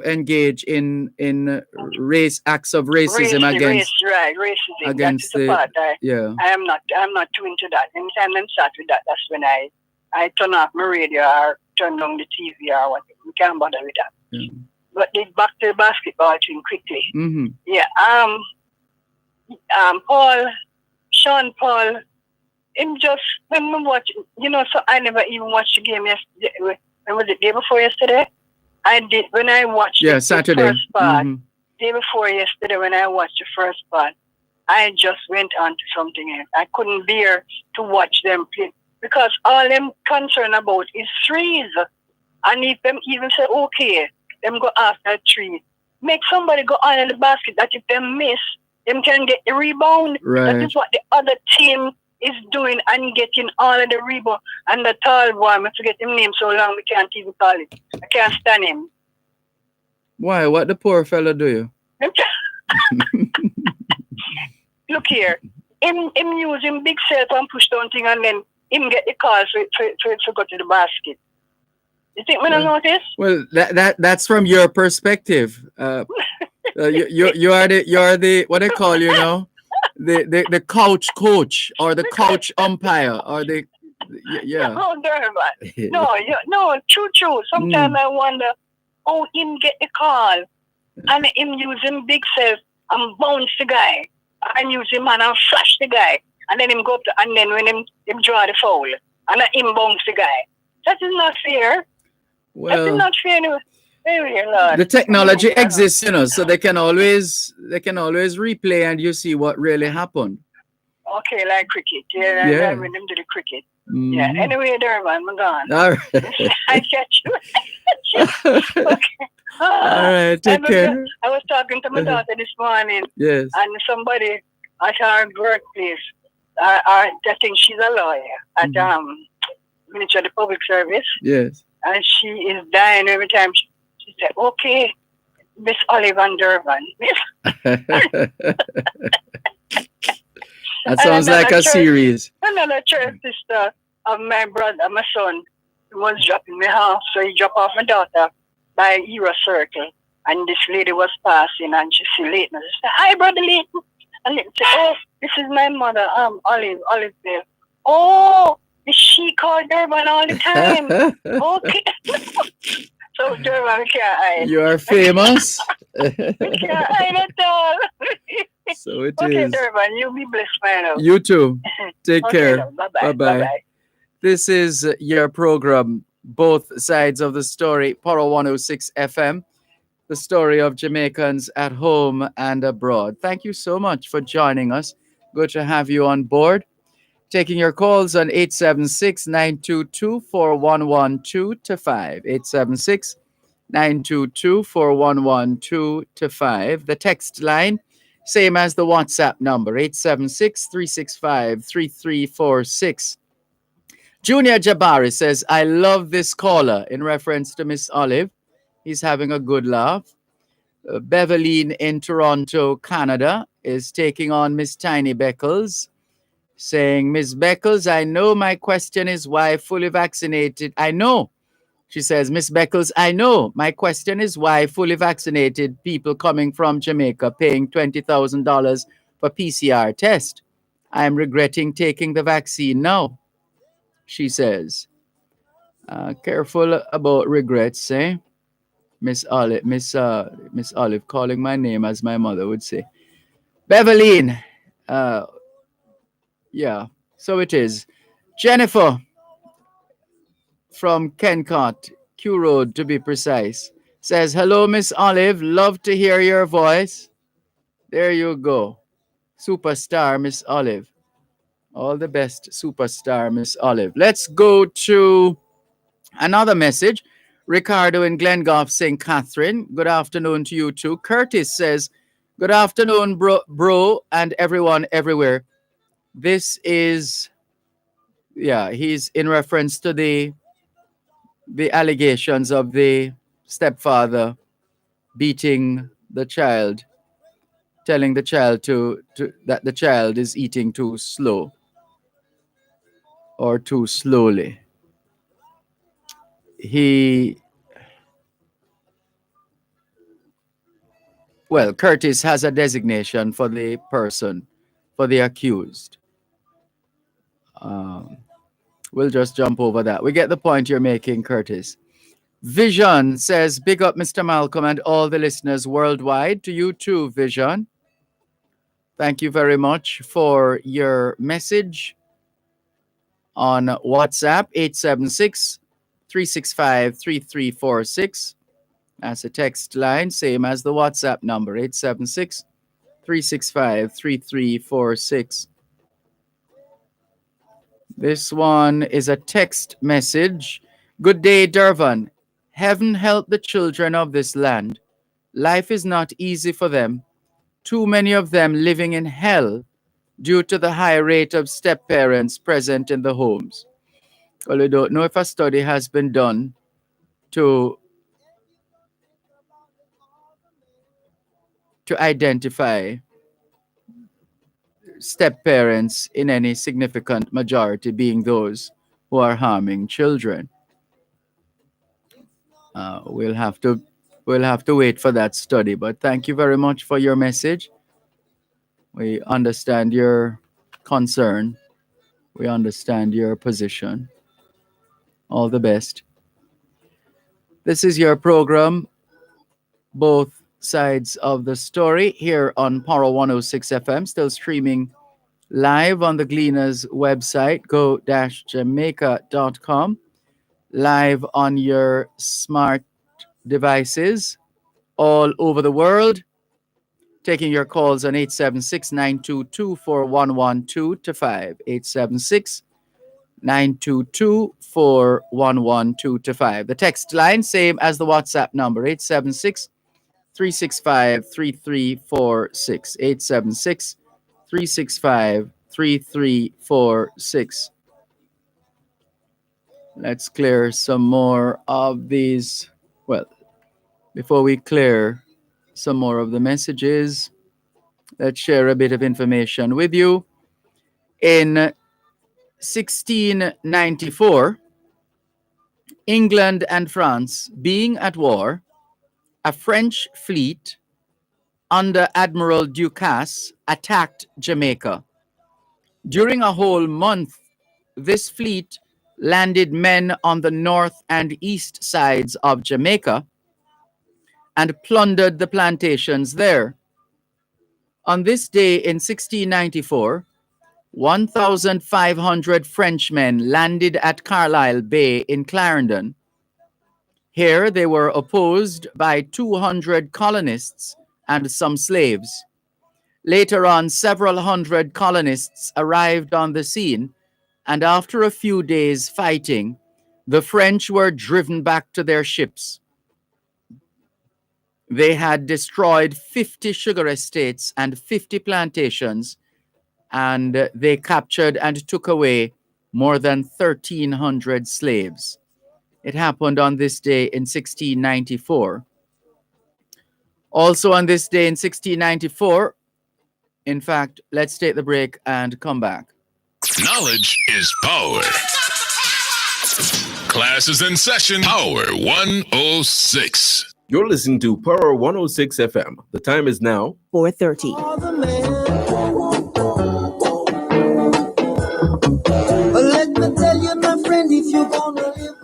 engage in acts of racism against the part. I'm not too into that. Anytime them start with that, that's when I turn off my radio or turn on the TV or whatever. We can't bother with that. Mm-hmm. But back to the basketball thing quickly. Mm-hmm. Yeah. Sean Paul, him just when we watch, so I never even watched the game yesterday. When was it, day before yesterday? I did when I watched Saturday. the first part. Mm-hmm. Day before yesterday when I watched the first part. I just went on to something else. I couldn't bear to watch them play because all them concerned about is threes. And if them even say, okay, them go after a three, make somebody go on in the basket that if them miss, them can get the rebound. Right. That is what the other team is doing and getting all of the rebound. And the tall boy, I forget his name so long, we can't even call it. I can't stand him. Why? What the poor fella do you? Look here, him use him big self and push down thing and then him get the call to go to the basket. You think me don't notice? Well, that's from your perspective. You are the what they call you know, the couch coach or the couch umpire or the yeah. No, Dervan. No, true. Sometimes I wonder how him get the call and him use him big self and bounce the guy and use him and flash the guy and then him go up to, and then when him draw the foul and then him bounce the guy. That is not fair. Well, that is not fair. Anyway, Lord. The technology exists, you know, so they can always replay and you see what really happened. Okay, like cricket. Yeah. When them do the cricket. Mm-hmm. Yeah. Anyway, Dervan, I'm gone. All right. I catch you. Okay. All right. Take care. I was talking to my daughter this morning. Yes. And somebody at our workplace, I think she's a lawyer at Ministry of the Public Service. Yes. And she is dying every time she said, okay, Miss Olive and Dervan. That sounds like a series. Another church sister of my brother, my son, was dropping me off. So he dropped off my daughter by Hero Circle. And this lady was passing and she see Leighton. She said, hi, Brother Leighton. And Leighton said, oh, this is my mother, Olive Bell. Oh, she called Dervan all the time. Okay. So Dervan, we can't hide. You are famous. We can't hide at all. So it okay, is. Dervan, you be blessed, man. You too. Take care. Bye-bye. Bye-bye. This is your program, Both Sides of the Story, Power 106 FM, the story of Jamaicans at home and abroad. Thank you so much for joining us. Good to have you on board. Taking your calls on 876-922-4112-5. 876-922-4112-5. The text line, same as the WhatsApp number, 876-365-3346. Junior Jabari says, I love this caller in reference to Miss Olive. He's having a good laugh. Beverline in Toronto, Canada, is taking on Miss Tiny Beckles, saying, Miss Beckles, I know my question is why fully vaccinated. I know. She says, Miss Beckles, I know. My question is why fully vaccinated people coming from Jamaica paying $20,000 for PCR test. I'm regretting taking the vaccine now, she says. Careful about regrets, eh? Miss Olive calling my name, as my mother would say. Beverline, yeah, so it is. Jennifer from Kencott, Q Road to be precise, says, hello, Miss Olive. Love to hear your voice. There you go. Superstar, Miss Olive. All the best, superstar, Miss Olive. Let's go to another message. Ricardo in Glengolf, St. Catherine. Good afternoon to you too. Curtis says, good afternoon, bro, and everyone everywhere. This is, yeah, he's in reference to the allegations of the stepfather beating the child, telling the child that the child is eating too slow or too slowly. Curtis has a designation for the person, for the accused. We'll just jump over that. We get the point you're making, Curtis. Vision says, big up Mr. Malcolm and all the listeners worldwide. To you too, Vision. Thank you very much for your message on WhatsApp, 876-365-3346. That's a text line, same as the WhatsApp number, 365 3346. This one is a text message. Good day, Dervan. Heaven help the children of this land. Life is not easy for them. Too many of them living in hell due to the high rate of step-parents present in the homes. Well, we don't know if a study has been done to identify step-parents in any significant majority being those who are harming children. We'll have to wait for that study, but thank you very much for your message. We understand your concern. We understand your position. All the best. This is your program, Both Sides of the Story, here on Power 106 FM, still streaming live on the Gleaners website, go-jamaica.com, live on your smart devices all over the world, taking your calls on 876-922-4112 to 5, 876-922-4112 to 5. The text line, same as the WhatsApp number, 876-365-3346, 876-365-3346. Let's clear some more of these. Well, before we clear some more of the messages, let's share a bit of information with you. In 1694, England and France being at war, a French fleet under Admiral Ducasse attacked Jamaica. During a whole month, this fleet landed men on the north and east sides of Jamaica and plundered the plantations there. On this day in 1694, 1,500 Frenchmen landed at Carlisle Bay in Clarendon. Here they were opposed by 200 colonists and some slaves. Later on, several hundred colonists arrived on the scene, and after a few days fighting, the French were driven back to their ships. They had destroyed 50 sugar estates and 50 plantations, and they captured and took away more than 1,300 slaves. It happened on this day in 1694. Also on this day in 1694, in fact, let's take the break and come back. Knowledge is power. Class is in session. Power 106. You're listening to Power 106 FM. The time is now 4:30. Let me tell you, my friend, if you're gonna live.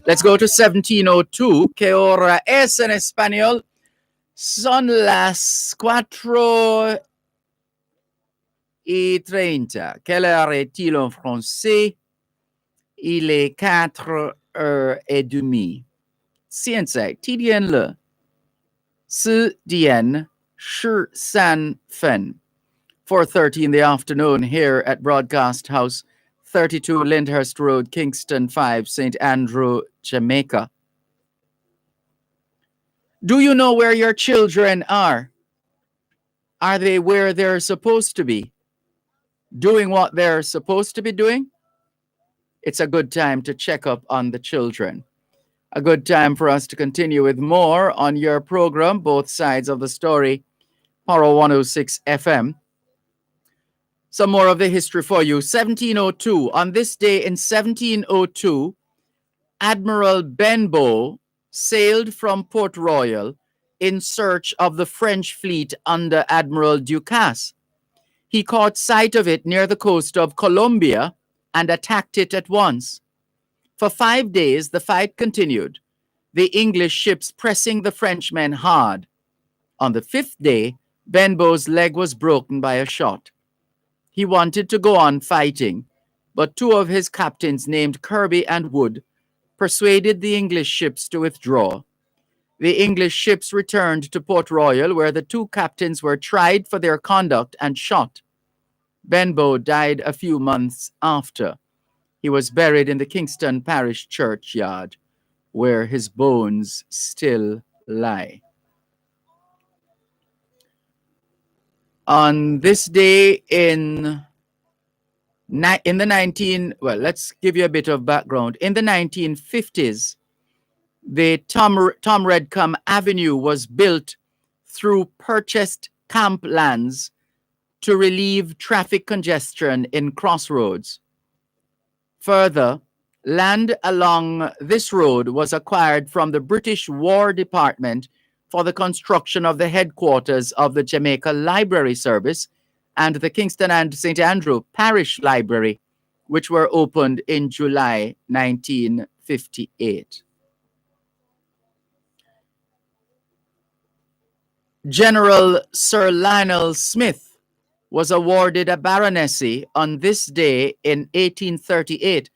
Let's go to 1702. Que hora es en español? Son las 4:30. Quelle heure est-il en français? Il est 4:30. 现在几点了？4点13分. 4:30 in the afternoon here at Broadcast House, 32 Lyndhurst Road, Kingston 5, St. Andrew, Jamaica. Do you know where your children are? Are they where they're supposed to be? Doing what they're supposed to be doing? It's a good time to check up on the children. A good time for us to continue with more on your program, Both Sides of the Story, Power 106 FM. Some more of the history for you. 1702. On this day in 1702, Admiral Benbow sailed from Port Royal in search of the French fleet under Admiral Ducasse. He caught sight of it near the coast of Colombia and attacked it at once. For 5 days, the fight continued, the English ships pressing the Frenchmen hard. On the 5th day, Benbow's leg was broken by a shot. He wanted to go on fighting, but 2 of his captains named Kirby and Wood persuaded the English ships to withdraw. The English ships returned to Port Royal, where the two captains were tried for their conduct and shot. Benbow died a few months after. He was buried in the Kingston Parish churchyard, where his bones still lie. On this day in the let's give you a bit of background. In the 1950s, the Tom Redcombe Avenue was built through purchased camp lands to relieve traffic congestion in crossroads. Further, land along this road was acquired from the British War Department for the construction of the headquarters of the Jamaica Library Service and the Kingston and St. Andrew Parish Library, which were opened in July 1958. General Sir Lionel Smith was awarded a baronetcy on this day in 1838.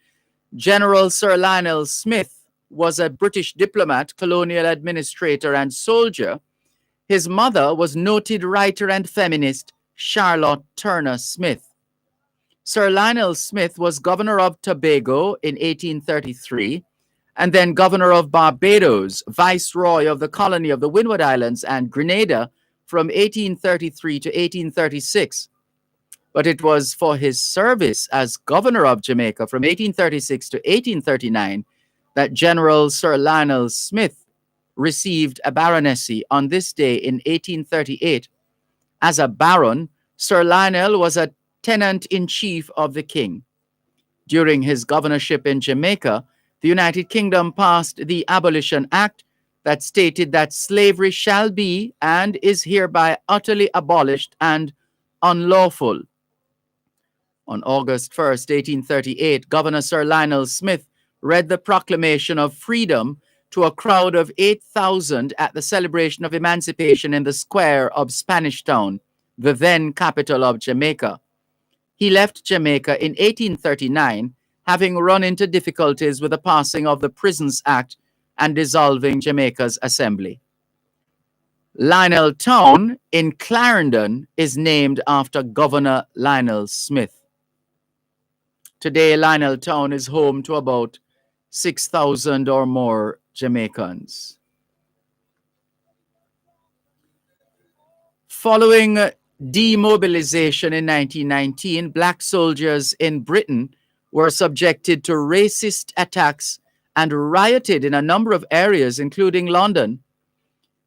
General Sir Lionel Smith was a British diplomat, colonial administrator, and soldier. His mother was noted writer and feminist Charlotte Turner Smith. Sir Lionel Smith was governor of Tobago in 1833, and then governor of Barbados, viceroy of the colony of the Windward Islands and Grenada from 1833 to 1836. But it was for his service as governor of Jamaica from 1836 to 1839 that General Sir Lionel Smith received a baronetcy on this day in 1838. As a baron, Sir Lionel was a tenant-in-chief of the king. During his governorship in Jamaica, the United Kingdom passed the Abolition Act that stated that slavery shall be and is hereby utterly abolished and unlawful. On August 1st, 1838, Governor Sir Lionel Smith read the Proclamation of Freedom to a crowd of 8,000 at the celebration of emancipation in the square of Spanish Town, the then capital of Jamaica. He left Jamaica in 1839, having run into difficulties with the passing of the Prisons Act and dissolving Jamaica's assembly. Lionel Town in Clarendon is named after Governor Lionel Smith. Today, Lionel Town is home to about 6,000 or more Jamaicans. Following demobilization in 1919, black soldiers in Britain were subjected to racist attacks and rioted in a number of areas, including London.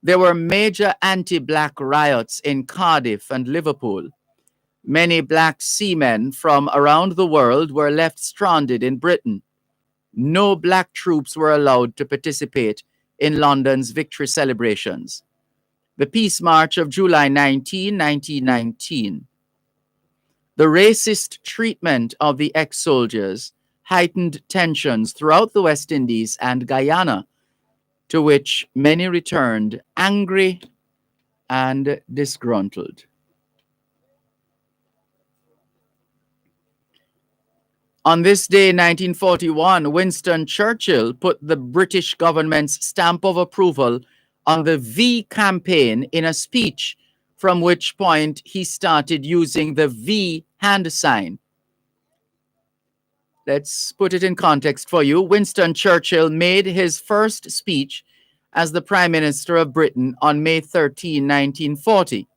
There were major anti-black riots in Cardiff and Liverpool. Many black seamen from around the world were left stranded in Britain. No black troops were allowed to participate in London's victory celebrations. The Peace March of July 19, 1919. The racist treatment of the ex-soldiers heightened tensions throughout the West Indies and Guyana, to which many returned angry and disgruntled. On this day, 1941, Winston Churchill put the British government's stamp of approval on the V campaign in a speech, from which point he started using the V hand sign. Let's put it in context for you. Winston Churchill made his first speech as the Prime Minister of Britain on May 13, 1940.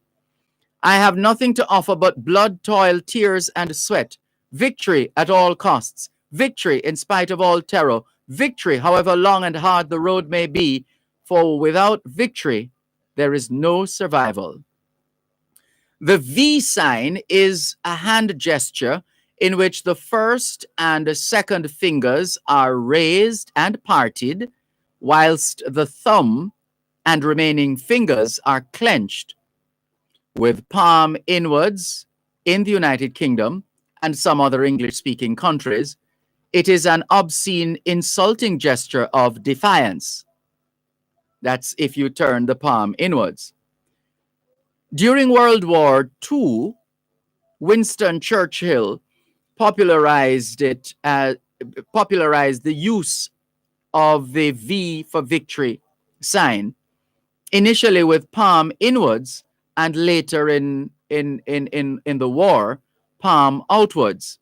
I have nothing to offer but blood, toil, tears, and sweat. Victory at all costs. Victory in spite of all terror. Victory, however long and hard the road may be, for without victory, there is no survival. The V sign is a hand gesture in which the first and second fingers are raised and parted, whilst the thumb and remaining fingers are clenched. With palm inwards in the United Kingdom and some other English-speaking countries, it is an obscene, insulting gesture of defiance. That's if you turn the palm inwards. During World War II, Winston Churchill popularized the use of the V for victory sign initially with palm inwards and later in the war, palm outwards.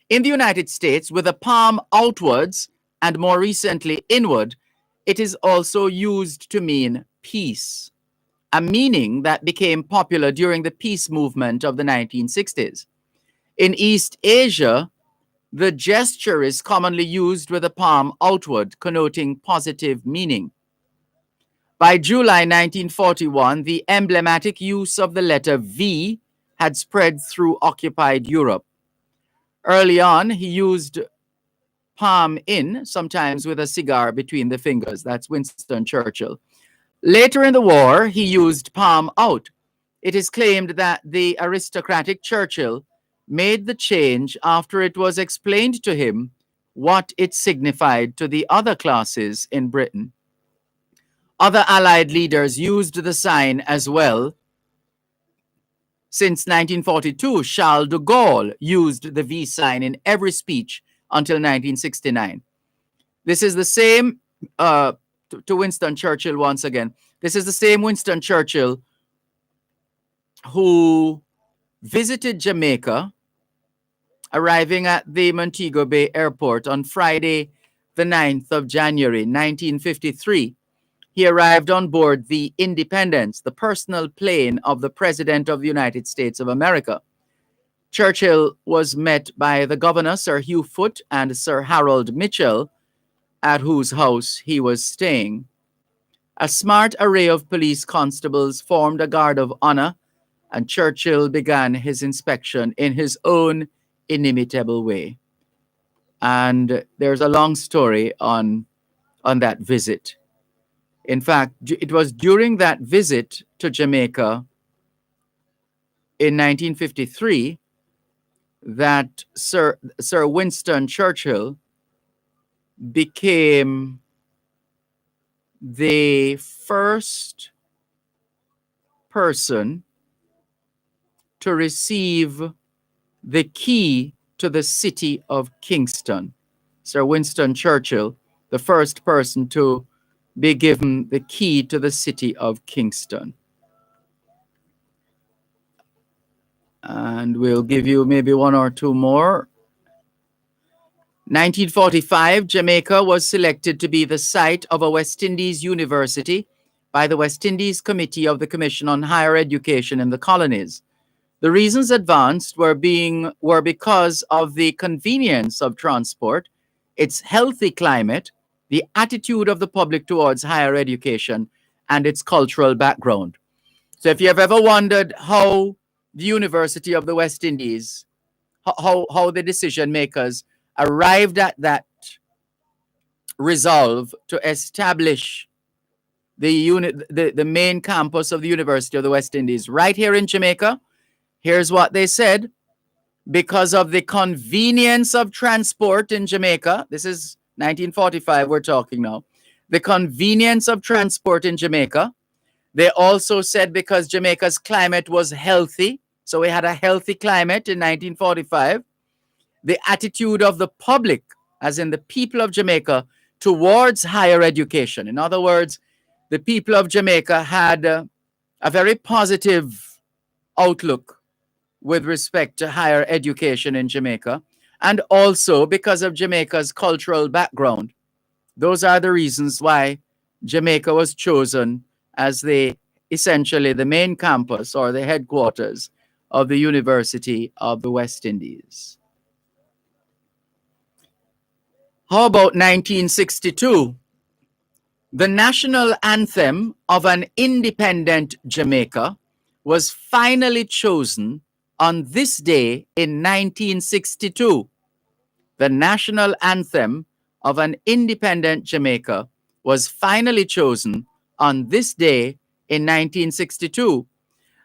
In the United States, with a palm outwards and more recently inward, it is also used to mean peace, a meaning that became popular during the peace movement of the 1960s. In East Asia, the gesture is commonly used with a palm outward, connoting positive meaning. By July 1941, the emblematic use of the letter V had spread through occupied Europe. Early on, he used palm in, sometimes with a cigar between the fingers. That's Winston Churchill. Later in the war, he used palm out. It is claimed that the aristocratic Churchill made the change after it was explained to him what it signified to the other classes in Britain. Other Allied leaders used the sign as well. Since 1942, Charles de Gaulle used the V sign in every speech until 1969. This is the same, to Winston Churchill once again, this is the same Winston Churchill who visited Jamaica, arriving at the Montego Bay Airport on Friday, the 9th of January, 1953. He arrived on board the Independence, the personal plane of the President of the United States of America. Churchill was met by the governor, Sir Hugh Foote, and Sir Harold Mitchell, at whose house he was staying. A smart array of police constables formed a guard of honor, and Churchill began his inspection in his own inimitable way. And there's a long story on that visit. In fact, it was during that visit to Jamaica in 1953 that Sir Winston Churchill became the first person to receive the key to the city of Kingston. Sir Winston Churchill, the first person to be given the key to the city of Kingston. And we'll give you maybe one or two more. 1945, Jamaica was selected to be the site of a West Indies university by the West Indies Committee of the Commission on Higher Education in the Colonies. The reasons advanced were because of the convenience of transport, its healthy climate, the attitude of the public towards higher education, and its cultural background. So if you have ever wondered how the University of the West Indies, how the decision makers arrived at that resolve to establish the main campus of the University of the West Indies right here in Jamaica, here's what they said. Because of the convenience of transport in Jamaica, this is 1945 we're talking now, the convenience of transport in Jamaica. They also said because Jamaica's climate was healthy, so we had a healthy climate in 1945. The attitude of the public, as in the people of Jamaica, towards higher education. In other words, the people of Jamaica had a very positive outlook with respect to higher education in Jamaica, and also because of Jamaica's cultural background. Those are the reasons why Jamaica was chosen as essentially the main campus or the headquarters of the University of the West Indies. How about 1962? The national anthem of an independent Jamaica was finally chosen on this day in 1962. The national anthem of an independent Jamaica was finally chosen on this day in 1962.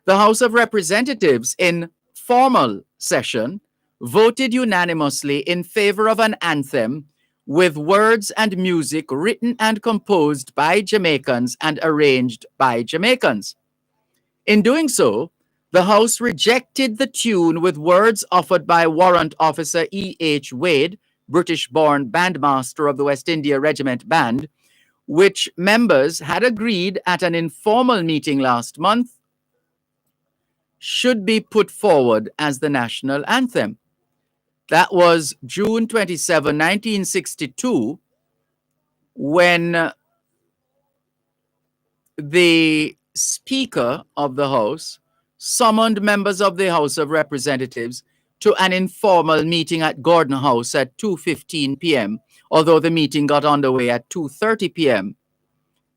The House of Representatives, in formal session, voted unanimously in favor of an anthem with words and music written and composed by Jamaicans and arranged by Jamaicans. In doing so, the House rejected the tune with words offered by Warrant Officer E.H. Wade, British-born bandmaster of the West India Regiment Band, which members had agreed at an informal meeting last month, should be put forward as the national anthem. That was June 27, 1962, when the Speaker of the House summoned members of the House of Representatives to an informal meeting at Gordon House at 2:15 p.m., although the meeting got underway at 2:30 p.m.,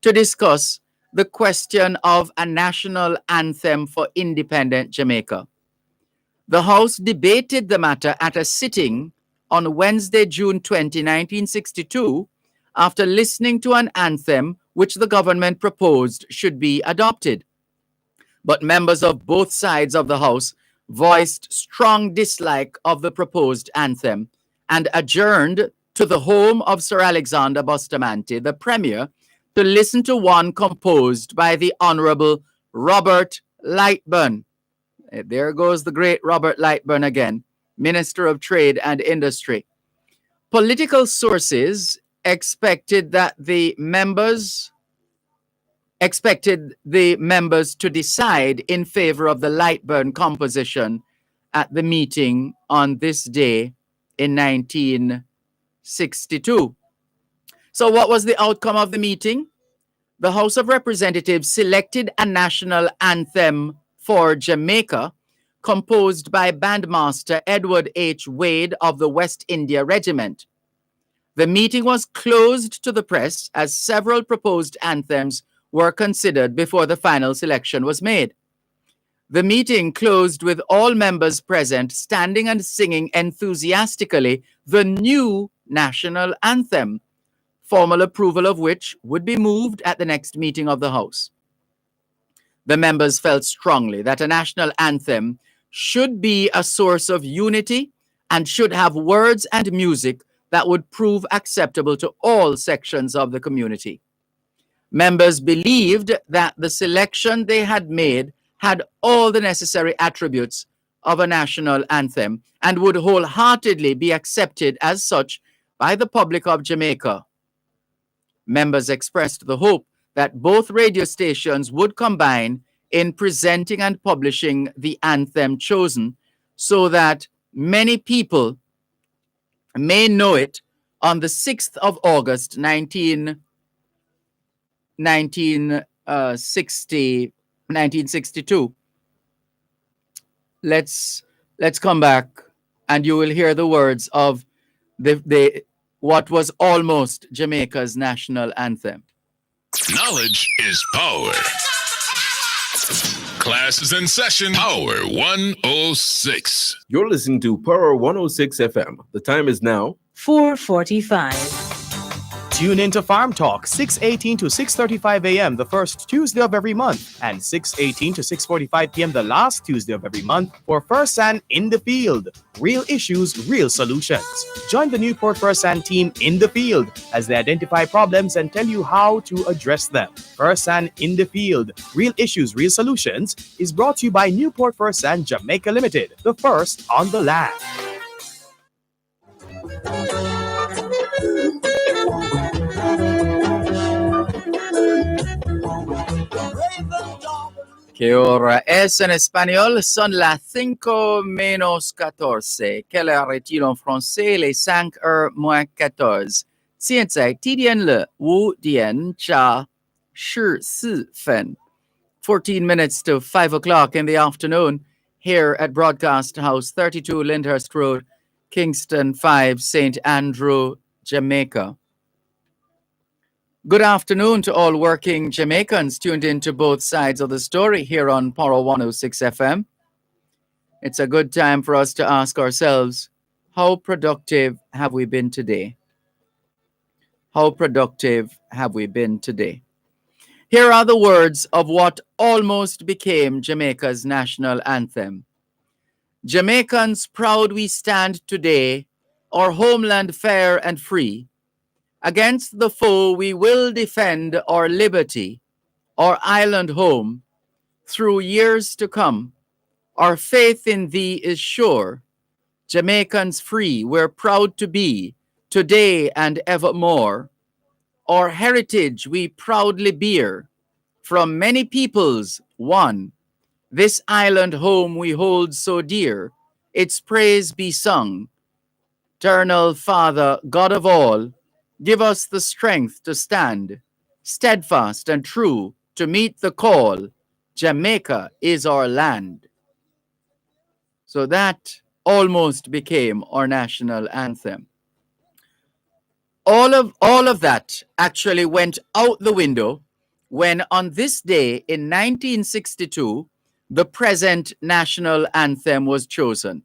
to discuss the question of a national anthem for independent Jamaica. The House debated the matter at a sitting on Wednesday, June 20, 1962, after listening to an anthem which the government proposed should be adopted. But members of both sides of the House voiced strong dislike of the proposed anthem and adjourned to the home of Sir Alexander Bustamante, the Premier, to listen to one composed by the Honorable Robert Lightburn. There goes the great Robert Lightburn again, Minister of Trade and Industry. Political sources expected the members to decide in favor of the Lightburn composition at the meeting on this day in 1962. So what was the outcome of the meeting? The House of Representatives selected a national anthem for Jamaica, composed by Bandmaster Edward H. Wade of the West India Regiment. The meeting was closed to the press as several proposed anthems were considered before the final selection was made. The meeting closed with all members present standing and singing enthusiastically the new national anthem, formal approval of which would be moved at the next meeting of the House. The members felt strongly that a national anthem should be a source of unity and should have words and music that would prove acceptable to all sections of the community. Members believed that the selection they had made had all the necessary attributes of a national anthem and would wholeheartedly be accepted as such by the public of Jamaica. Members expressed the hope that both radio stations would combine in presenting and publishing the anthem chosen so that many people may know it on the 6th of August, 1962. Let's come back and you will hear the words of the what was almost Jamaica's national anthem. Knowledge is power. Class is in session. Power 106. You're listening to Power 106 FM. The time is now 4:45. Tune into Farm Talk, 6:18 to 6:35 a.m. the first Tuesday of every month, and 6:18 to 6:45 p.m. the last Tuesday of every month for First San in the Field. Real issues, real solutions. Join the Newport First San team in the field as they identify problems and tell you how to address them. First San in the Field, Real Issues, Real Solutions is brought to you by Newport First San Jamaica Limited, the first on the land. ¿Qué hora es en español? Son las 5:14. Quelle heure est-il en français? Les 5:14. 现在几点了？5点加14分. 14 minutes to 5 o'clock in the afternoon here at Broadcast House, 32 Lyndhurst Road, Kingston 5, St. Andrew, Jamaica. Good afternoon to all working Jamaicans tuned in to both sides of the story here on Power 106 FM. It's a good time for us to ask ourselves, how productive have we been today? How productive have we been today? Here are the words of what almost became Jamaica's national anthem. Jamaicans, proud we stand today, our homeland fair and free. Against the foe we will defend our liberty, our island home, through years to come. Our faith in thee is sure. Jamaicans free, we're proud to be, today and evermore. Our heritage we proudly bear, from many peoples one. This island home we hold so dear, its praise be sung. Eternal Father, God of all, give us the strength to stand, steadfast and true, to meet the call. Jamaica is our land. So that almost became our national anthem. All of that actually went out the window when on this day in 1962, the present national anthem was chosen.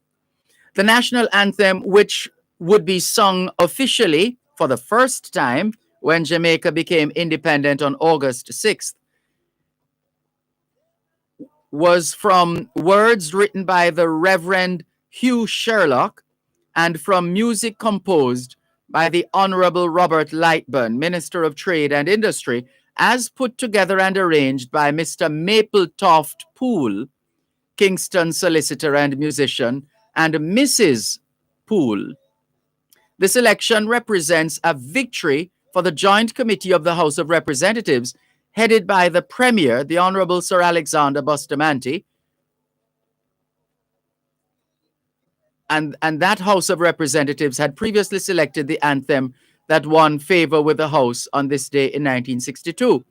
The national anthem, which would be sung officially for the first time when Jamaica became independent on August 6th, was from words written by the Reverend Hugh Sherlock and from music composed by the Honorable Robert Lightburn, Minister of Trade and Industry, as put together and arranged by Mr. Mapletoft Poole, Kingston solicitor and musician, and Mrs. Poole. This election represents a victory for the Joint Committee of the House of Representatives, headed by the Premier, the Honorable Sir Alexander Bustamante, and that House of Representatives had previously selected the anthem that won favor with the House on this day in 1962.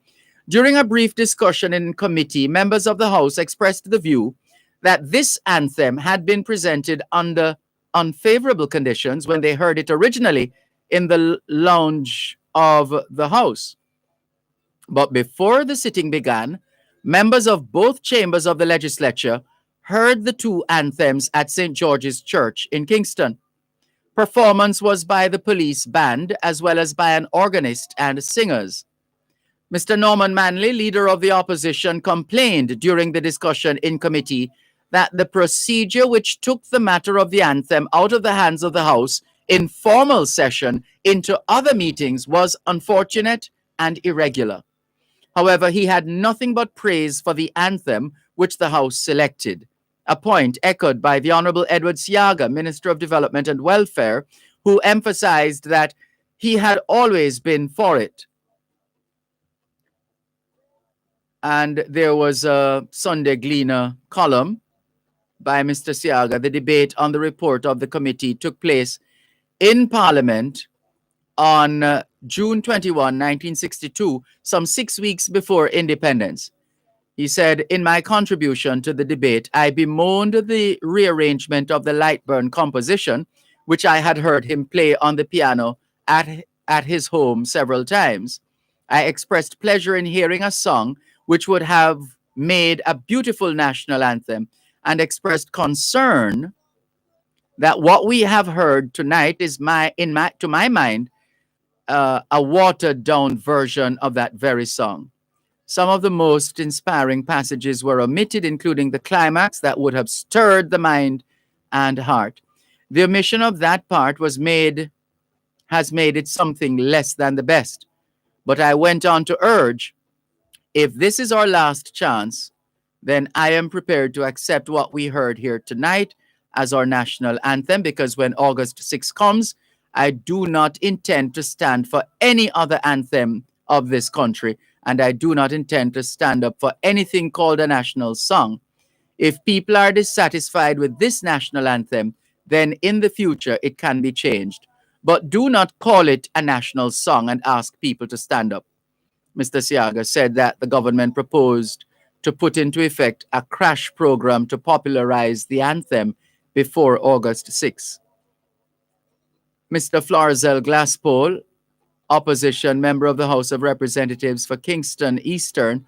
During a brief discussion in committee, members of the House expressed the view that this anthem had been presented under unfavorable conditions when they heard it originally in the lounge of the House. But before the sitting began, members of both chambers of the legislature heard the two anthems at St. George's Church in Kingston. Performance was by the police band as well as by an organist and singers. Mr. Norman Manley, leader of the opposition, complained during the discussion in committee that the procedure which took the matter of the anthem out of the hands of the House in formal session into other meetings was unfortunate and irregular. However, he had nothing but praise for the anthem which the House selected, a point echoed by the Honorable Edward Siaga, Minister of Development and Welfare, who emphasized that he had always been for it. And there was a Sunday Gleaner column by Mr. Siaga. The debate on the report of the committee took place in Parliament on June 21, 1962, some 6 weeks before independence. He said, "In my contribution to the debate, I bemoaned the rearrangement of the Lightburn composition, which I had heard him play on the piano at his home several times. I expressed pleasure in hearing a song which would have made a beautiful national anthem, and expressed concern that what we have heard tonight is to my mind, a watered down version of that very song. Some of the most inspiring passages were omitted, including the climax that would have stirred the mind and heart. The omission of that part has made it something less than the best. But I went on to urge, if this is our last chance, then I am prepared to accept what we heard here tonight as our national anthem, because when August 6 comes, I do not intend to stand for any other anthem of this country, and I do not intend to stand up for anything called a national song. If people are dissatisfied with this national anthem, then in the future it can be changed. But do not call it a national song and ask people to stand up." Mr. Siaga said that the government proposed to put into effect a crash program to popularize the anthem before August 6. Mr. Florizel Glasspool, opposition member of the House of Representatives for Kingston Eastern,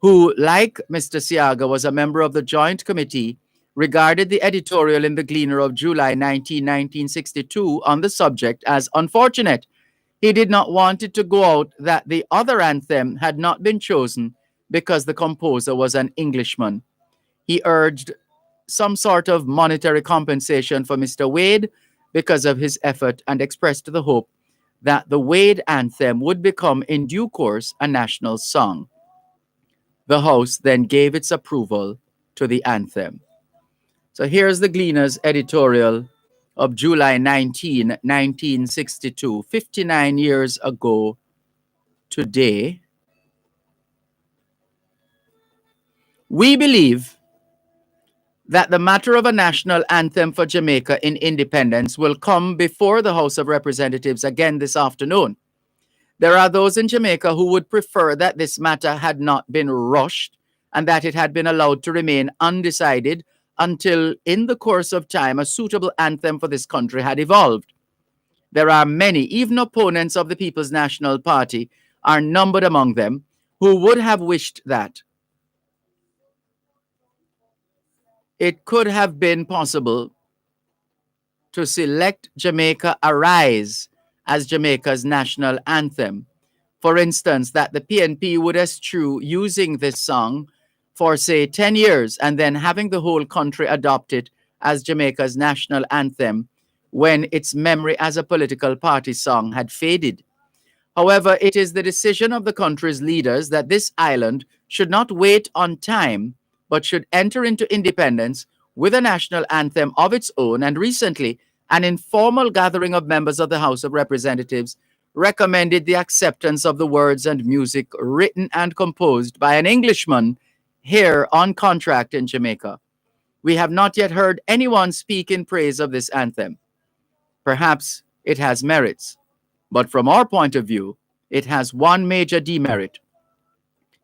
who, like Mr. Siaga, was a member of the Joint Committee, regarded the editorial in the Gleaner of July 19, 1962 on the subject as unfortunate. He did not want it to go out that the other anthem had not been chosen because the composer was an Englishman. He urged some sort of monetary compensation for Mr. Wade because of his effort and expressed the hope that the Wade anthem would become in due course a national song. The House then gave its approval to the anthem. So here's the Gleaner's editorial of July 19, 1962, 59 years ago today, we believe that the matter of a national anthem for Jamaica in independence will come before the House of Representatives again this afternoon. There are those in Jamaica who would prefer that this matter had not been rushed and that it had been allowed to remain undecided until, in the course of time, a suitable anthem for this country had evolved. There are many, even opponents of the People's National Party are numbered among them, who would have wished that it could have been possible to select Jamaica Arise as Jamaica's national anthem. For instance, that the PNP would eschew using this song for, say, 10 years and then having the whole country adopt it as Jamaica's national anthem when its memory as a political party song had faded. However, it is the decision of the country's leaders that this island should not wait on time, but should enter into independence with a national anthem of its own. And recently, an informal gathering of members of the House of Representatives recommended the acceptance of the words and music written and composed by an Englishman here on contract in Jamaica. We have not yet heard anyone speak in praise of this anthem. Perhaps it has merits, but from our point of view, it has one major demerit.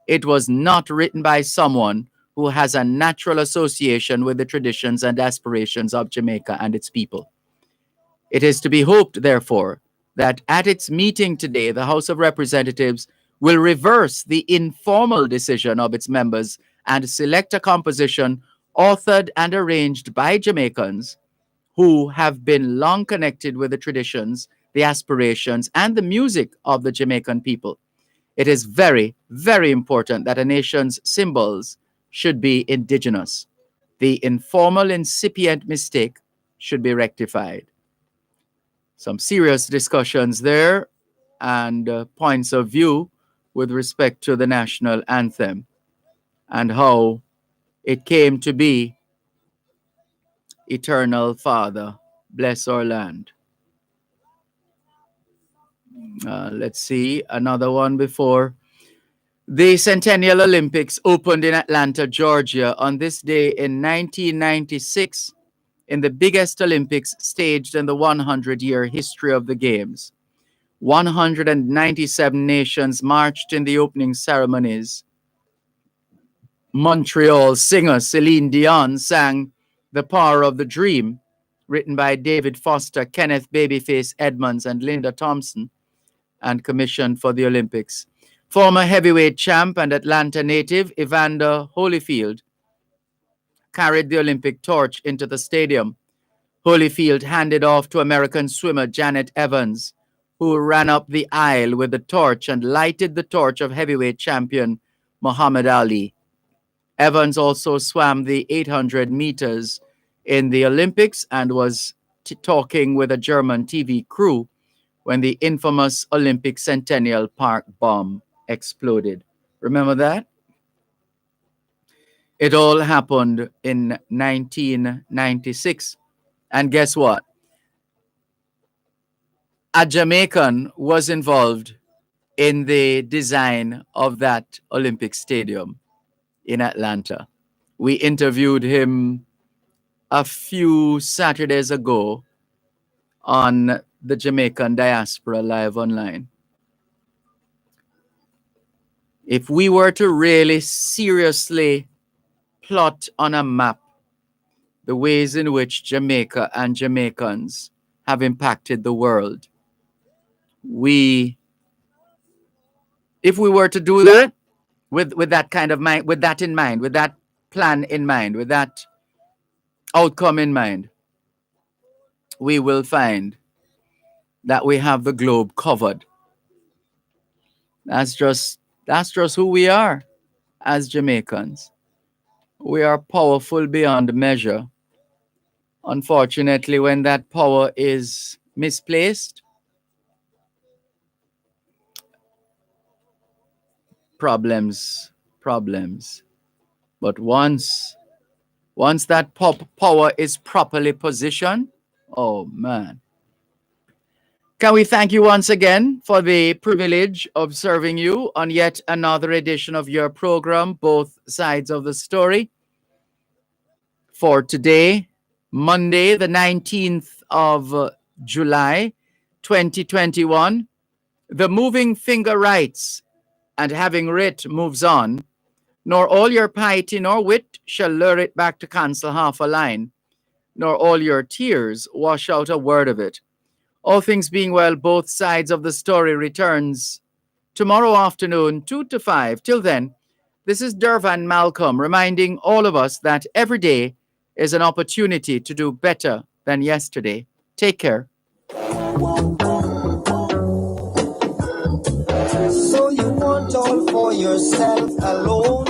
It was not written by someone who has a natural association with the traditions and aspirations of Jamaica and its people. It is to be hoped, therefore, that at its meeting today, the House of Representatives will reverse the informal decision of its members and select a composition authored and arranged by Jamaicans who have been long connected with the traditions, the aspirations, and the music of the Jamaican people. It is very, very important that a nation's symbols should be indigenous. The informal incipient mistake should be rectified. Some serious discussions there and points of view with respect to the national anthem and how it came to be. Eternal Father, bless our land. Let's see, another one before. The Centennial Olympics opened in Atlanta, Georgia on this day in 1996, in the biggest Olympics staged in the 100-year history of the Games. 197 nations marched in the opening ceremonies. Montreal singer Celine Dion sang The Power of the Dream, written by David Foster, Kenneth Babyface Edmonds, and Linda Thompson, and commissioned for the Olympics. Former heavyweight champ and Atlanta native Evander Holyfield carried the Olympic torch into the stadium. Holyfield handed off to American swimmer Janet Evans, who ran up the aisle with the torch and lighted the torch of heavyweight champion Muhammad Ali. Evans also swam the 800 meters in the Olympics and was talking with a German TV crew when the infamous Olympic Centennial Park bomb exploded. Remember that? It all happened in 1996. And guess what? A Jamaican was involved in the design of that Olympic stadium in Atlanta. We interviewed him a few Saturdays ago on the Jamaican Diaspora Live Online. If we were to really seriously plot on a map the ways in which Jamaica and Jamaicans have impacted the world, if we were to do that with that kind of mind, with that in mind, with that plan in mind, with that outcome in mind, we will find that we have the globe covered. That's just who we are as Jamaicans. We are powerful beyond measure. Unfortunately, when that power is misplaced, problems. But once that power is properly positioned, oh man, Can we thank you once again for the privilege of serving you on yet another edition of your program, Both Sides of the Story, for today, Monday, the 19th of July, 2021. The moving finger writes, and having writ moves on, nor all your piety nor wit shall lure it back to cancel half a line, nor all your tears wash out a word of it. All things being well, Both Sides of the Story returns tomorrow afternoon, 2 to 5. Till then, this is Dervan Malcolm reminding all of us that every day is an opportunity to do better than yesterday. Take care. So you want all for yourself alone,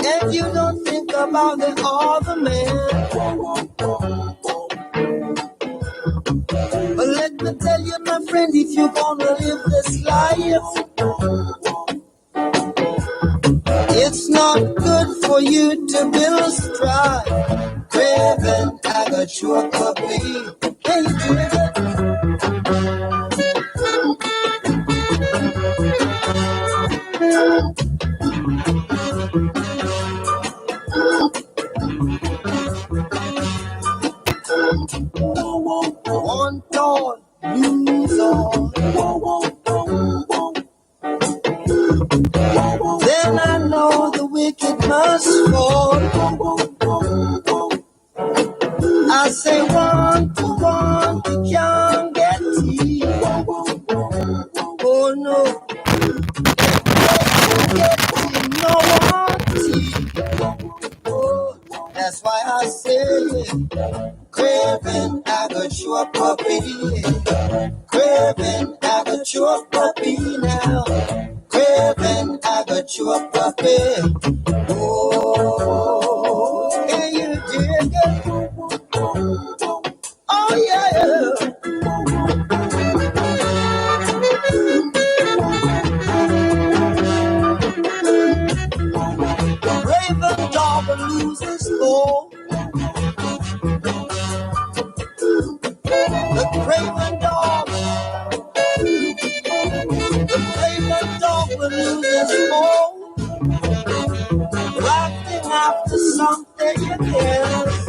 and you don't think about the other man. But let me tell you, my friend, if you're gonna live this life, it's not good for you to build strife. Craving, I got your copy. Hey, Craving. One tall, lose all. Then I know the wicked must fall. I say 1 to 1, you can't get tea. Oh no, no one tea. Oh, that's why I say, Craving, I got your puppy. Craving, I got your puppy now. Craving, I got your puppy. Oh, can you dig it? Oh yeah. Raven dog loses bone. The craven dog will lose his bone, acting after something else.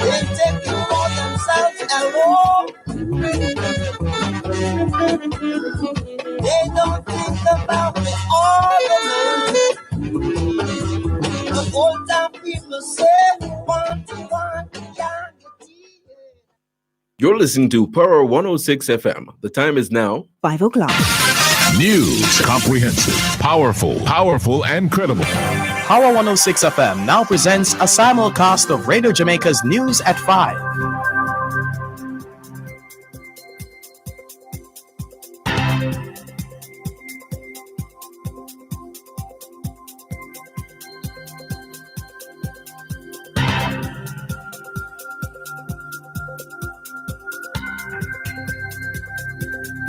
They take it for themselves alone. They don't think about the ornament. The old time people say 1 to 1, yeah. You're listening to Power 106 FM. The time is now 5 o'clock. News, comprehensive, powerful, and credible. Power 106 FM now presents a simulcast of Radio Jamaica's news at 5.